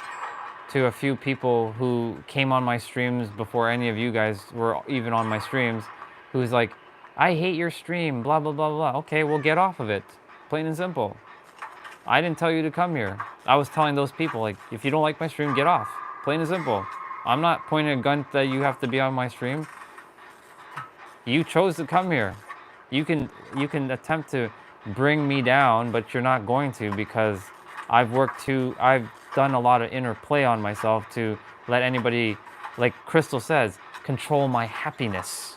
to a few people who came on my streams before any of you guys were even on my streams, who's like, I hate your stream, blah, blah, blah, blah. Okay, well, get off of it. Plain and simple. I didn't tell you to come here. I was telling those people, like, if you don't like my stream, get off. Plain and simple. I'm not pointing a gun that you have to be on my stream. You chose to come here. You can attempt to bring me down, but you're not going to, because I've done a lot of inner play on myself to let anybody, like Crystal says, control my happiness.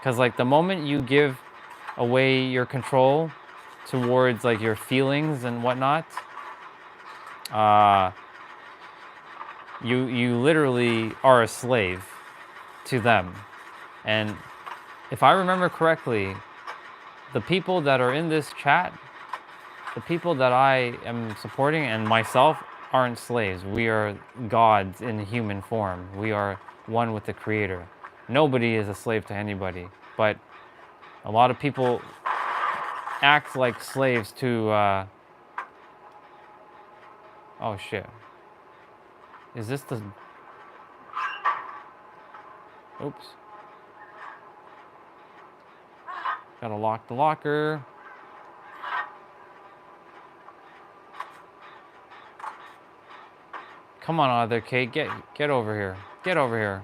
Because like the moment you give away your control towards like your feelings and whatnot, you literally are a slave to them. And if I remember correctly, the people that are in this chat, the people that I am supporting and myself aren't slaves. We are gods in human form. We are one with the Creator. Nobody is a slave to anybody, but a lot of people act like slaves to, oh shit. Is this the, oops. Gotta lock the locker. Come on, other Kate, get over here. Get over here.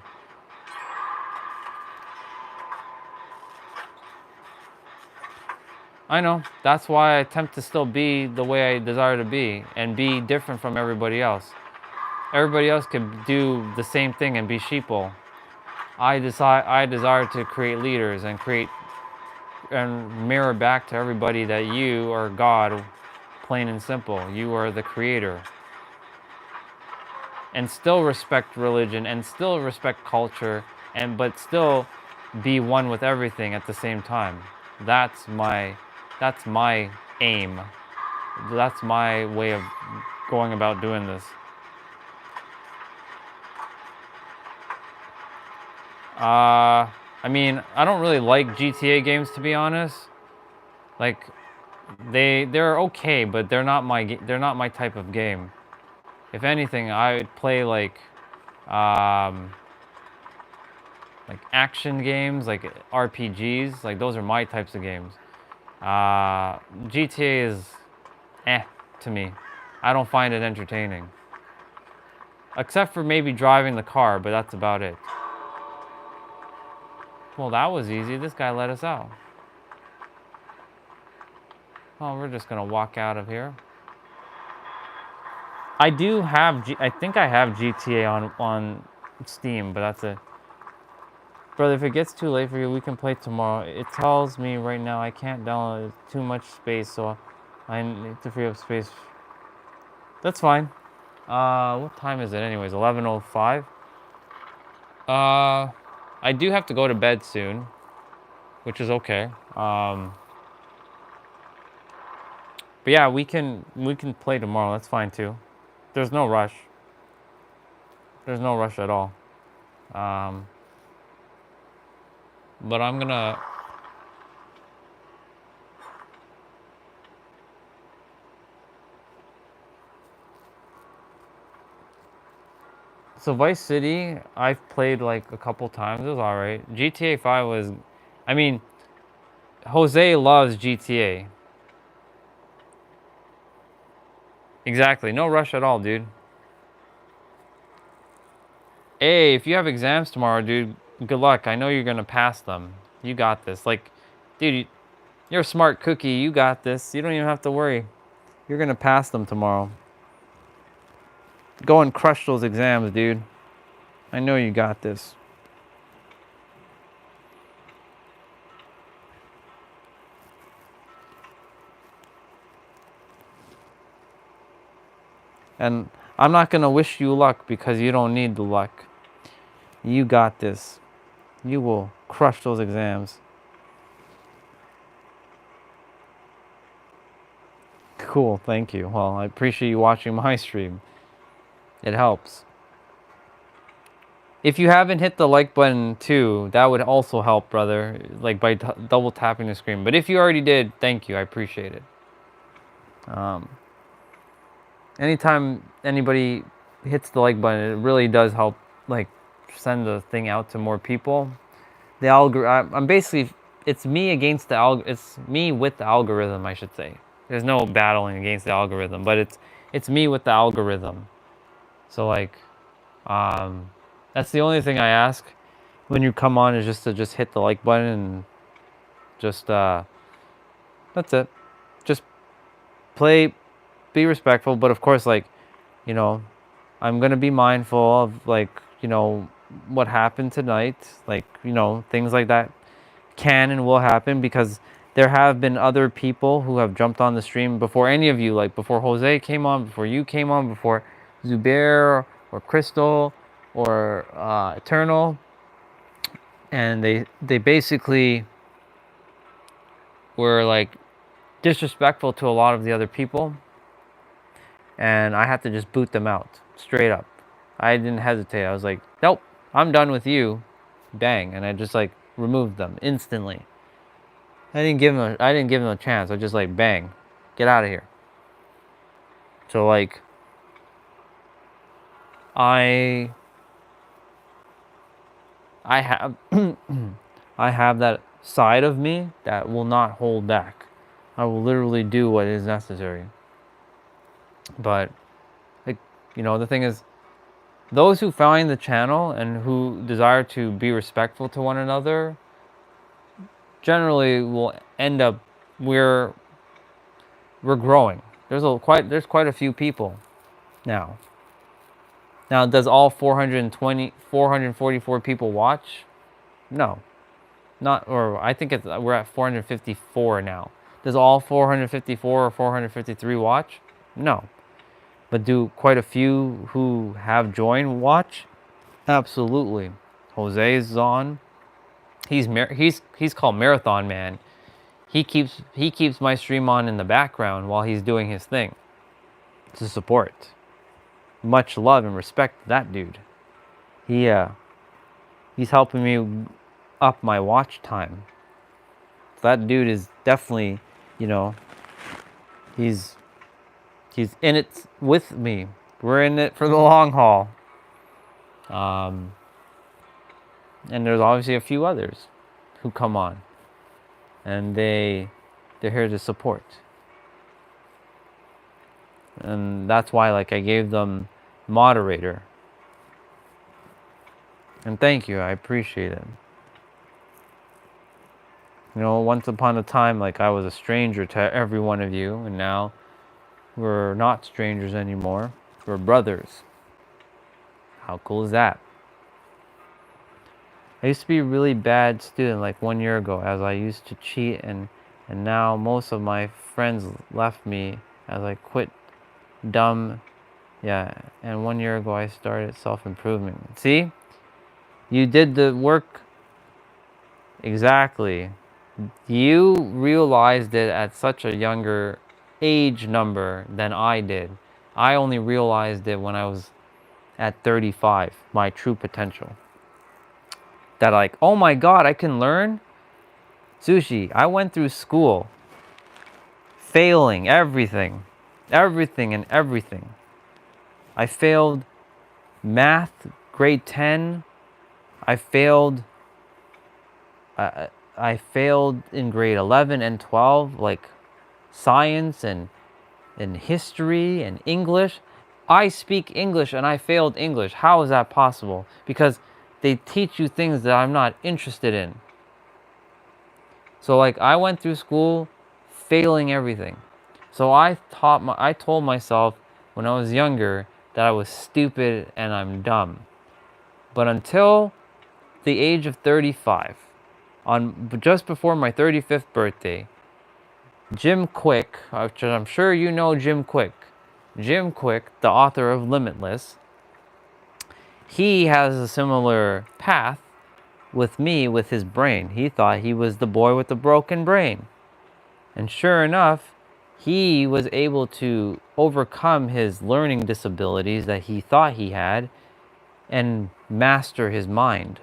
I know. That's why I attempt to still be the way I desire to be and be different from everybody else. Everybody else could do the same thing and be sheeple. I desire to create leaders and create and mirror back to everybody that you are God, plain and simple. You are the Creator. And still respect religion and still respect culture but still be one with everything at the same time. That's my aim. That's my way of going about doing this. I mean, I don't really like GTA games, to be honest. Like, they're okay, but they're not my type of game. If anything, I would play like action games, like RPGs. Like those are my types of games. GTA is to me. I don't find it entertaining. Except for maybe driving the car, but that's about it. Well, that was easy. This guy let us out. Well, we're just gonna walk out of here. I do have, I think I have GTA on Steam, but that's it. Brother, if it gets too late for you, we can play tomorrow. It tells me right now I can't download it. Too much space, so I need to free up space. That's fine. What time is it anyways? 11:05. I do have to go to bed soon, which is okay. But yeah, we can play tomorrow. That's fine too. There's no rush. There's no rush at all. But I'm gonna. So Vice City, I've played like a couple times. It was alright. GTA 5 was, I mean, Jose loves GTA. Exactly. No rush at all, dude. Hey, if you have exams tomorrow, dude, good luck. I know you're gonna pass them. You got this. Like, dude, you're a smart cookie. You got this. You don't even have to worry. You're gonna pass them tomorrow. Go and crush those exams, dude. I know you got this. And I'm not gonna wish you luck because you don't need the luck. You got this. You will crush those exams. Cool, thank you. Well, I appreciate you watching my stream. It helps. If you haven't hit the like button too, that would also help, brother. Like by double tapping the screen. But if you already did, thank you. I appreciate it. Anytime anybody hits the like button, it really does help. Like send the thing out to more people. The I'm basically, it's me against the it's me with the algorithm, I should say. There's no battling against the algorithm, but it's me with the algorithm. So like, that's the only thing I ask when you come on is just to hit the like button and just that's it. Just play, be respectful, but of course, like, you know, I'm gonna be mindful of like, you know, what happened tonight, like, you know, things like that can and will happen, because there have been other people who have jumped on the stream before any of you, like before Jose came on, before you came on, before Zubair or Crystal or Eternal, and they basically were like disrespectful to a lot of the other people, and I had to just boot them out straight up. I didn't hesitate. I was like, nope, I'm done with you, bang, and I just like removed them instantly. I didn't give them a chance. I just like, bang, get out of here. So like, I have I have that side of me that will not hold back. I will literally do what is necessary. But like, the thing is, those who find the channel and who desire to be respectful to one another generally will end up, we're growing. There's quite a few people now. Now, does all 444 people watch? No. Not, or I think we're at 454 now. Does all 454 or 453 watch? No. But do quite a few who have joined watch? Absolutely. Jose is on. He's called Marathon Man. He keeps my stream on in the background while he's doing his thing to support. Much love and respect to that dude. He's helping me up my watch time. That dude is definitely, he's in it with me. We're in it for the long haul. And there's obviously a few others who come on, and they're here to support. And that's why, like, I gave them moderator. And thank you, I appreciate it. Once upon a time, like, I was a stranger to every one of you, and now we're not strangers anymore. We're brothers. How cool is that? I used to be a really bad student like 1 year ago, as I used to cheat, and now most of my friends left me as I quit dumb. Yeah, and 1 year ago I started self-improvement. See? You did the work. Exactly. You realized it at such a younger age number than I did. I only realized it when I was at 35, my true potential. That like, oh my God, I can learn? Sushi, I went through school failing everything. Everything and everything. I failed math, grade 10. I failed in grade 11 and 12, like science and history and English. I speak English and I failed English. How is that possible? Because they teach you things that I'm not interested in. So like, I went through school failing everything. So I told myself when I was younger that I was stupid and I'm dumb. But until the age of 35, just before my 35th birthday, Jim Quick, which I'm sure you know Jim Quick, the author of Limitless, he has a similar path with me with his brain. He thought he was the boy with the broken brain. And sure enough, he was able to overcome his learning disabilities that he thought he had and master his mind.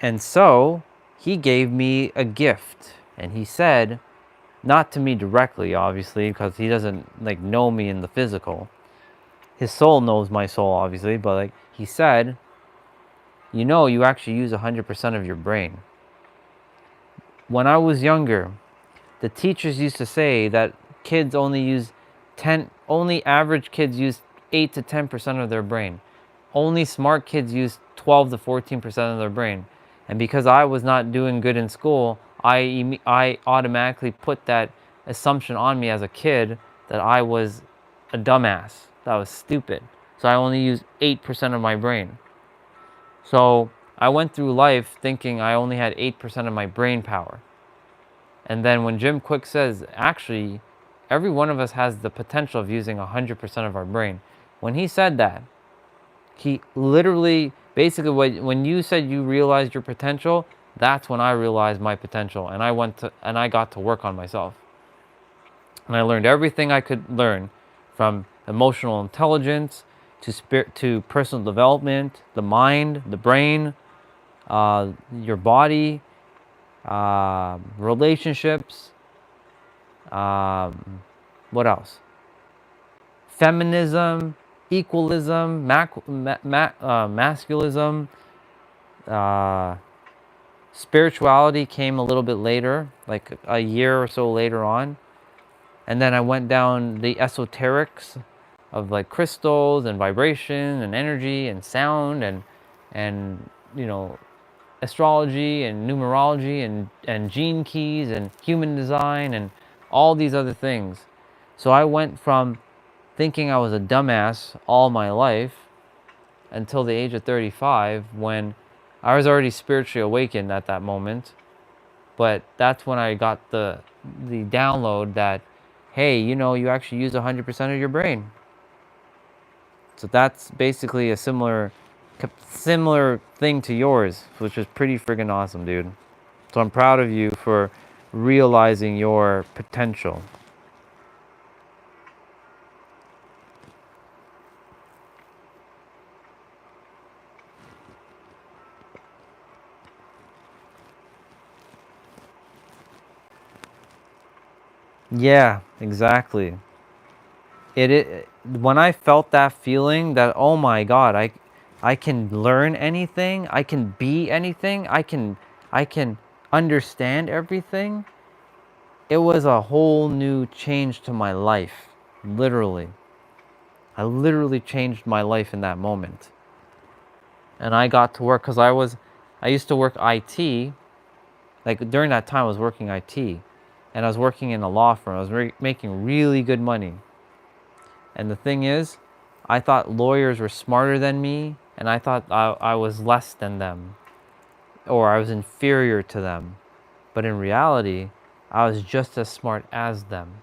And so he gave me a gift, and he said, not to me directly, obviously, because he doesn't like know me in the physical. His soul knows my soul, obviously, but like he said, you actually use 100% of your brain. When I was younger, the teachers used to say that kids only average kids use 8 to 10% of their brain. Only smart kids use 12 to 14% of their brain. And because I was not doing good in school, I automatically put that assumption on me as a kid that I was a dumbass, that I was stupid. So I only used 8% of my brain. So I went through life thinking I only had 8% of my brain power. And then when Jim Quick says, actually, every one of us has the potential of using 100% of our brain. When he said that, he literally, basically, when you said you realized your potential, that's when I realized my potential. And I got to work on myself. And I learned everything I could learn, from emotional intelligence to to personal development, the mind, the brain, your body, relationships. What else? Feminism, equalism, masculism. Uh, Spirituality came a little bit later, like a year or so later on. And then I went down the esoterics of like crystals and vibration and energy and sound and astrology and numerology and gene keys and human design and all these other things. So I went from thinking I was a dumbass all my life until the age of 35, when I was already spiritually awakened at that moment. But that's when I got the download that, hey, you actually use 100% of your brain. So that's basically a similar thing to yours, which is pretty friggin' awesome, dude. So I'm proud of you for realizing your potential. Yeah, exactly. When I felt that feeling that, oh my God, I can learn anything, I can be anything, I can understand everything. It was a whole new change to my life. Literally. I literally changed my life in that moment. And I got to work because I used to work IT. Like during that time, I was working IT, and I was working in a law firm. I was making really good money. And the thing is, I thought lawyers were smarter than me, and I thought I was less than them, or I was inferior to them. But in reality, I was just as smart as them.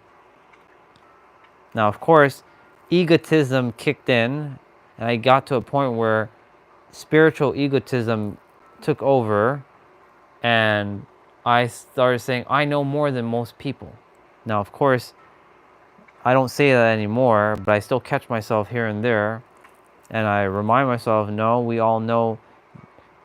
Now, of course, egotism kicked in, and I got to a point where spiritual egotism took over, and I started saying, I know more than most people. Now, of course, I don't say that anymore, but I still catch myself here and there, and I remind myself, no, we all know,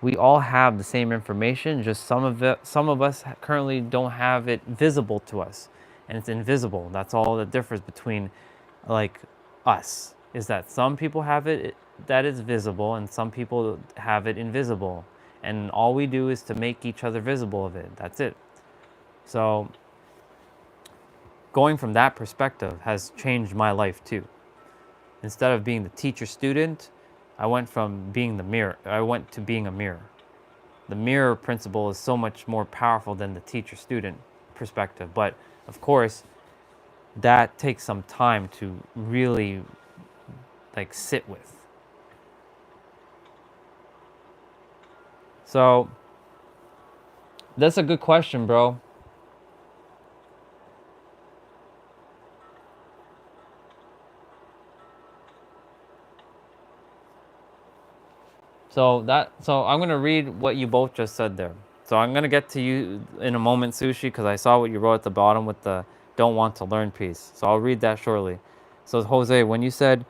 we all have the same information, just some of us currently don't have it visible to us, and it's invisible. That's all the difference between like us, is that some people have it that is visible and some people have it invisible, and all we do is to make each other visible of it. That's it. So going from that perspective has changed my life too. Instead of being the teacher student, I went to being a mirror. The mirror principle is so much more powerful than the teacher student perspective, but of course that takes some time to really like sit with. So that's a good question, bro. So I'm gonna read what you both just said there. So I'm gonna get to you in a moment, Sushi, because I saw what you wrote at the bottom with the don't want to learn piece. So I'll read that shortly. So Jose, when you said,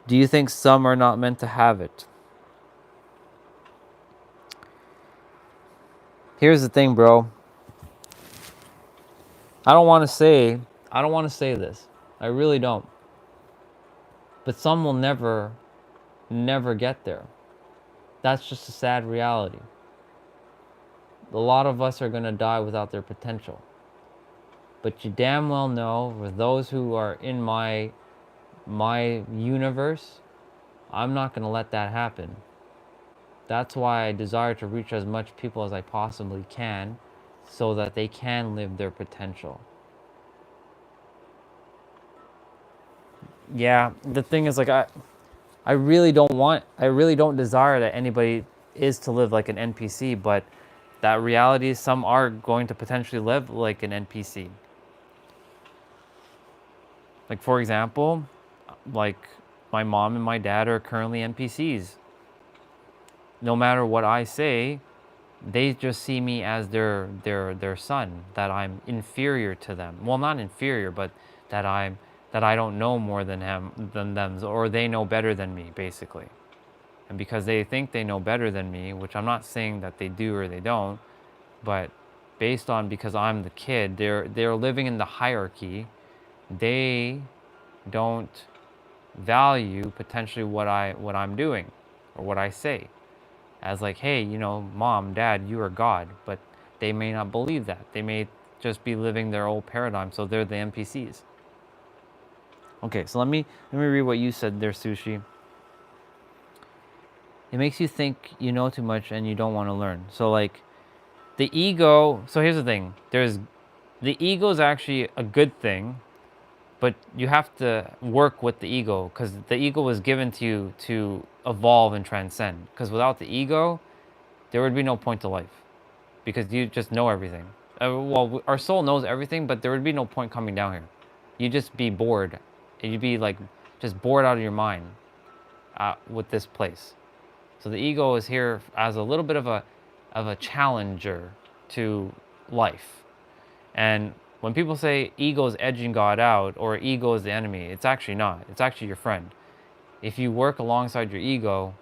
do you think some are not meant to have it? Here's the thing, bro. I don't want to say this. I really don't. But some will never get there. That's just a sad reality. A lot of us are going to die without their potential. But you damn well know, with those who are in my universe, I'm not going to let that happen. That's why I desire to reach as much people as I possibly can, so that they can live their potential. Yeah, the thing is, like, I really don't desire that anybody is to live like an NPC, but that reality is some are going to potentially live like an NPC. Like, for example, like my mom and my dad are currently NPCs. No matter what I say, they just see me as their son, that I'm inferior to them. Well, not inferior, but that I don't know more than them, or they know better than me, basically. And because they think they know better than me, which I'm not saying that they do or they don't, but based on, because I'm the kid, they're living in the hierarchy. They don't value potentially what I'm doing or what I say, as like, hey, mom, dad, you are God. But they may not believe that. They may just be living their old paradigm, so they're the NPCs. Okay, so let me read what you said there, Sushi. It makes you think you know too much and you don't want to learn. So like the ego, so here's the thing. The ego is actually a good thing, but you have to work with the ego, because the ego was given to you to evolve and transcend. Because without the ego, there would be no point to life, because you just know everything. Well, our soul knows everything, but there would be no point coming down here. You'd just be bored. You'd be like just bored out of your mind with this place. So the ego is here as a little bit of a challenger to life. And when people say ego is edging God out or ego is the enemy, it's actually not. It's actually your friend. If you work alongside your ego,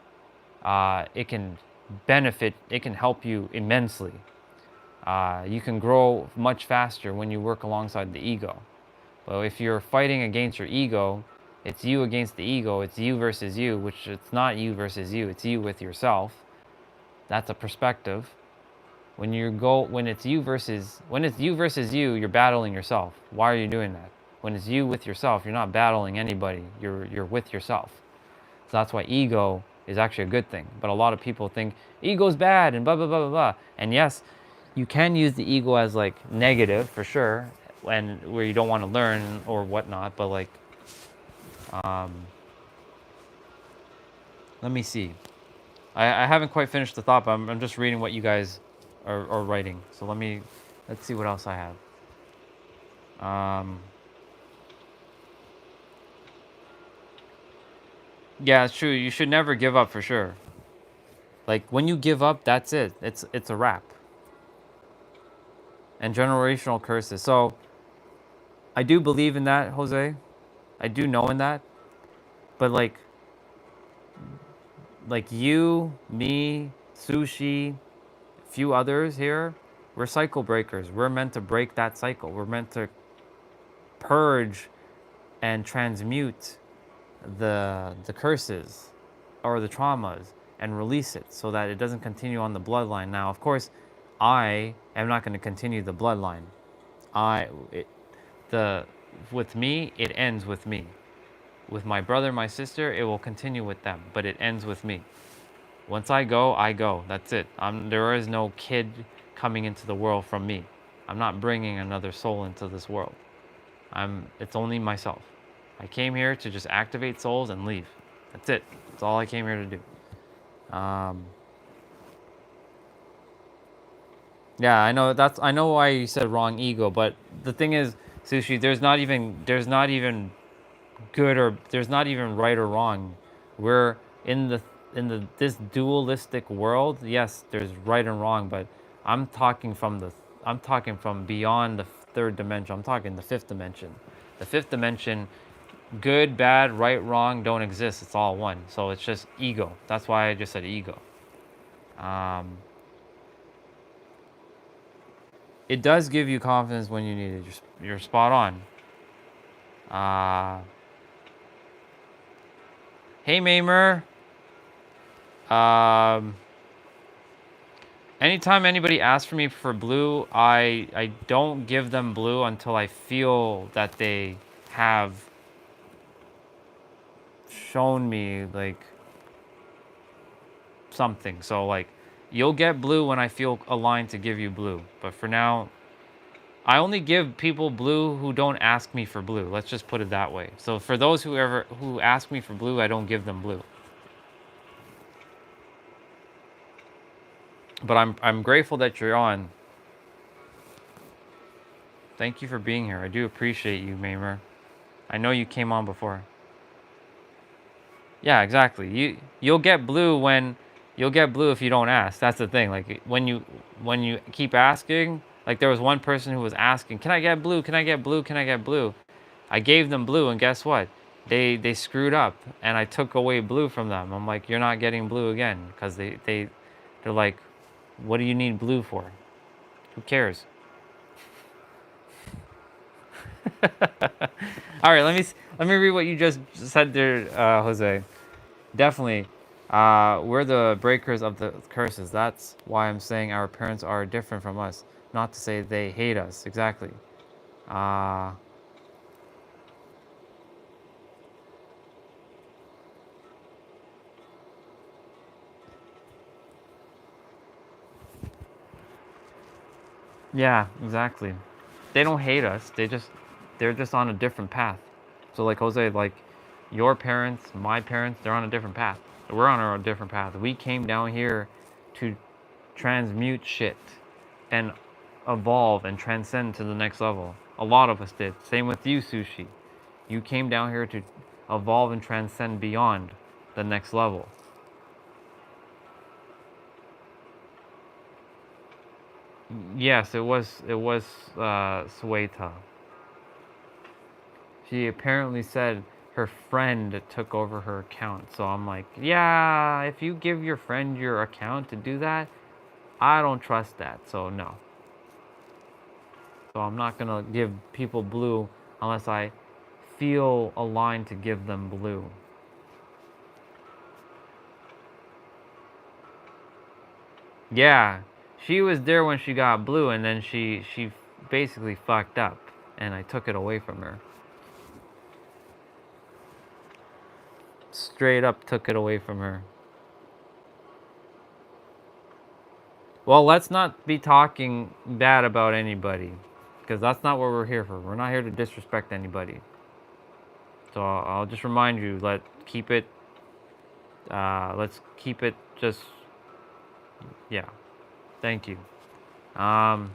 it can benefit, it can help you immensely. You can grow much faster when you work alongside the ego. But if you're fighting against your ego, it's you against the ego, it's you versus you, which it's not you versus you, it's you with yourself. That's a perspective. When it's you versus you, you're battling yourself. Why are you doing that? When it's you with yourself, you're not battling anybody. You're with yourself. So that's why ego is actually a good thing. But a lot of people think ego's bad and blah blah blah blah blah. And yes, you can use the ego as like negative for sure, and where you don't want to learn or whatnot. But like, let me see. I haven't quite finished the thought, but I'm just reading what you guys are writing. So let's see what else I have. Yeah, it's true. You should never give up for sure. Like when you give up, that's it. It's a wrap. And generational curses. So I do believe in that, Jose. I do know in that. But like you, me, Sushi, a few others here, we're cycle breakers. We're meant to break that cycle. We're meant to purge and transmute the curses or the traumas and release it so that it doesn't continue on the bloodline. Now, of course, I am not going to continue the bloodline. With me, it ends with me. With my brother, my sister, it will continue with them, but it ends with me. Once I go, I go. That's it. There is no kid coming into the world from me. I'm not bringing another soul into this world. It's only myself. I came here to just activate souls and leave. That's it. That's all I came here to do. Yeah, I know why you said wrong ego, but the thing is, Sushi, there's not even good or there's not even right or wrong. We're in this dualistic world. Yes, there's right and wrong, but I'm talking from beyond the third dimension. I'm talking the fifth dimension. The fifth dimension, good, bad, right, wrong don't exist. It's all one. So it's just ego. That's why I just said ego. It does give you confidence when you need it. You're spot on. Hey, Mamer. Anytime anybody asks for me for blue, I don't give them blue until I feel that they have shown me like something. So like, you'll get blue when I feel aligned to give you blue. But for now, I only give people blue who don't ask me for blue. Let's just put it that way. So for those who ask me for blue, I don't give them blue. But I'm grateful that you're on. Thank you for being here. I do appreciate you, Mamer. I know you came on before. Yeah, exactly. You'll get blue if you don't ask. That's the thing. Like when you keep asking, like there was one person who was asking, "Can I get blue? Can I get blue? Can I get blue?" I gave them blue, and guess what? They screwed up, and I took away blue from them. I'm like, "You're not getting blue again," because they're like, "What do you need blue for? Who cares?" All right, let me read what you just said there, Jose. Definitely. We're the breakers of the curses. That's why I'm saying our parents are different from us. Not to say they hate us. Exactly. Uh, yeah, exactly. They don't hate us. They're just on a different path. So like Jose, like your parents, my parents, they're on a different path. We're on a different path. We came down here to transmute shit and evolve and transcend to the next level. A lot of us did. Same with you, Sushi. You came down here to evolve and transcend beyond the next level. Yes, it was Sueta. She apparently said her friend took over her account. So I'm like, yeah, if you give your friend your account to do that, I don't trust that. So no. So I'm not gonna give people blue unless I feel aligned to give them blue. Yeah, she was there when she got blue, and then she basically fucked up, and I took it away from her. Straight up took it away from her. Well, let's not be talking bad about anybody, because that's not what we're here for. We're not here to disrespect anybody. So I'll just remind you, let's keep it just, yeah. Thank you. Um,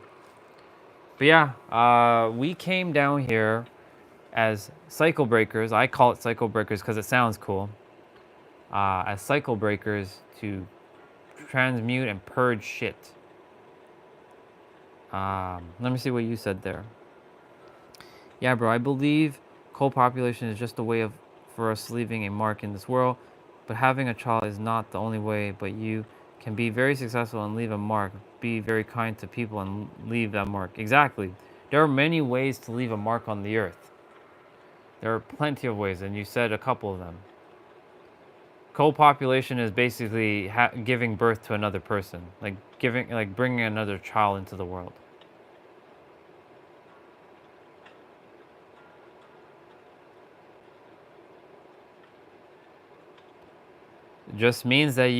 but yeah, we came down here as cycle breakers. I call it cycle breakers because it sounds cool. As cycle breakers to transmute and purge shit. Let me see what you said there. Yeah, bro, I believe co-population is just a way of for us leaving a mark in this world, but having a child is not the only way. But you can be very successful and leave a mark. Be very kind to people and leave that mark. Exactly. There are many ways to leave a mark on the earth. There are plenty of ways, and you said a couple of them. Co-population is basically giving birth to another person, like bringing another child into the world. It just means that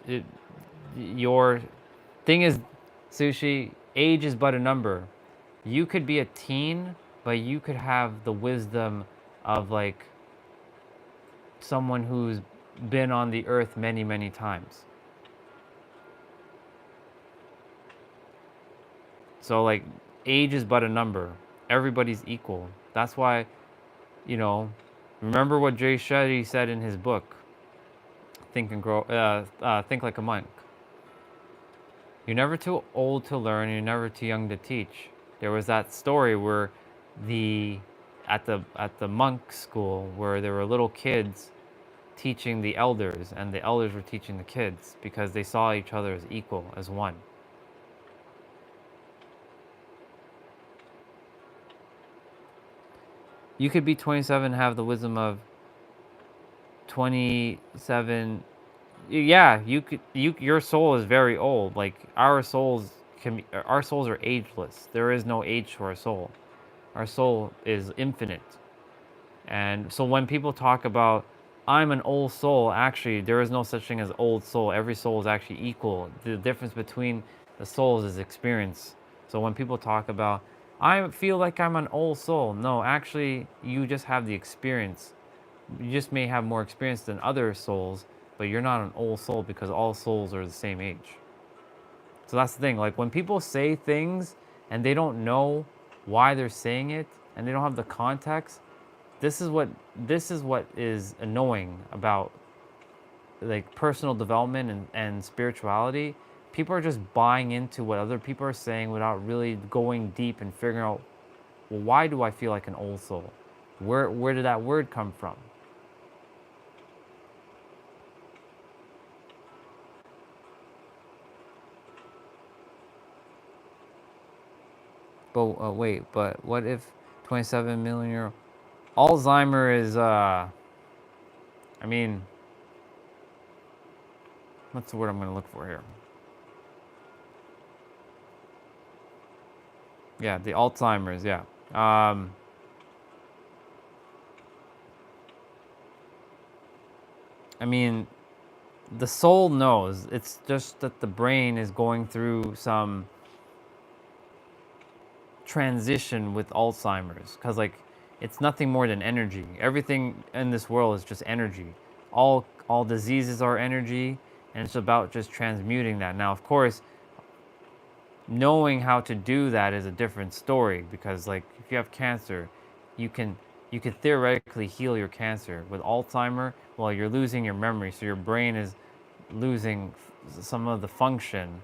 it, your thing is, Sushi, age is but a number. You could be a teen, but you could have the wisdom of like someone who's been on the earth many, many times. So like age is but a number. Everybody's equal. That's why, you know, remember what Jay Shetty said in his book, Think Like a Monk. You're never too old to learn. You're never too young to teach. There was that story where the at the monk school where there were little kids teaching the elders, and the elders were teaching the kids because they saw each other as equal, as one. You could be 27 and have the wisdom of 27. Yeah, you could. Your soul is very old. Like our souls are ageless. There is no age to our soul. Our soul is infinite. And so when people talk about I'm an old soul, actually there is no such thing as old soul. Every soul is actually equal. The difference between the souls is experience. So when people talk about I feel like I'm an old soul, no, actually you just have the experience. You just may have more experience than other souls, but you're not an old soul because all souls are the same age. So that's the thing. Like when people say things and they don't know why they're saying it and they don't have the context, this is what is annoying about like personal development and spirituality. People are just buying into what other people are saying without really going deep and figuring out, well, why do I feel like an old soul? Where did that word come from? But wait, but what if 27 million euro Alzheimer is I mean, what's the word I'm going to look for here? Yeah, the Alzheimer's, yeah. I mean, the soul knows. It's just that the brain is going through some transition with Alzheimer's because like it's nothing more than energy. Everything in this world is just energy. All diseases are energy, and it's about just transmuting that. Now, of course, knowing how to do that is a different story because like if you have cancer, you can you could theoretically heal your cancer. With Alzheimer, well, you're losing your memory, so your brain is losing some of the function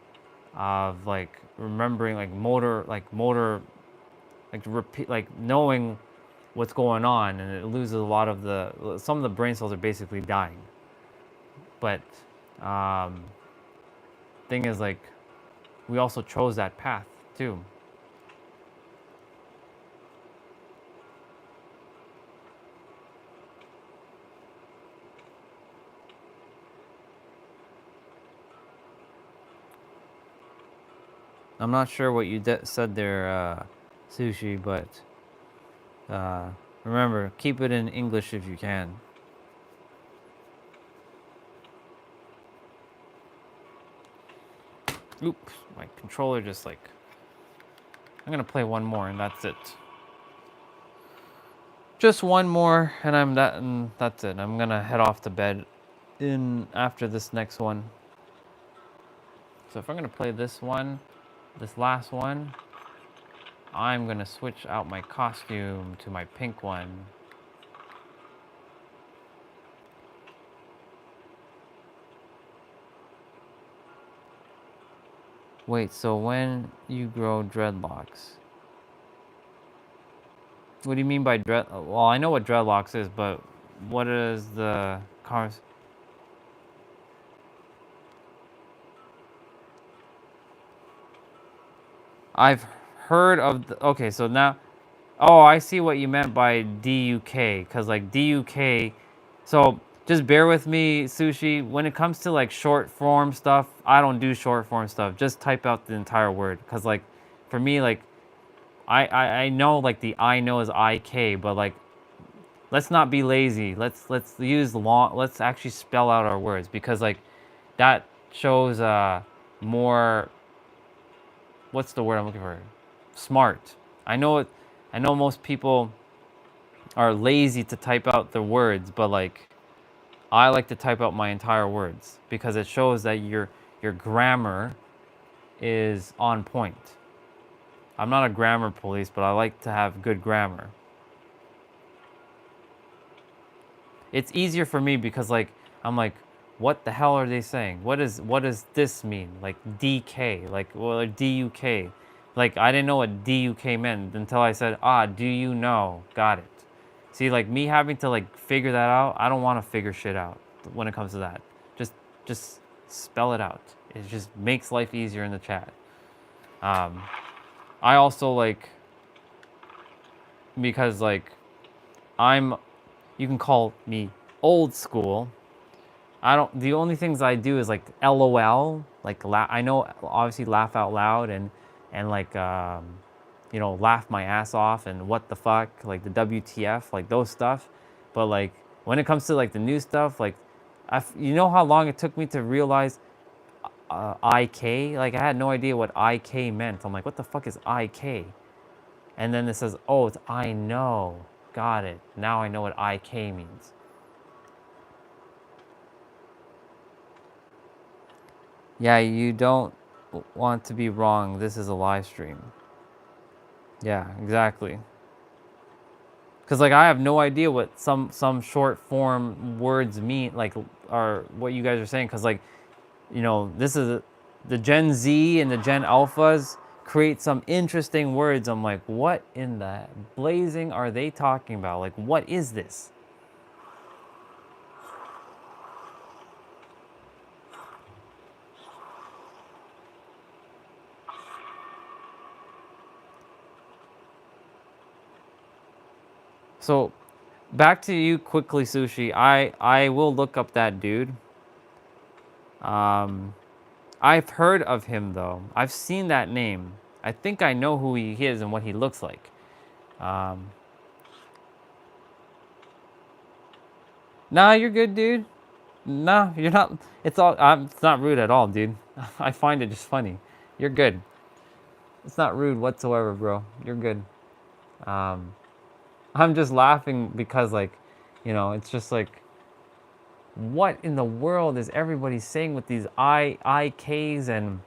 of like remembering like motor like repeat like knowing what's going on, and it loses a lot of the some of the brain cells are basically dying. But um, thing is like we also chose that path too. I'm not sure what you said there, Sushi, but remember, keep it in English if you can. Oops, my controller just like... I'm gonna play one more and that's it. Just one more and that's it. I'm gonna head off to bed in after this next one. So if I'm gonna play this one, this last one, I'm gonna switch out my costume to my pink one. Wait, so when you grow dreadlocks? What do you mean by dread? Well, I know what dreadlocks is, but what is the cars? I've heard of the, okay, so now, oh, I see what you meant by DUK, because like DUK, so just bear with me, Sushi. When it comes to like short form stuff, I don't do short form stuff. Just type out the entire word, because like for me, like I know like the I know is IK, but like let's not be lazy. Let's use long. Let's actually spell out our words because like that shows more. What's the word I'm looking for? Smart. I know it. I know most people are lazy to type out the words, but like I like to type out my entire words because it shows that your grammar is on point. I'm not a grammar police, but I like to have good grammar. It's easier for me because like I'm like, what the hell are they saying? What does this mean? Like DK, like well DUK. Like I didn't know what DUK meant until I said, do you know? Got it. See, like me having to like figure that out, I don't want to figure shit out when it comes to that. Just spell it out. It just makes life easier in the chat. I also like because like I'm you can call me old school. I don't. The only things I do is like LOL, like I know obviously laugh out loud and like laugh my ass off and what the fuck, like the WTF, like those stuff. But like when it comes to like the new stuff, like you know how long it took me to realize IK? Like I had no idea what IK meant. I'm like, what the fuck is IK? And then it says, oh, it's I know. Got it. Now I know what IK means. Yeah, you don't want to be wrong. This is a live stream. Yeah, exactly. Because like I have no idea what some short form words mean, like, are what you guys are saying. Because like, this is the Gen Z and the Gen Alphas create some interesting words. I'm like, what in the blazing are they talking about? Like, what is this? So back to you quickly, Sushi. I will look up that dude. I've heard of him though. I've seen that name. I think I know who he is and what he looks like. Um, nah, you're good, dude. Nah, you're not. It's not rude at all, dude. I find it just funny. You're good. It's not rude whatsoever, bro. You're good. Um, I'm just laughing because, like, it's just like, what in the world is everybody saying with these IKs and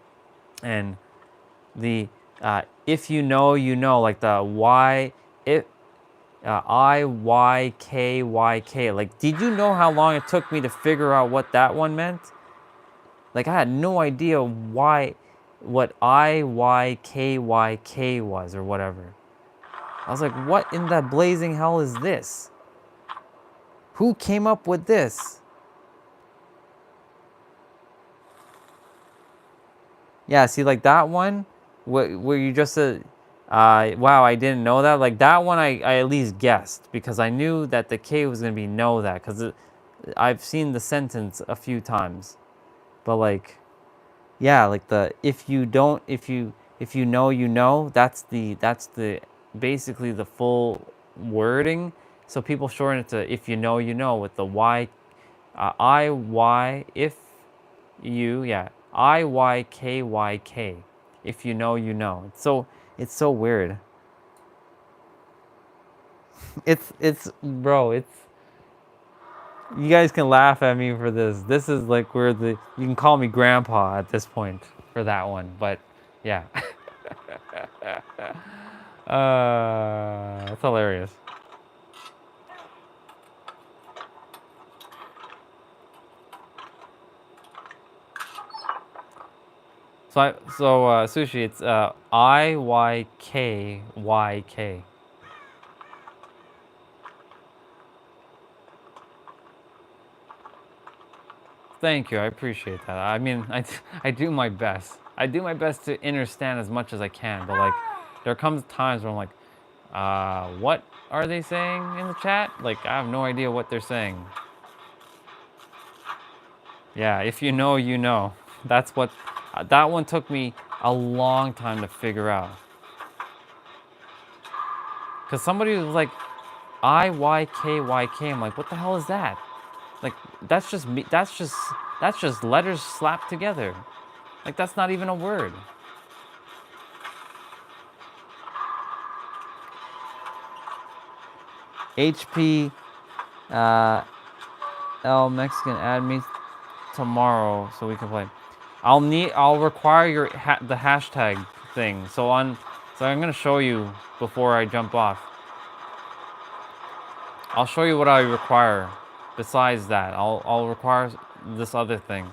the if you know, like the Y, if IYKYK. Like, did you know how long it took me to figure out what that one meant? Like, I had no idea what IYKYK was or whatever. I was like, what in the blazing hell is this? Who came up with this? Yeah, see, like that one, where you just said, wow, I didn't know that. Like that one, I at least guessed because I knew that the K was going to be know that because I've seen the sentence a few times. But like, yeah, like the if you don't, if you know, that's the basically the full wording. So people shorten it to if you know with the Y, if you, yeah, IYKYK. If you know, you know. It's so weird. It's bro, you guys can laugh at me for this. This is like where you can call me grandpa at this point for that one. But yeah. It's hilarious. So Sushi, it's IYKYK. Thank you. I appreciate that. I mean, I do my best. I do my best to understand as much as I can, but like, there comes times where I'm like, what are they saying in the chat? Like, I have no idea what they're saying. Yeah, if you know, you know. That's what, that one took me a long time to figure out. Because somebody was like, IYKYK. I'm like, what the hell is that? Like, that's just me. That's just letters slapped together. Like, that's not even a word. HP L Mexican, add me tomorrow so we can play. I'll require the hashtag thing. So I'm gonna show you before I jump off. I'll show you what I require. Besides that, I'll require this other thing.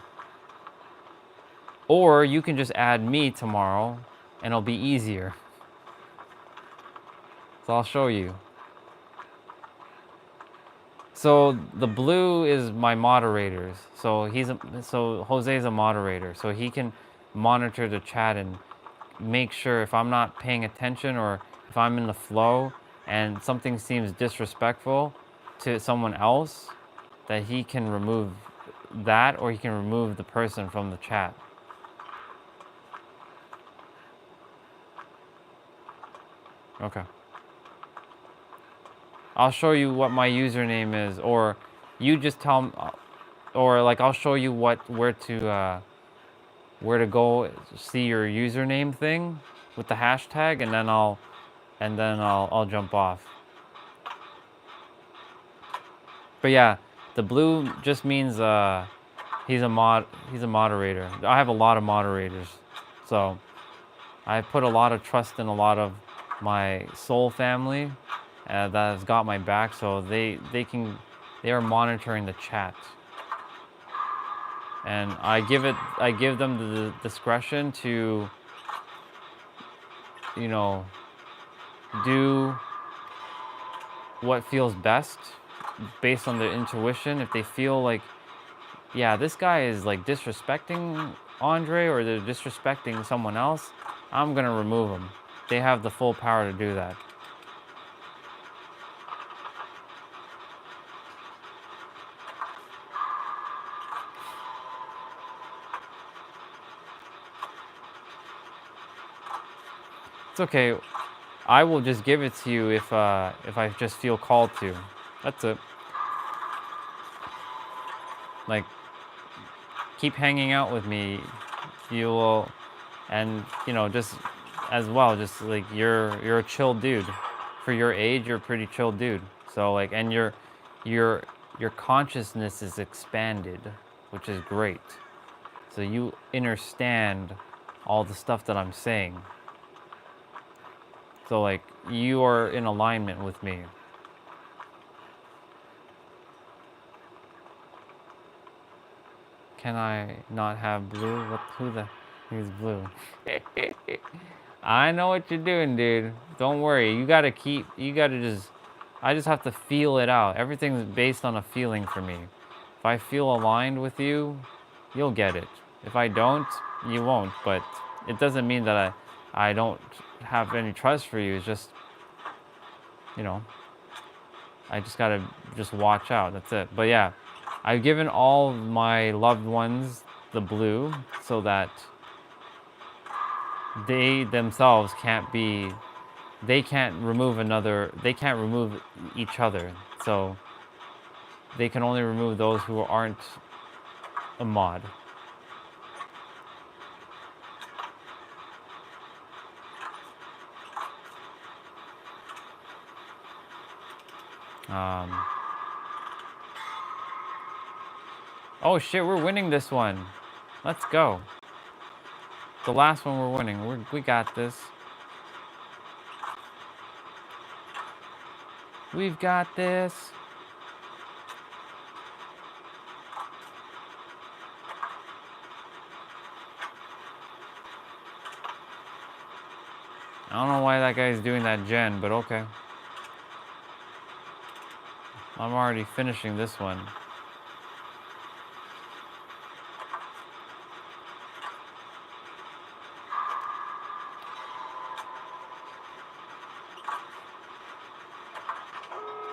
Or you can just add me tomorrow, and it'll be easier. So I'll show you. So the blue is my moderators. So Jose's a moderator. So he can monitor the chat and make sure if I'm not paying attention or if I'm in the flow and something seems disrespectful to someone else, that he can remove that or he can remove the person from the chat. Okay. I'll show you what my username is, or you just tell me, or like I'll show you where to go see your username thing with the hashtag, and then I'll jump off. But yeah, the blue just means he's a moderator. I have a lot of moderators, So I put a lot of trust in a lot of my soul family that has got my back. So they are monitoring the chat, and I give them the discretion to, you know, do what feels best based on their intuition. If they feel like, yeah, this guy is like disrespecting Andre, or they're disrespecting someone else, I'm gonna remove them. They have the full power to do that. It's okay. I will just give it to you if I just feel called to. That's it. Like, keep hanging out with me. You will, and you know, just as well, just like you're a chill dude. For your age, you're a pretty chill dude. So like, and your your consciousness is expanded, which is great. So you understand all the stuff that I'm saying. So like, you are in alignment with me. Can I not have blue? What? Who the? Who's blue? I know what you're doing, dude. Don't worry. You gotta keep. You gotta just. I just have to feel it out. Everything's based on a feeling for me. If I feel aligned with you, you'll get it. If I don't, you won't. But it doesn't mean that I don't have any trust for you. It's just, you know, I just gotta just watch out. That's it. But yeah, I've given all my loved ones the blue so that they themselves can't be, they can't remove another, they can't remove each other. So they can only remove those who aren't a mod. Oh shit, we're winning this one. Let's go. The last one we're winning. We got this. We've got this. I don't know why that guy's doing that gen, but okay. I'm already finishing this one.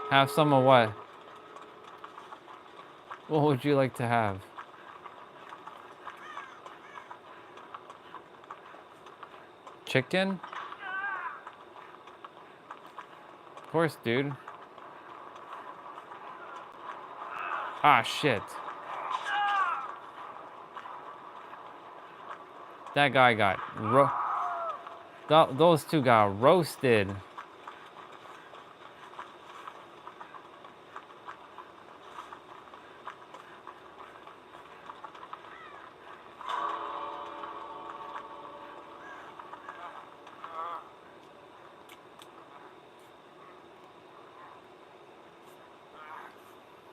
Have some of what? What would you like to have? Chicken? Of course, dude. Ah, shit. That guy got those two got roasted.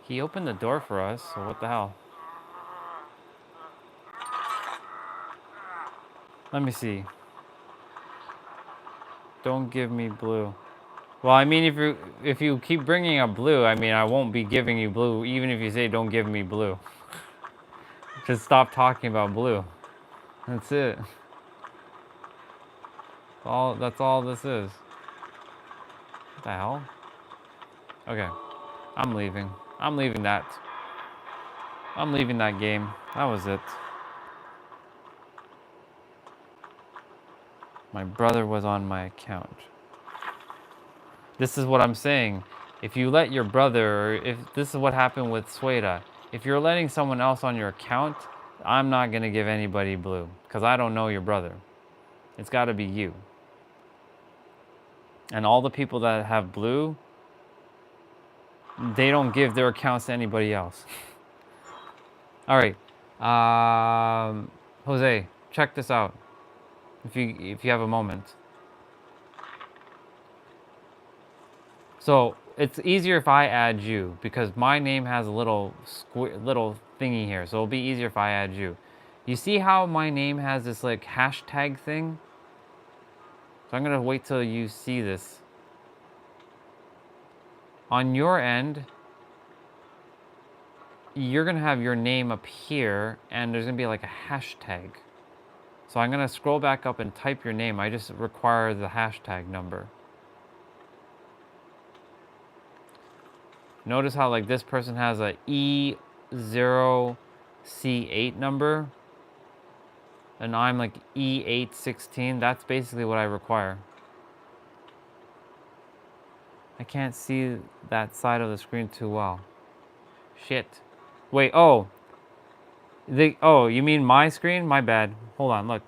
He opened the door for us, so what the hell? Let me see. Don't give me blue. Well, I mean, if you keep bringing up blue, I mean, I won't be giving you blue, even if you say don't give me blue. Just stop talking about blue. That's it. That's all this is. What the hell? Okay, I'm leaving. I'm leaving that. I'm leaving that game. That was it. My brother was on my account. This is what I'm saying. If you let your brother, or if this is what happened with Sueda, if you're letting someone else on your account, I'm not gonna give anybody blue, because I don't know your brother. It's gotta be you. And all the people that have blue, they don't give their accounts to anybody else. All right, Jose, check this out. if you have a moment. So it's easier if I add you because my name has a little thingy here. So it'll be easier if I add you. You see how my name has this like hashtag thing? So I'm gonna wait till you see this. On your end, you're gonna have your name up here and there's gonna be like a hashtag. So I'm gonna scroll back up and type your name. I just require the hashtag number. Notice how like this person has a E0C8 number and I'm like E816. That's basically what I require. I can't see that side of the screen too well. Shit. Wait, oh. Oh, you mean my screen? My bad. Hold on, look.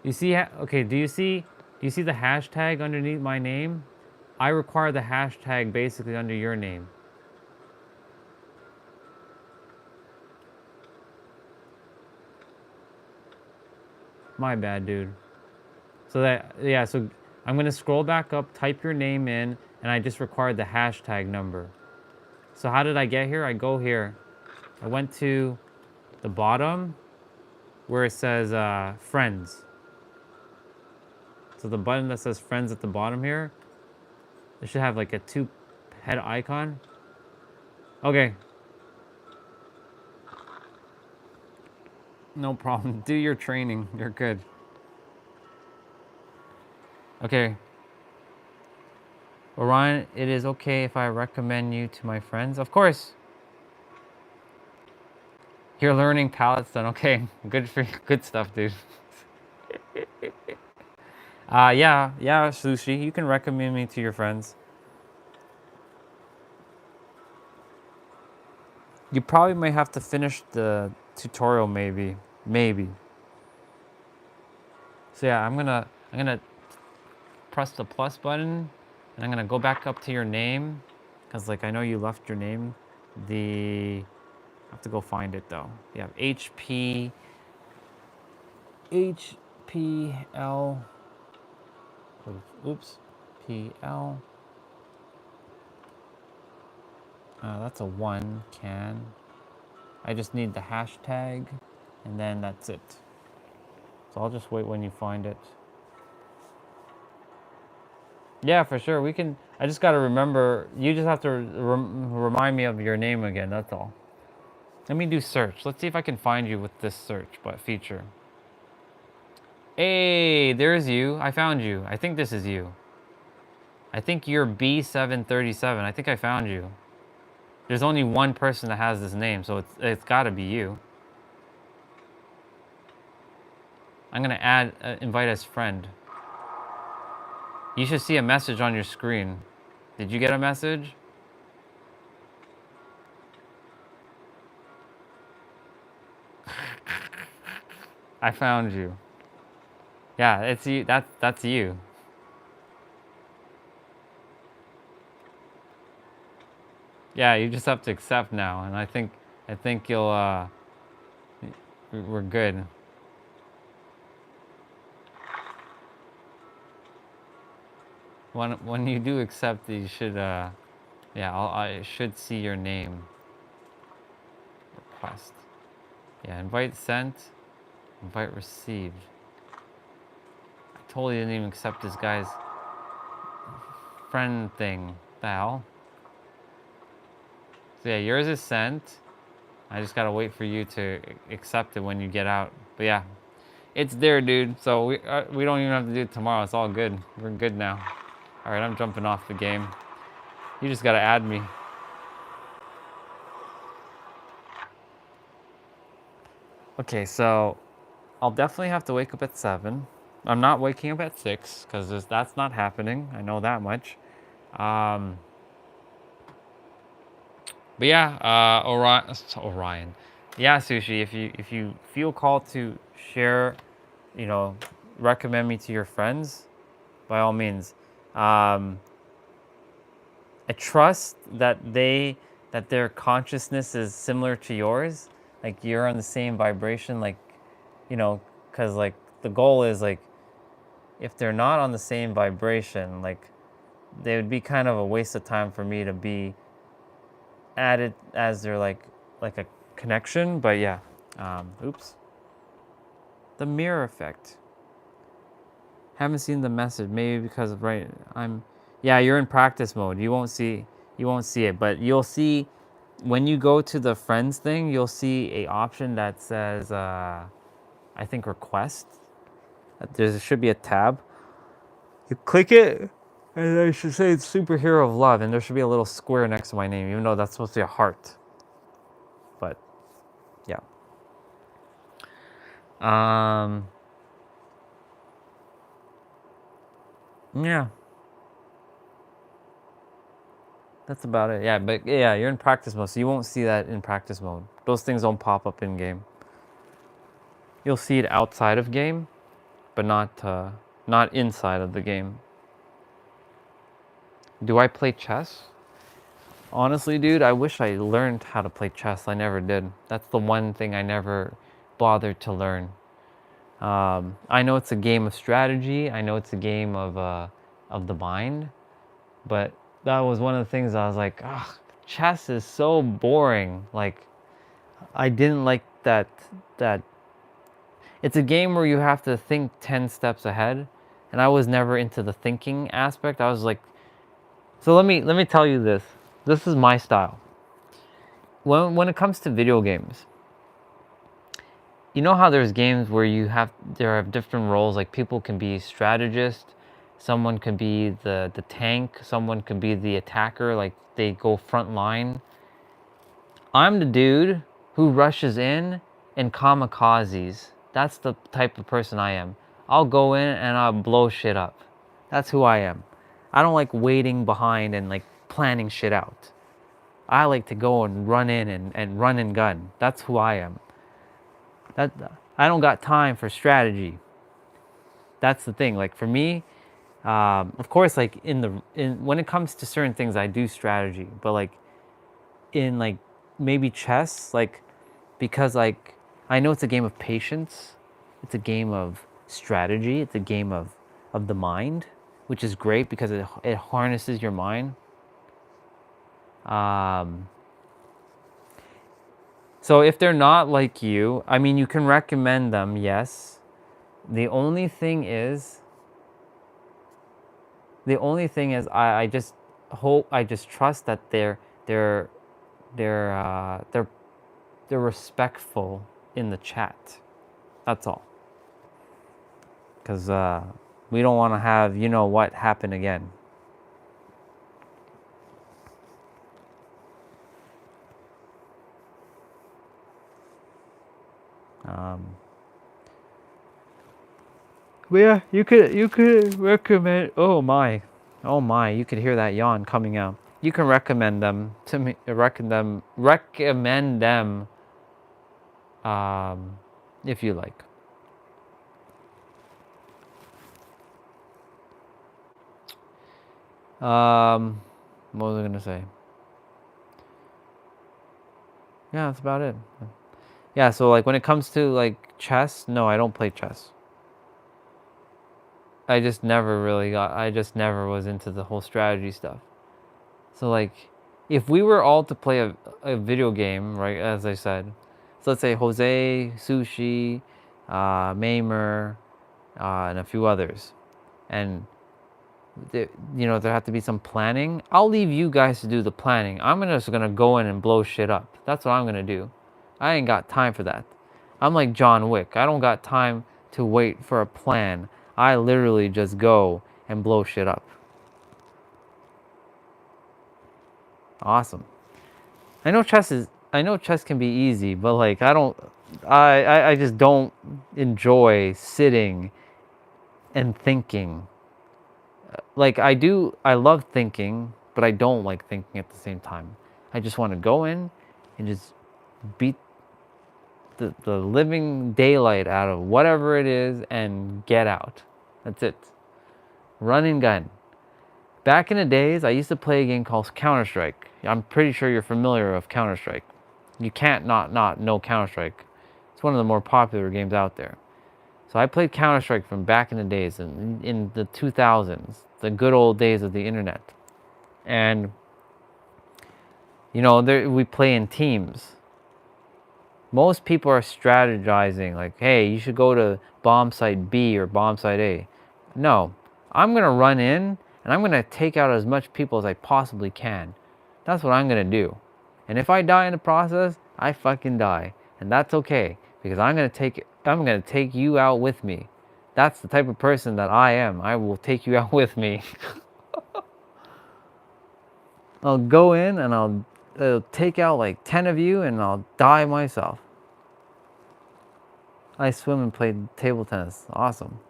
You see, okay, do you see the hashtag underneath my name? I require the hashtag basically under your name. My bad, dude. So I'm gonna scroll back up, type your name in, and I just required the hashtag number. So how did I get here? I go here. I went to the bottom where it says friends. So the button that says friends at the bottom here, it should have like a two head icon. Okay. No problem. Do your training. You're good. Okay. Orion, it is okay if I recommend you to my friends? Of course. You're learning palettes then. Okay. Good for you. Good stuff, dude. Yeah, Sushi. You can recommend me to your friends. You probably might have to finish the tutorial maybe. Maybe. So yeah, I'm gonna press the plus button and I'm gonna go back up to your name. Cause like I know you left your name. I have to go find it though. You have HPL. Oops. PL. That's a 1 can. I just need the hashtag and then that's it. So I'll just wait when you find it. Yeah, for sure. We can. I just got to remember. You just have to remind me of your name again. That's all. Let me do search. Let's see if I can find you with this search feature. Hey, there's you. I found you. I think this is you. I think you're B737. I think I found you. There's only one person that has this name, so it's got to be you. I'm gonna add invite as friend. You should see a message on your screen. Did you get a message? I found you. Yeah, it's you. That's you. Yeah, you just have to accept now, and I think you'll we're good. When you do accept, you should yeah, I should see your name. Request. Yeah, invite sent, invite received. I totally didn't even accept this guy's friend thing. The hell? So yeah, yours is sent. I just gotta wait for you to accept it when you get out. But yeah, it's there, dude. So we don't even have to do it tomorrow. It's all good. We're good now. All right, I'm jumping off the game. You just gotta add me. Okay, so I'll definitely have to wake up at 7. I'm not waking up at 6 because that's not happening. I know that much. But yeah, Orion. Yeah, Sushi. If you feel called to share, you know, recommend me to your friends, by all means. I trust that their consciousness is similar to yours. Like you're on the same vibration. Like, you know, because like the goal is like, if they're not on the same vibration, like they would be kind of a waste of time for me to be added as their like a connection. But yeah, oops, the mirror effect. Haven't seen the message. Maybe because of yeah, you're in practice mode. You won't see it, but you'll see when you go to the friends thing. You'll see a option that says I think request. There should be a tab. You click it, and I should say it's superhero of love, and there should be a little square next to my name, even though that's supposed to be a heart. But yeah. Yeah. That's about it. Yeah, but yeah, you're in practice mode, so you won't see that in practice mode. Those things don't pop up in game. You'll see it outside of game, but not inside of the game. Do I play chess? Honestly, dude, I wish I learned how to play chess. I never did. That's the one thing I never bothered to learn. I know it's a game of strategy. I know it's a game of the mind, but that was one of the things I was like, ah, chess is so boring. Like, I didn't like that. It's a game where you have to think 10 steps ahead, and I was never into the thinking aspect. I was like, so let me tell you this. This is my style. When it comes to video games, you know how there's games where there are different roles, like people can be strategist, someone can be the tank, someone can be the attacker, like they go front line. I'm the dude who rushes in and kamikazes. That's the type of person I am. I'll go in and I'll blow shit up. That's who I am. I don't like waiting behind and like planning shit out. I like to go and run in and run and gun. That's who I am. I don't got time for strategy. That's the thing. Like for me, of course, like when it comes to certain things, I do strategy. But like in like maybe chess, like because like I know it's a game of patience, it's a game of strategy, it's a game of the mind, which is great because it harnesses your mind. So if they're not like you, I mean, you can recommend them, yes. The only thing is I just hope, I just trust that they're respectful in the chat. That's all. Because we don't want to have you know what happen again. But yeah, you could recommend. Oh my, you could hear that yawn coming out. You can recommend them to me. Recommend them. If you like. What was I gonna say? Yeah, that's about it. Yeah, so like when it comes to like chess, no, I don't play chess. I just never was into the whole strategy stuff. So like, if we were all to play a video game, right, as I said, so let's say Jose, Sushi, Mamer, and a few others, and there have to be some planning. I'll leave you guys to do the planning. I'm just gonna go in and blow shit up. That's what I'm gonna do. I ain't got time for that. I'm like John Wick. I don't got time to wait for a plan. I literally just go and blow shit up. Awesome. I know chess can be easy, but like I just don't enjoy sitting and thinking. Like I love thinking, but I don't like thinking at the same time. I just want to go in and just beat the living daylight out of whatever it is and get out. That's it. Run and gun. Back in the days, I used to play a game called Counter-Strike. I'm pretty sure you're familiar with Counter-Strike. You can't not know Counter-Strike. It's one of the more popular games out there. So I played Counter-Strike from back in the days, in the 2000s, the good old days of the internet. And, you know, we play in teams. Most people are strategizing like, hey, you should go to bomb site B or bomb site A. No, I'm going to run in and I'm going to take out as much people as I possibly can. That's what I'm going to do. And if I die in the process, I fucking die. And that's okay, because I'm going to take you out with me. That's the type of person that I am. I will take you out with me. I'll go in and I'll take out like 10 of you and I'll die myself. I swim and play table tennis. Awesome.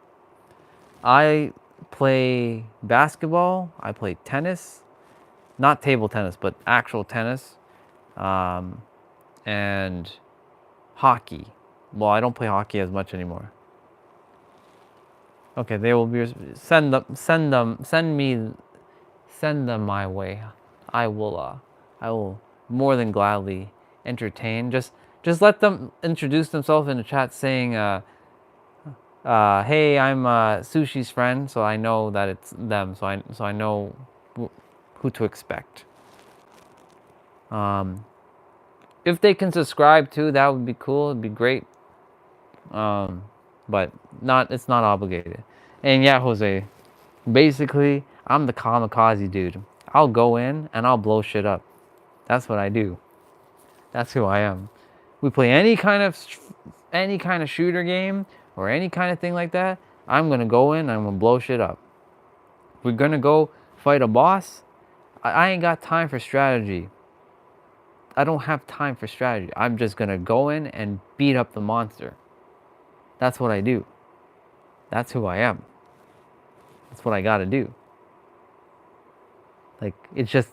I play basketball. I play tennis. Not table tennis, but actual tennis. And hockey. Well, I don't play hockey as much anymore. Okay, they will be send them my way. I will more than gladly entertain. Just let them introduce themselves in the chat, saying, "Hey, I'm Sushi's friend," so I know that it's them. So I know who to expect. If they can subscribe too, that would be cool. It'd be great. But it's not obligated. And yeah, Jose, basically, I'm the kamikaze dude. I'll go in and I'll blow shit up. That's what I do. That's who I am. We play any kind of shooter game or any kind of thing like that. I'm gonna go in and I'm gonna blow shit up. We're gonna go fight a boss. I ain't got time for strategy. I don't have time for strategy. I'm just gonna go in and beat up the monster. That's what I do. That's who I am. That's what I gotta do. Like, it's just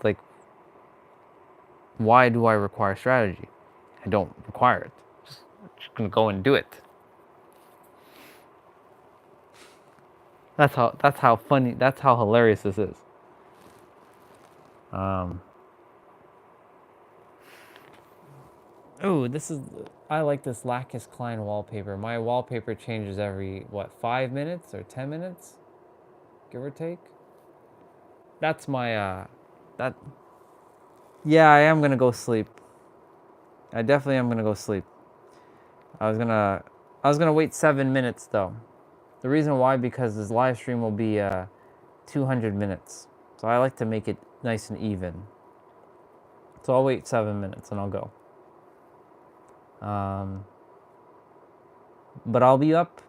like, why do I require strategy? I don't require it. Just gonna go and do it. That's how funny, that's how hilarious this is. Oh, I like this Lacus Klein wallpaper. My wallpaper changes every, 5 minutes or 10 minutes? Give or take? That's my, yeah, I am gonna go sleep. I definitely am gonna go sleep. I was gonna wait 7 minutes though. The reason why, because this live stream will be 200 minutes. So I like to make it nice and even. So I'll wait 7 minutes and I'll go. But I'll be up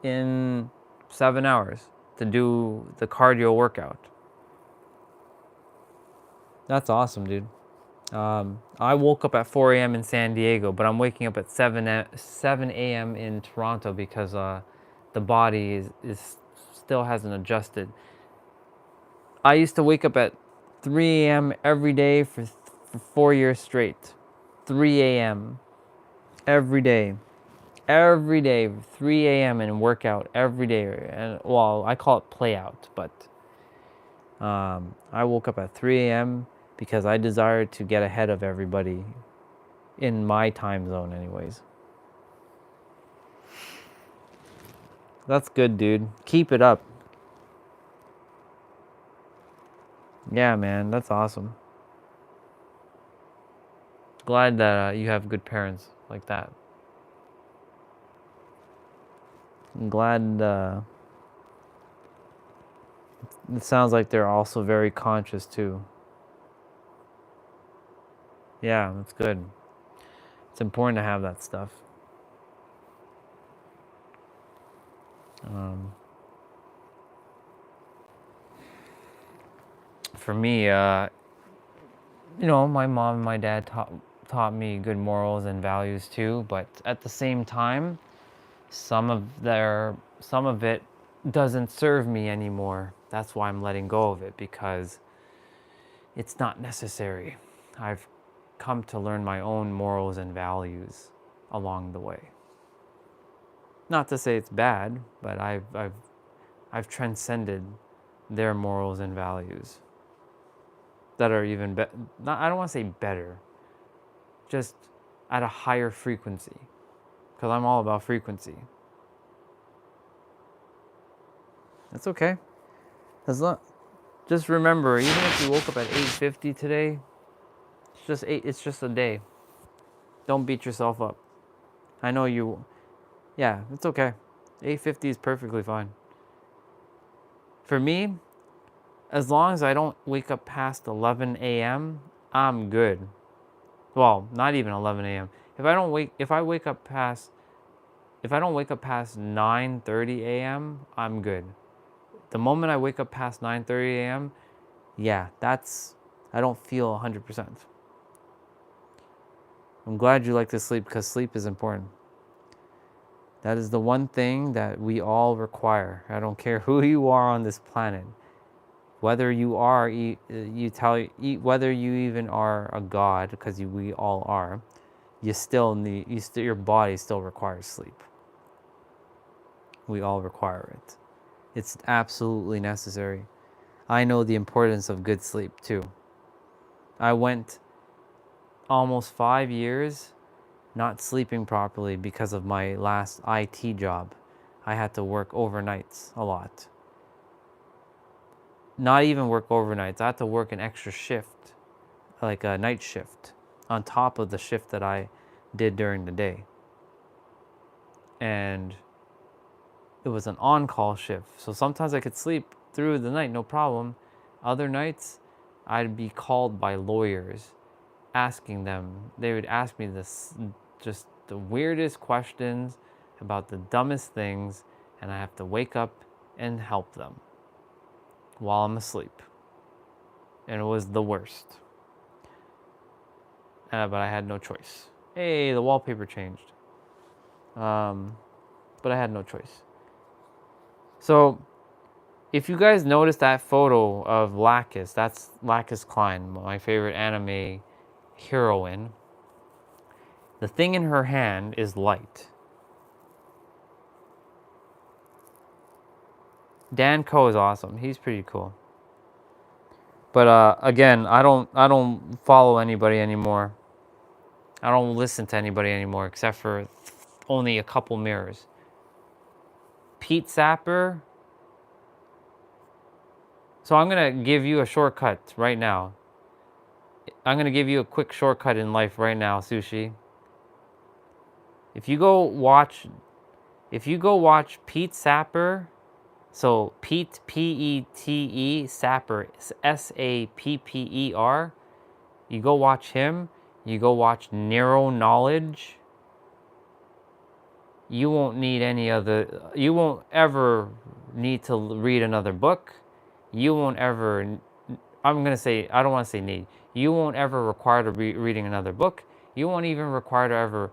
in 7 hours to do the cardio workout. That's awesome, dude. I woke up at 4 a.m. in San Diego, but I'm waking up at 7 a.m. in Toronto because the body is still hasn't adjusted. I used to wake up at 3 a.m. every day for 4 years straight. 3 a.m. every day. Every day, 3 a.m. and work out every day. And well, I call it play out, but I woke up at 3 a.m. because I desired to get ahead of everybody in my time zone anyways. That's good, dude. Keep it up. Yeah, man, that's awesome. Glad that you have good parents like that. I'm glad it sounds like they're also very conscious too. Yeah, that's good. It's important to have that stuff. For me, you know, my mom and my dad taught me good morals and values too, but at the same time, some of it doesn't serve me anymore. That's why I'm letting go of it, because it's not necessary. I've come to learn my own morals and values along the way. Not to say it's bad, but I've transcended their morals and values that are even better. I don't want to say better, just at a higher frequency. because I'm all about frequency. It's okay. Just remember, even if you woke up at 8:50 today, it's just a day. Don't beat yourself up. I know you, yeah, it's okay. 8:50 is perfectly fine. For me, as long as I don't wake up past 11 a.m., I'm good. Well, not even 11 a.m. If I don't wake up past 9:30 a.m., I'm good. The moment I wake up past 9:30 a.m., yeah, I don't feel 100%. I'm glad you like to sleep because sleep is important. That is the one thing that we all require. I don't care who you are on this planet. Whether you are, whether you even are a god, because we all are, your body still requires sleep. We all require it. It's absolutely necessary. I know the importance of good sleep too. I went almost 5 years not sleeping properly because of my last IT job. I had to work overnights a lot. Not even work overnights. I had to work an extra shift, like a night shift, on top of the shift that I did during the day. And it was an on-call shift. So sometimes I could sleep through the night, no problem. Other nights, I'd be called by lawyers, asking them. They would ask me just the weirdest questions about the dumbest things, and I have to wake up and help them while I'm asleep. And it was the worst. But I had no choice. Hey, the wallpaper changed. But I had no choice. So, if you guys notice that photo of Lacus, that's Lacus Klein, my favorite anime heroine. The thing in her hand is light. Dan Coe is awesome. He's pretty cool. But again, I don't follow anybody anymore. I don't listen to anybody anymore except for only a couple mirrors. Pete Sapper. So I'm going to give you a shortcut right now. I'm going to give you a quick shortcut in life right now, Sushi. If you go watch Pete Sapper, so Pete, P-E-T-E, Sapper, S-A-P-P-E-R, you go watch him, you go watch Neuro Knowledge, you won't ever need to read another book. You won't ever, I don't want to say need. You won't ever require to be reading another book. You won't even require to ever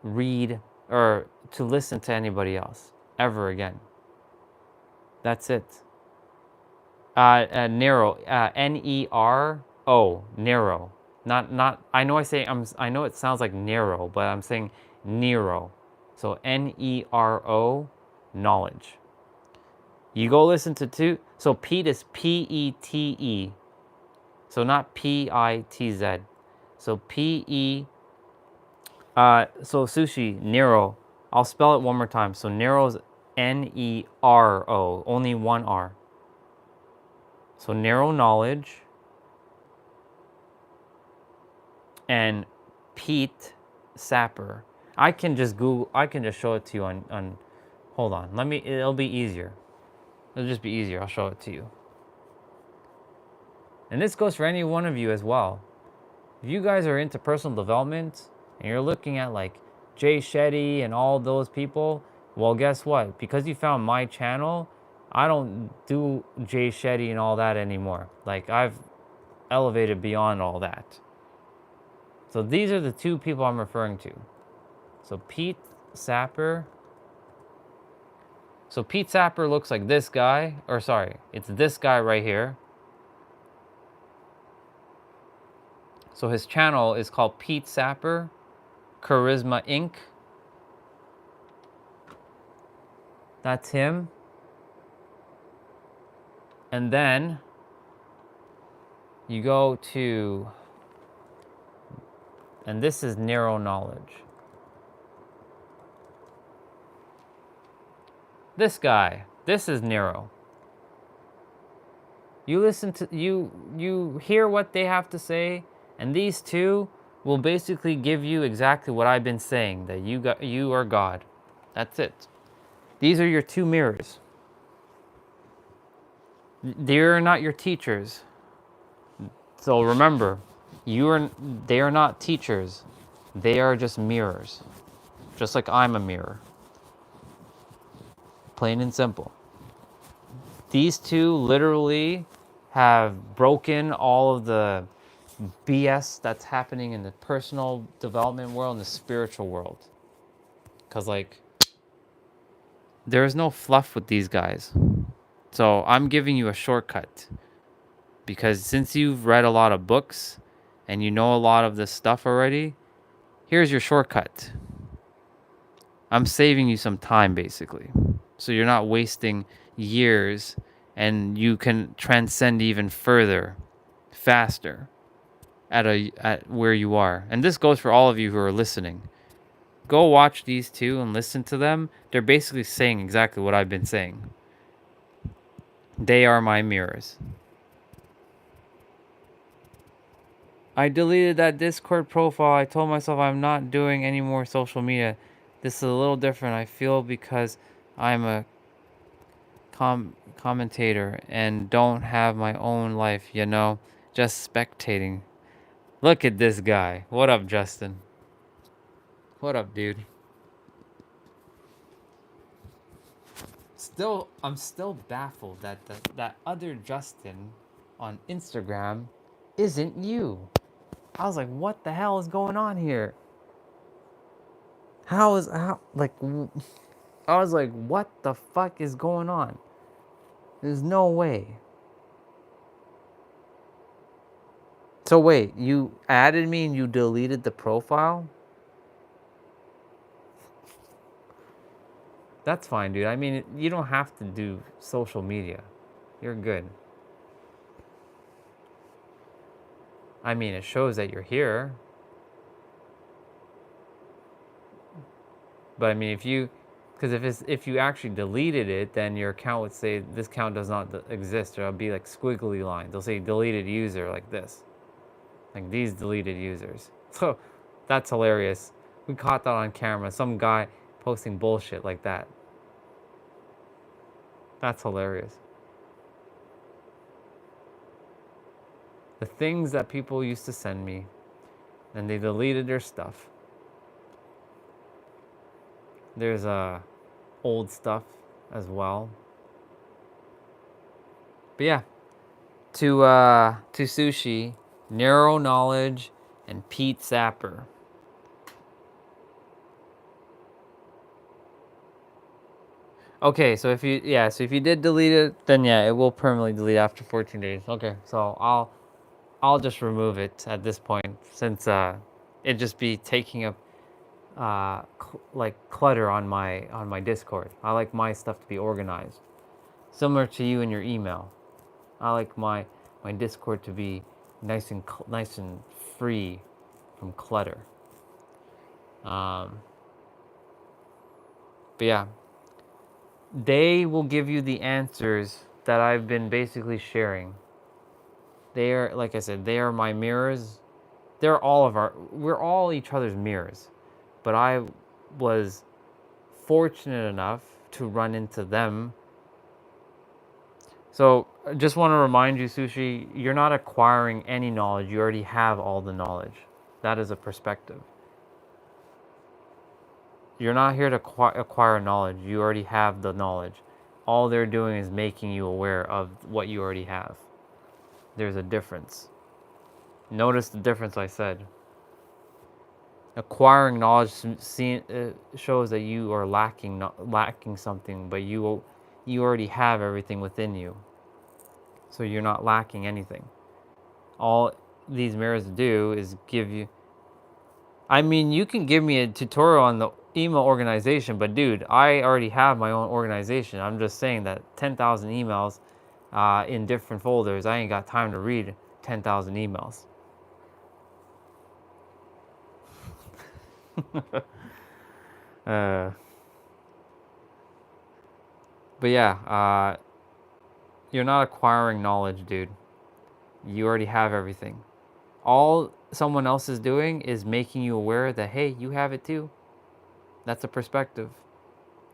read or to listen to anybody else ever again. That's it. Nero, N-E-R-O, Nero. Not. I know it sounds like Nero, but I'm saying Nero. So N-E-R-O, knowledge. You go listen to two. So Pete is P-E-T-E. So not P-I-T-Z. So P-E. So Sushi, Nero. I'll spell it one more time. So Nero's N-E-R-O. Only one R. So Neuro Knowledge. And Pete Sapper. I can just show it to you on hold on. It'll be easier. It'll just be easier. I'll show it to you. And this goes for any one of you as well. If you guys are into personal development and you're looking at like Jay Shetty and all those people, well, guess what? Because you found my channel, I don't do Jay Shetty and all that anymore. Like, I've elevated beyond all that. So these are the two people I'm referring to. So Pete Sapper. So Pete Sapper looks like this guy, or sorry, it's this guy right here. So his channel is called Pete Sapper Charisma Inc. That's him. And then you go to, and this is Neuro Knowledge. This guy. This is Nero. You listen to you hear what they have to say, and these two will basically give you exactly what I've been saying, that you are God. That's it. These are your two mirrors. They're not your teachers. So remember, they are not teachers. They are just mirrors. Just like I'm a mirror. Plain and simple. These two literally have broken all of the BS that's happening in the personal development world and the spiritual world. Because, like, there is no fluff with these guys. So I'm giving you a shortcut. Because since you've read a lot of books and you know a lot of this stuff already, here's your shortcut. I'm saving you some time, basically. So you're not wasting years and you can transcend even further, faster at where you are. And this goes for all of you who are listening. Go watch these two and listen to them. They're basically saying exactly what I've been saying. They are my mirrors. I deleted that Discord profile. I told myself I'm not doing any more social media. This is a little different, I feel, because I'm a commentator and don't have my own life, just spectating. Look at this guy. What up, Justin? What up, dude? I'm still baffled that that other Justin on Instagram isn't you. I was like, what the hell is going on here? I was like, what the fuck is going on? There's no way. So wait, you added me and you deleted the profile? That's fine, dude. I mean, you don't have to do social media. You're good. I mean, it shows that you're here. But I mean, if you actually deleted it, then your account would say this account does not exist, or it'll be like squiggly lines. They'll say deleted user like this, like these deleted users. So that's hilarious. We caught that on camera. Some guy posting bullshit like that. That's hilarious. The things that people used to send me, and they deleted their stuff. There's old stuff as well. But yeah, to Sushi, Narrow Knowledge, and Pete Sapper. Okay, so if you did delete it, then yeah, it will permanently delete after 14 days. Okay, so I'll just remove it at this point, since it'd just be taking up like clutter on my Discord. I like my stuff to be organized, similar to you and your email. I like my Discord to be nice and free from clutter. But yeah, they will give you the answers that I've been basically sharing. They are, like I said, they are my mirrors. We're all each other's mirrors. But I was fortunate enough to run into them. So I just want to remind you, Sushi, you're not acquiring any knowledge. You already have all the knowledge. That is a perspective. You're not here to acquire knowledge. You already have the knowledge. All they're doing is making you aware of what you already have. There's a difference. Notice the difference I said. Acquiring knowledge shows that you are lacking something, but you already have everything within you. So you're not lacking anything. All these mirrors do is give you... I mean, you can give me a tutorial on the email organization, but dude, I already have my own organization. I'm just saying that 10,000 emails in different folders, I ain't got time to read 10,000 emails. But yeah, you're not acquiring knowledge, dude. You already have everything. All someone else is doing is making you aware that, hey, you have it too. That's a perspective.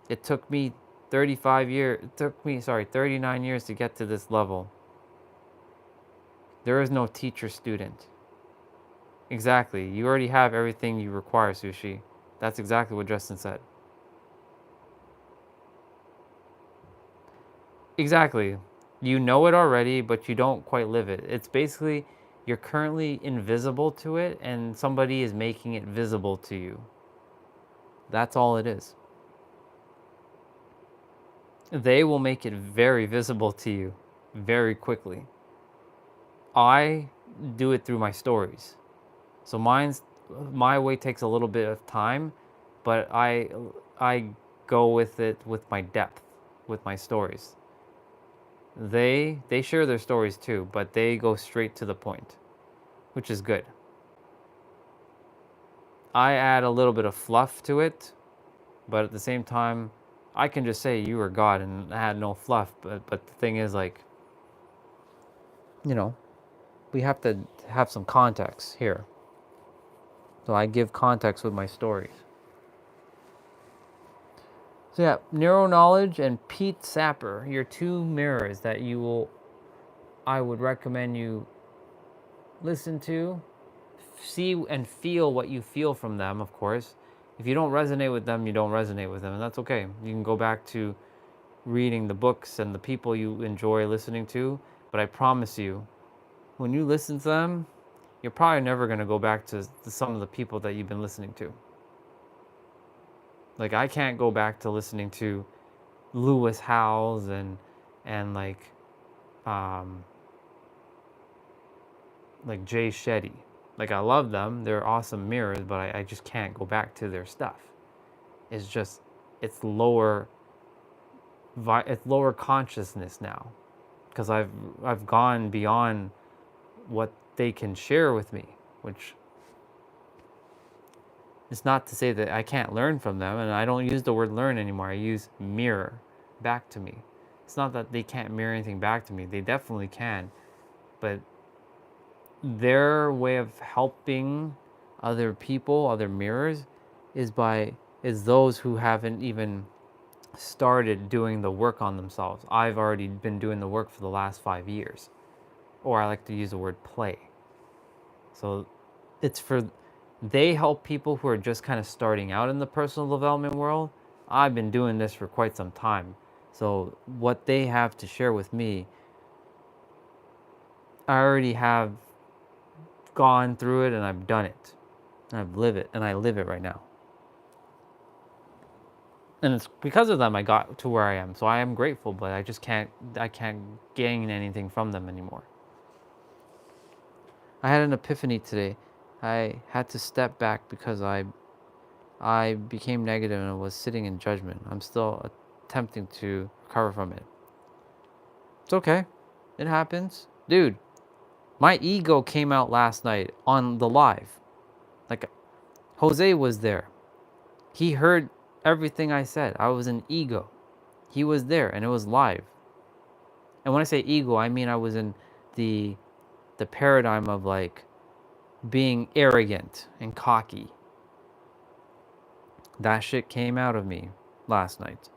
It took me 39 years to get to this level. There is no teacher student. Exactly. You already have everything you require, Sushi. That's exactly what Justin said. Exactly. You know it already, but you don't quite live it. It's basically you're currently invisible to it, and somebody is making it visible to you. That's all it is. They will make it very visible to you very quickly. I do it through my stories. So my way takes a little bit of time, but I go with it with my depth, with my stories. They share their stories too, but they go straight to the point, which is good. I add a little bit of fluff to it, but at the same time, I can just say you are God and add no fluff. But the thing is, like, you know, we have to have some context here. So I give context with my stories. So yeah, Neuro Knowledge and Pete Sapper, your two mirrors that I would recommend you listen to, see and feel what you feel from them, of course. If you don't resonate with them, you don't resonate with them, and that's okay. You can go back to reading the books and the people you enjoy listening to, but I promise you, when you listen to them, you're probably never going to go back to some of the people that you've been listening to. Like, I can't go back to listening to Lewis Howes and um like Jay Shetty. Like, I love them, they're awesome mirrors, but I just can't go back to their stuff. It's just it's lower consciousness now, because I've gone beyond what they can share with me, which is not to say that I can't learn from them, and I don't use the word learn anymore. I use mirror back to me. It's not that they can't mirror anything back to me. They definitely can, but their way of helping other people, other mirrors, is those who haven't even started doing the work on themselves. I've already been doing the work for the last 5 years, or I like to use the word play. So they help people who are just kind of starting out in the personal development world. I've been doing this for quite some time. So what they have to share with me, I already have gone through it and I've done it. I've lived it, and I live it right now. And it's because of them I got to where I am. So I am grateful, but I can't gain anything from them anymore. I had an epiphany today. I had to step back because I became negative and was sitting in judgment. I'm still attempting to recover from it. It's okay. It happens. Dude, my ego came out last night on the live. Like, Jose was there. He heard everything I said. I was an ego. He was there and it was live. And when I say ego, I mean I was in the paradigm of, like, being arrogant and cocky. That shit came out of me last night.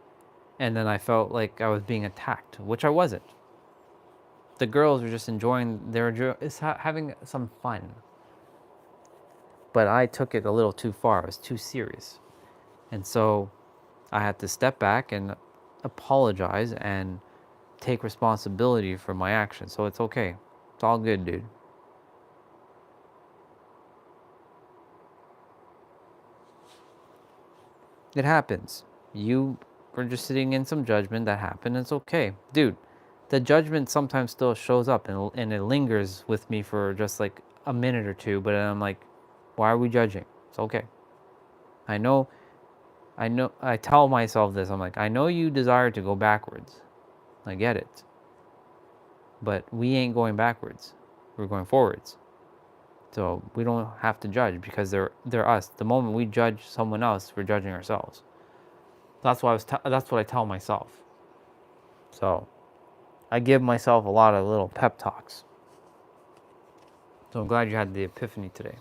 And then I felt like I was being attacked, which I wasn't. The girls were just enjoying having some fun. But I took it a little too far. I was too serious. And so I had to step back and apologize and take responsibility for my actions. So it's okay. It's all good, dude. It happens. You were just sitting in some judgment that happened. It's okay. Dude, the judgment sometimes still shows up and it lingers with me for just like a minute or two. But I'm like, why are we judging? It's okay. I know, I tell myself this. I'm like, I know you desire to go backwards. I get it. But we ain't going backwards. We're going forwards. So we don't have to judge because they're us. The moment we judge someone else, we're judging ourselves. That's what I tell myself. So I give myself a lot of little pep talks. So I'm glad you had the epiphany today.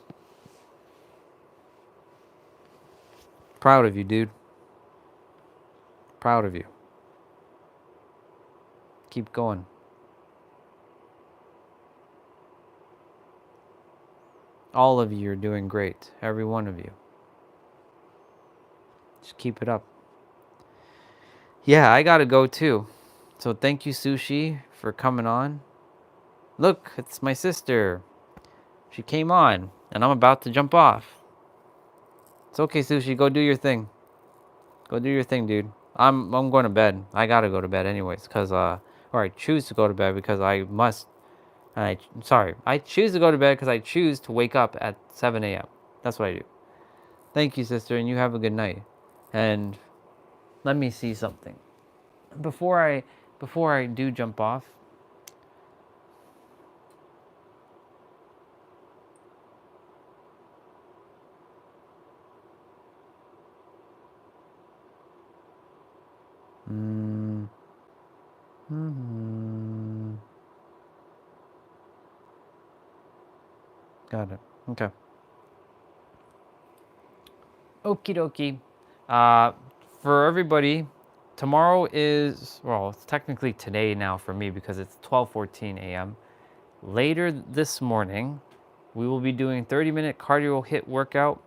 Proud of you, dude. Proud of you. Keep going. All of you are doing great. Every one of you. Just keep it up. Yeah, I gotta go too. So thank you, Sushi, for coming on. Look, it's my sister. She came on, and I'm about to jump off. It's okay, Sushi. Go do your thing. Go do your thing, dude. I'm going to bed. I gotta go to bed anyways, or I choose to go to bed because I must. I choose to go to bed because I choose to wake up at 7 a.m. That's what I do. Thank you, sister, and you have a good night. And let me see something before I do jump off. Got it. Okay. Okie dokie. For everybody, tomorrow is, well, it's technically today now for me because it's 12:14 a.m. Later this morning, we will be doing 30-minute cardio HIIT workout.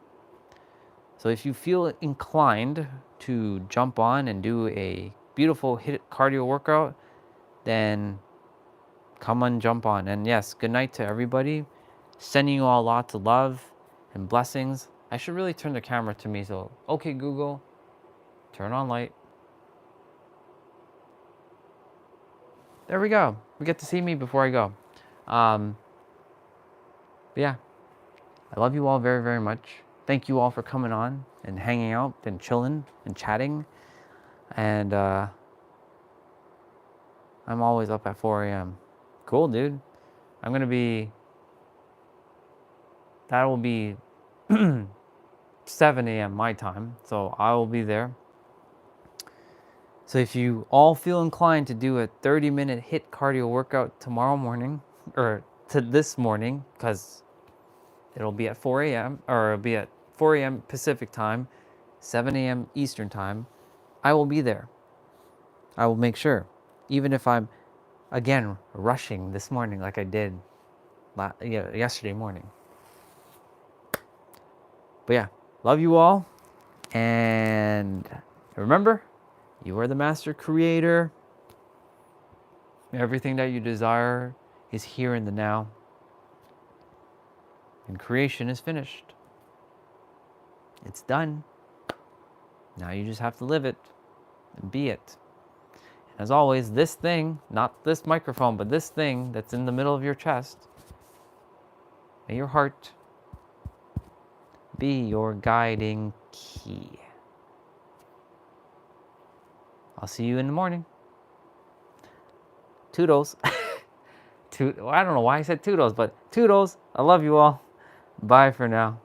So if you feel inclined to jump on and do a beautiful HIIT cardio workout, then come on, jump on. And yes, good night to everybody. Sending you all lots of love and blessings. I should really turn the camera to me. So, okay, Google, turn on light. There we go. We get to see me before I go. Yeah, I love you all very, very much. Thank you all for coming on and hanging out and chilling and chatting. And I'm always up at 4 a.m. Cool, dude. I'm going to be, that will be 7 a.m. my time. So I will be there. So if you all feel inclined to do a 30-minute HIIT cardio workout tomorrow morning, or to this morning, because it'll be at 4 a.m. or it'll be at 4 a.m. Pacific time, 7 a.m. Eastern time, I will be there. I will make sure, even if I'm, again, rushing this morning like I did yesterday morning. But yeah, love you all. And remember, you are the master creator. Everything that you desire is here in the now. And creation is finished. It's done. Now you just have to live it and be it. And as always, this thing, not this microphone, but this thing that's in the middle of your chest, may your heart be your guiding key. I'll see you in the morning. Toodles. I don't know why I said toodles, but toodles. I love you all. Bye for now.